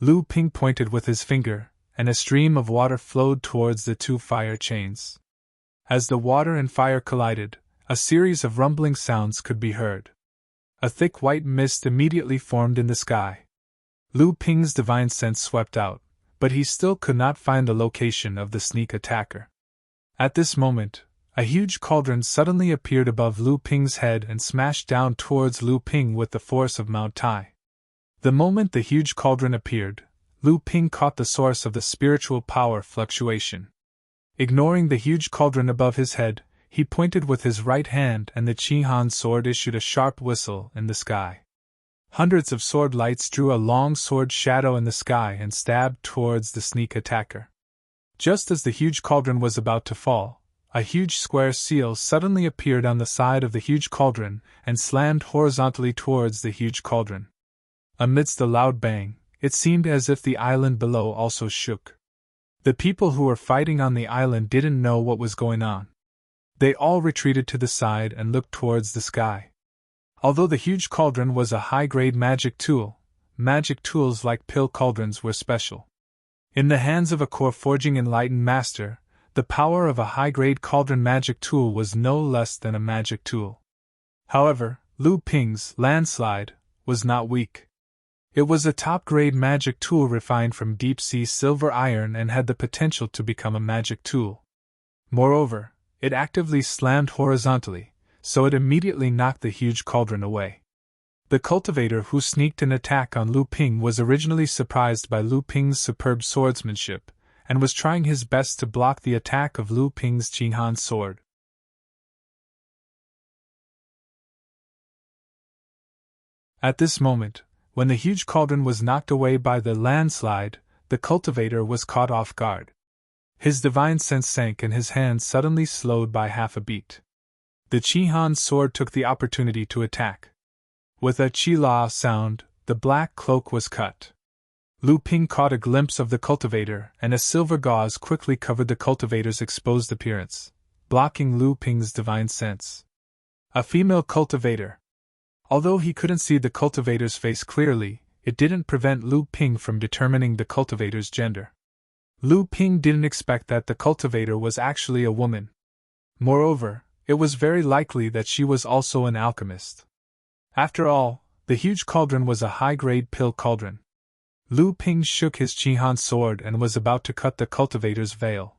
A: Lu Ping pointed with his finger, and a stream of water flowed towards the two fire chains. As the water and fire collided, a series of rumbling sounds could be heard. A thick white mist immediately formed in the sky. Lu Ping's divine sense swept out, but he still could not find the location of the sneak attacker. At this moment, A huge cauldron suddenly appeared above Lu Ping's head and smashed down towards Lu Ping with the force of Mount Tai. The moment the huge cauldron appeared, Lu Ping caught the source of the spiritual power fluctuation. Ignoring the huge cauldron above his head, he pointed with his right hand and the Qi Han sword issued a sharp whistle in the sky. Hundreds of sword lights drew a long sword shadow in the sky and stabbed towards the sneak attacker. Just as the huge cauldron was about to fall, a huge square seal suddenly appeared on the side of the huge cauldron and slammed horizontally towards the huge cauldron. Amidst the loud bang, it seemed as if the island below also shook. The people who were fighting on the island didn't know what was going on. They all retreated to the side and looked towards the sky. Although the huge cauldron was a high-grade magic tool, magic tools like pill cauldrons were special. In the hands of a core-forging enlightened master, the power of a high-grade cauldron magic tool was no less than a magic tool. However, Lu Ping's landslide was not weak. It was a top-grade magic tool refined from deep-sea silver iron and had the potential to become a magic tool. Moreover, it actively slammed horizontally, so it immediately knocked the huge cauldron away. The cultivator who sneaked an attack on Lu Ping was originally surprised by Lu Ping's superb swordsmanship, and was trying his best to block the attack of Lu Ping's Qi Han sword. At this moment, when the huge cauldron was knocked away by the landslide, the cultivator was caught off guard. His divine sense sank and his hand suddenly slowed by half a beat. The Qi Han sword took the opportunity to attack. With a Qi La sound, the black cloak was cut. Lu Ping caught a glimpse of the cultivator, and a silver gauze quickly covered the cultivator's exposed appearance, blocking Lu Ping's divine sense. A female cultivator. Although he couldn't see the cultivator's face clearly, it didn't prevent Lu Ping from determining the cultivator's gender. Lu Ping didn't expect that the cultivator was actually a woman. Moreover, it was very likely that she was also an alchemist. After all, the huge cauldron was a high-grade pill cauldron. Lu Ping shook his Qi Han sword and was about to cut the cultivator's veil.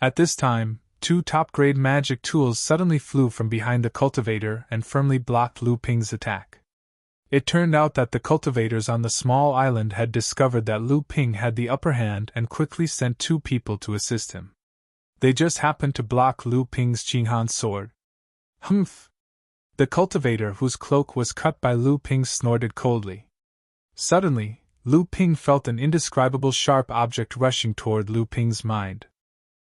A: At this time, two top-grade magic tools suddenly flew from behind the cultivator and firmly blocked Lu Ping's attack. It turned out that the cultivators on the small island had discovered that Lu Ping had the upper hand and quickly sent two people to assist him. They just happened to block Lu Ping's Qi Han sword. Humph! The cultivator whose cloak was cut by Lu Ping snorted coldly. Suddenly, Lu Ping felt an indescribable sharp object rushing toward Lu Ping's mind.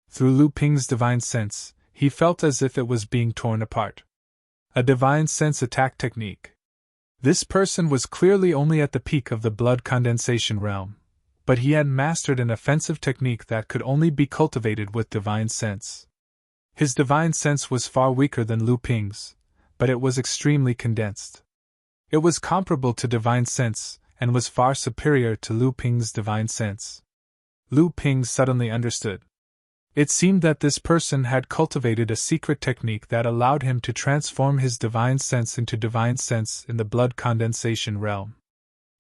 A: Through Lu Ping's divine sense, he felt as if it was being torn apart. A divine sense attack technique. This person was clearly only at the peak of the blood condensation realm, but he had mastered an offensive technique that could only be cultivated with divine sense. His divine sense was far weaker than Lu Ping's, but it was extremely condensed. It was comparable to divine sense, and was far superior to Lu Ping's divine sense. Lu Ping suddenly understood. It seemed that this person had cultivated a secret technique that allowed him to transform his divine sense into divine sense in the blood condensation realm.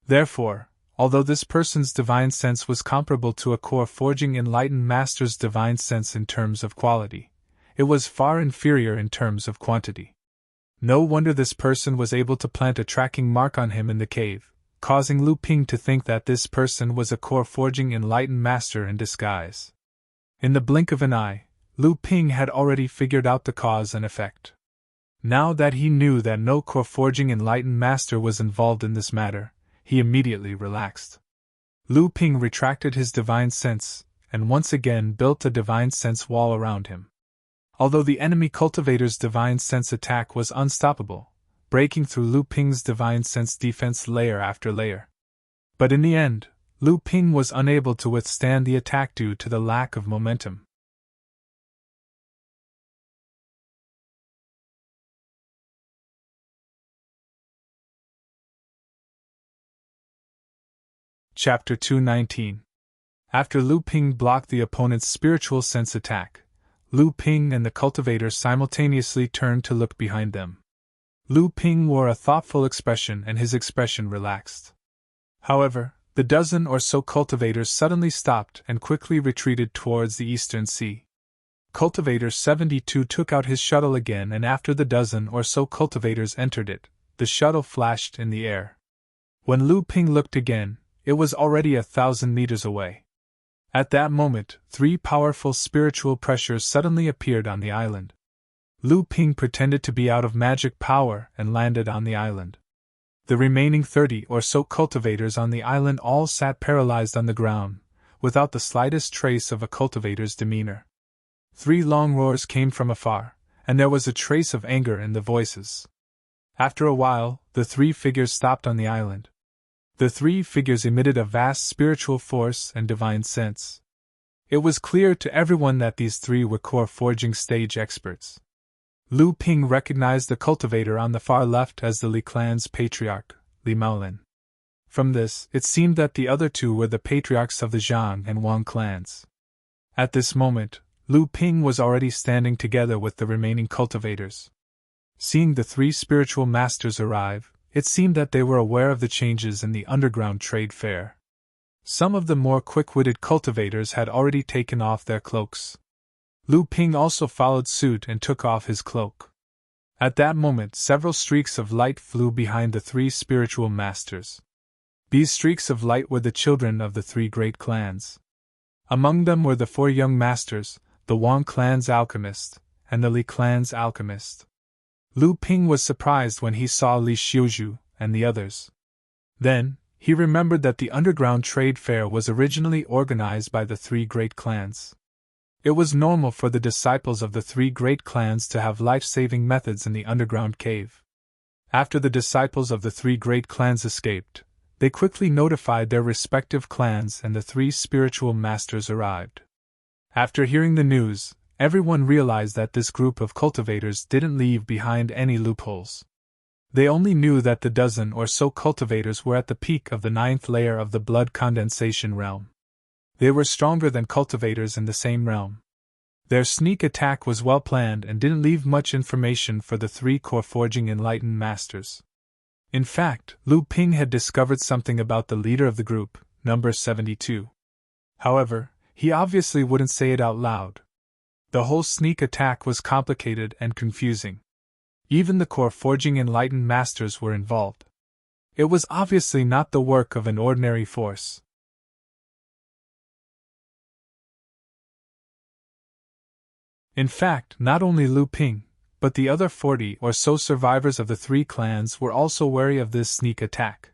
A: Therefore, although this person's divine sense was comparable to a core forging enlightened master's divine sense in terms of quality, it was far inferior in terms of quantity. No wonder this person was able to plant a tracking mark on him in the cave, causing Lu Ping to think that this person was a core forging enlightened master in disguise. In the blink of an eye, Lu Ping had already figured out the cause and effect. Now that he knew that no core forging enlightened master was involved in this matter, he immediately relaxed. Lu Ping retracted his divine sense, and once again built a divine sense wall around him. Although the enemy cultivator's divine sense attack was unstoppable, breaking through Lu Ping's divine sense defense layer after layer. But in the end, Lu Ping was unable to withstand the attack due to the lack of momentum. Chapter 219. After Lu Ping blocked the opponent's spiritual sense attack, Lu Ping and the cultivator simultaneously turned to look behind them. Lu Ping wore a thoughtful expression and his expression relaxed. However, the dozen or so cultivators suddenly stopped and quickly retreated towards the eastern sea. Cultivator 72 took out his shuttle again, and after the dozen or so cultivators entered it, the shuttle flashed in the air. When Lu Ping looked again, it was already 1,000 meters away. At that moment, 3 powerful spiritual pressures suddenly appeared on the island. Lu Ping pretended to be out of magic power and landed on the island. The remaining 30 or so cultivators on the island all sat paralyzed on the ground, without the slightest trace of a cultivator's demeanor. 3 long roars came from afar, and there was a trace of anger in the voices. After a while, the 3 figures stopped on the island. The 3 figures emitted a vast spiritual force and divine sense. It was clear to everyone that these 3 were core forging stage experts. Lu Ping recognized the cultivator on the far left as the Li clan's patriarch, Li Maolin. From this, it seemed that the other 2 were the patriarchs of the Zhang and Wang clans. At this moment, Lu Ping was already standing together with the remaining cultivators. Seeing the 3 spiritual masters arrive, it seemed that they were aware of the changes in the underground trade fair. Some of the more quick-witted cultivators had already taken off their cloaks. Lu Ping also followed suit and took off his cloak. At that moment, several streaks of light flew behind the 3 spiritual masters. These streaks of light were the children of the 3 great clans. Among them were the 4 young masters, the Wang clan's alchemist, and the Li clan's alchemist. Lu Ping was surprised when he saw Li Xiuzhu and the others. Then, he remembered that the underground trade fair was originally organized by the 3 great clans. It was normal for the disciples of the 3 great clans to have life-saving methods in the underground cave. After the disciples of the 3 great clans escaped, they quickly notified their respective clans and the 3 spiritual masters arrived. After hearing the news, everyone realized that this group of cultivators didn't leave behind any loopholes. They only knew that the dozen or so cultivators were at the peak of the 9th layer of the blood condensation realm. They were stronger than cultivators in the same realm. Their sneak attack was well planned and didn't leave much information for the 3 core forging enlightened masters. In fact, Lu Ping had discovered something about the leader of the group, number 72. However, he obviously wouldn't say it out loud. The whole sneak attack was complicated and confusing. Even the core forging enlightened masters were involved. It was obviously not the work of an ordinary force. In fact, not only Lu Ping, but the other 40 or so survivors of the 3 clans were also wary of this sneak attack.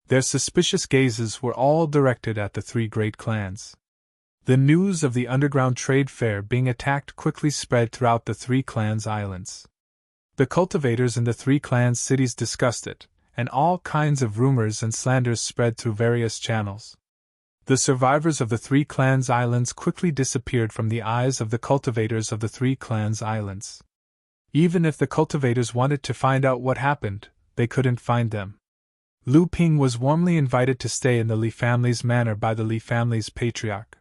A: Their suspicious gazes were all directed at the 3 great clans. The news of the underground trade fair being attacked quickly spread throughout the 3 clans' islands. The cultivators in the 3 clans' cities discussed it, and all kinds of rumors and slanders spread through various channels. The survivors of the 3 clans' islands quickly disappeared from the eyes of the cultivators of the 3 clans' islands. Even if the cultivators wanted to find out what happened, they couldn't find them. Lu Ping was warmly invited to stay in the Li family's manor by the Li family's patriarch.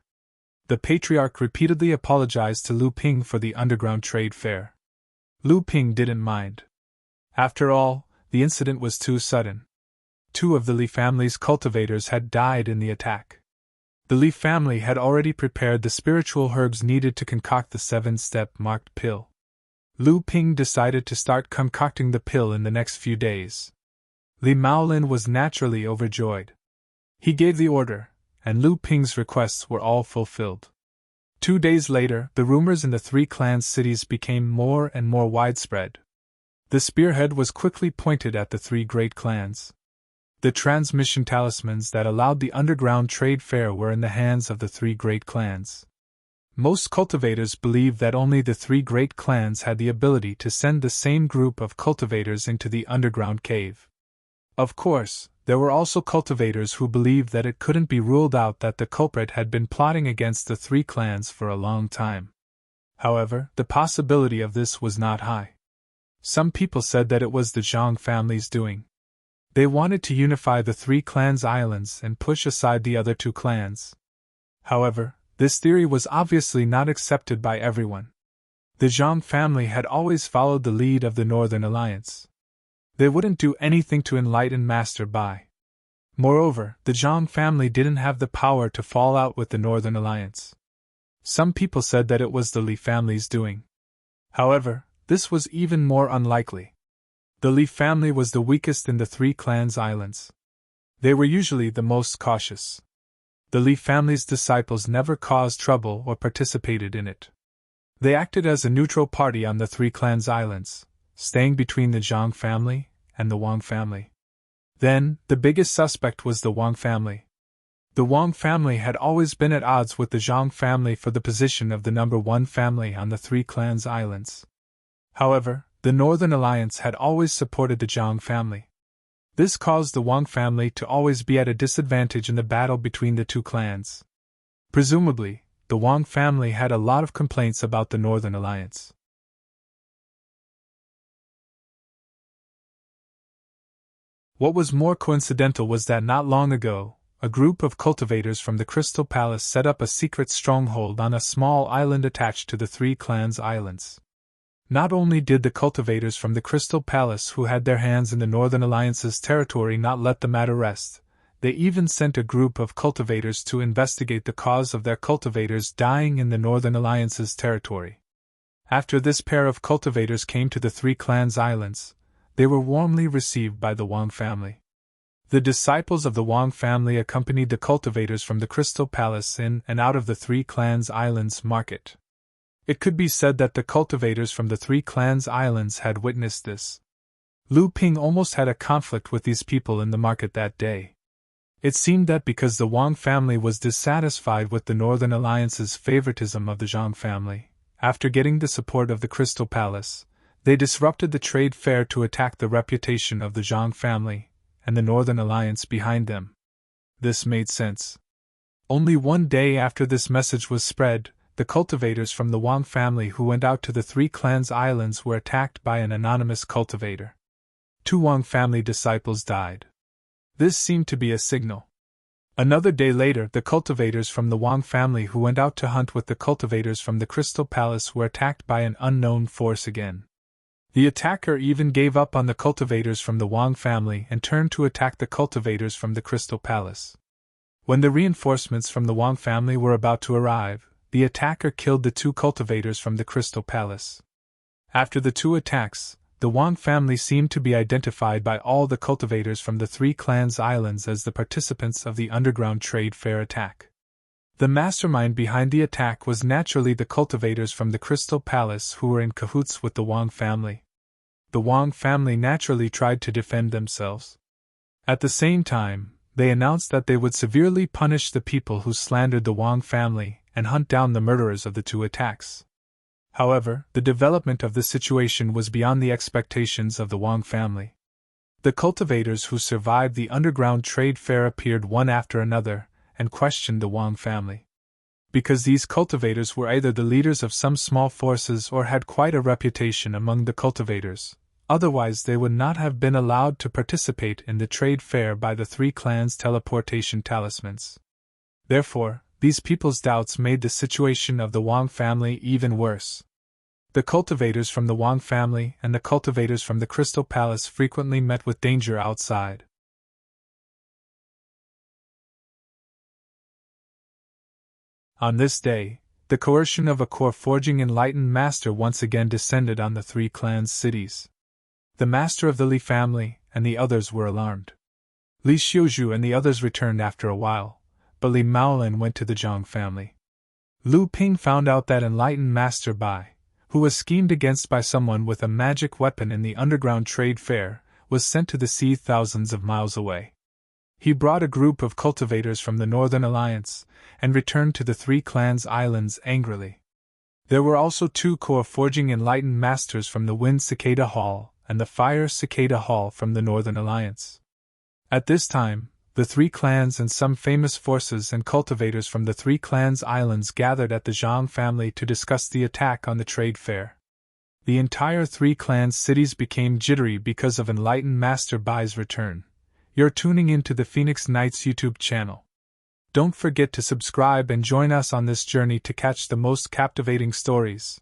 A: The patriarch repeatedly apologized to Lu Ping for the underground trade fair. Lu Ping didn't mind. After all, the incident was too sudden. 2 of the Li family's cultivators had died in the attack. The Li family had already prepared the spiritual herbs needed to concoct the 7-step marked pill. Lu Ping decided to start concocting the pill in the next few days. Li Maolin was naturally overjoyed. He gave the order, and Lu Ping's requests were all fulfilled. 2 days later, the rumors in the 3 clans' cities became more and more widespread. The spearhead was quickly pointed at the 3 great clans. The transmission talismans that allowed the underground trade fair were in the hands of the 3 great clans. Most cultivators believed that only the 3 great clans had the ability to send the same group of cultivators into the underground cave. Of course, there were also cultivators who believed that it couldn't be ruled out that the culprit had been plotting against the 3 clans for a long time. However, the possibility of this was not high. Some people said that it was the Zhang family's doing. They wanted to unify the 3 clans' islands and push aside the other 2 clans. However, this theory was obviously not accepted by everyone. The Zhang family had always followed the lead of the Northern Alliance. They wouldn't do anything to enlighten Master Bai. Moreover, the Zhang family didn't have the power to fall out with the Northern Alliance. Some people said that it was the Li family's doing. However, this was even more unlikely. The Li family was the weakest in the Three Clans Islands. They were usually the most cautious. The Li family's disciples never caused trouble or participated in it. They acted as a neutral party on the Three Clans Islands, staying between the Zhang family and the Wang family. Then, the biggest suspect was the Wang family. The Wang family had always been at odds with the Zhang family for the position of the number one family on the Three Clans Islands. However, the Northern Alliance had always supported the Zhang family. This caused the Wang family to always be at a disadvantage in the battle between the two clans. Presumably, the Wang family had a lot of complaints about the Northern Alliance. What was more coincidental was that not long ago, a group of cultivators from the Crystal Palace set up a secret stronghold on a small island attached to the Three Clans Islands. Not only did the cultivators from the Crystal Palace who had their hands in the Northern Alliance's territory not let the matter rest, they even sent a group of cultivators to investigate the cause of their cultivators dying in the Northern Alliance's territory. After this pair of cultivators came to the Three Clans Islands, they were warmly received by the Wang family. The disciples of the Wang family accompanied the cultivators from the Crystal Palace in and out of the Three Clans Islands market. It could be said that the cultivators from the Three Clans Islands had witnessed this. Lu Ping almost had a conflict with these people in the market that day. It seemed that because the Wang family was dissatisfied with the Northern Alliance's favoritism of the Zhang family, after getting the support of the Crystal Palace, they disrupted the trade fair to attack the reputation of the Zhang family and the Northern Alliance behind them. This made sense. Only one day after this message was spread, the cultivators from the Wang family who went out to the Three Clans Islands were attacked by an anonymous cultivator. 2 Wang family disciples died. This seemed to be a signal. Another day later, the cultivators from the Wang family who went out to hunt with the cultivators from the Crystal Palace were attacked by an unknown force again. The attacker even gave up on the cultivators from the Wang family and turned to attack the cultivators from the Crystal Palace. When the reinforcements from the Wang family were about to arrive, the attacker killed the 2 cultivators from the Crystal Palace. After the 2 attacks, the Wang family seemed to be identified by all the cultivators from the Three Clans Islands as the participants of the underground trade fair attack. The mastermind behind the attack was naturally the cultivators from the Crystal Palace who were in cahoots with the Wang family. The Wang family naturally tried to defend themselves. At the same time, they announced that they would severely punish the people who slandered the Wang family and hunt down the murderers of the 2 attacks. However, the development of the situation was beyond the expectations of the Wang family. The cultivators who survived the underground trade fair appeared one after another and questioned the Wang family. Because these cultivators were either the leaders of some small forces or had quite a reputation among the cultivators, otherwise they would not have been allowed to participate in the trade fair by the Three Clans' teleportation talismans. Therefore, these people's doubts made the situation of the Wang family even worse. The cultivators from the Wang family and the cultivators from the Crystal Palace frequently met with danger outside. On this day, the coercion of a core-forging enlightened master once again descended on the Three Clans cities. The master of the Li family and the others were alarmed. Li Xiuzhu and the others returned after a while, but Li Maolin went to the Zhang family. Lu Ping found out that enlightened master Bai, who was schemed against by someone with a magic weapon in the underground trade fair, was sent to the sea thousands of miles away. He brought a group of cultivators from the Northern Alliance, and returned to the Three Clans Islands angrily. There were also 2 core-forging enlightened masters from the Wind Cicada Hall and the Fire Cicada Hall from the Northern Alliance. At this time, the Three Clans and some famous forces and cultivators from the Three Clans Islands gathered at the Zhang family to discuss the attack on the trade fair. The entire Three Clans cities became jittery because of enlightened Master Bai's return. You're tuning into the Phoenix Knights YouTube channel. Don't forget to subscribe and join us on this journey to catch the most captivating stories.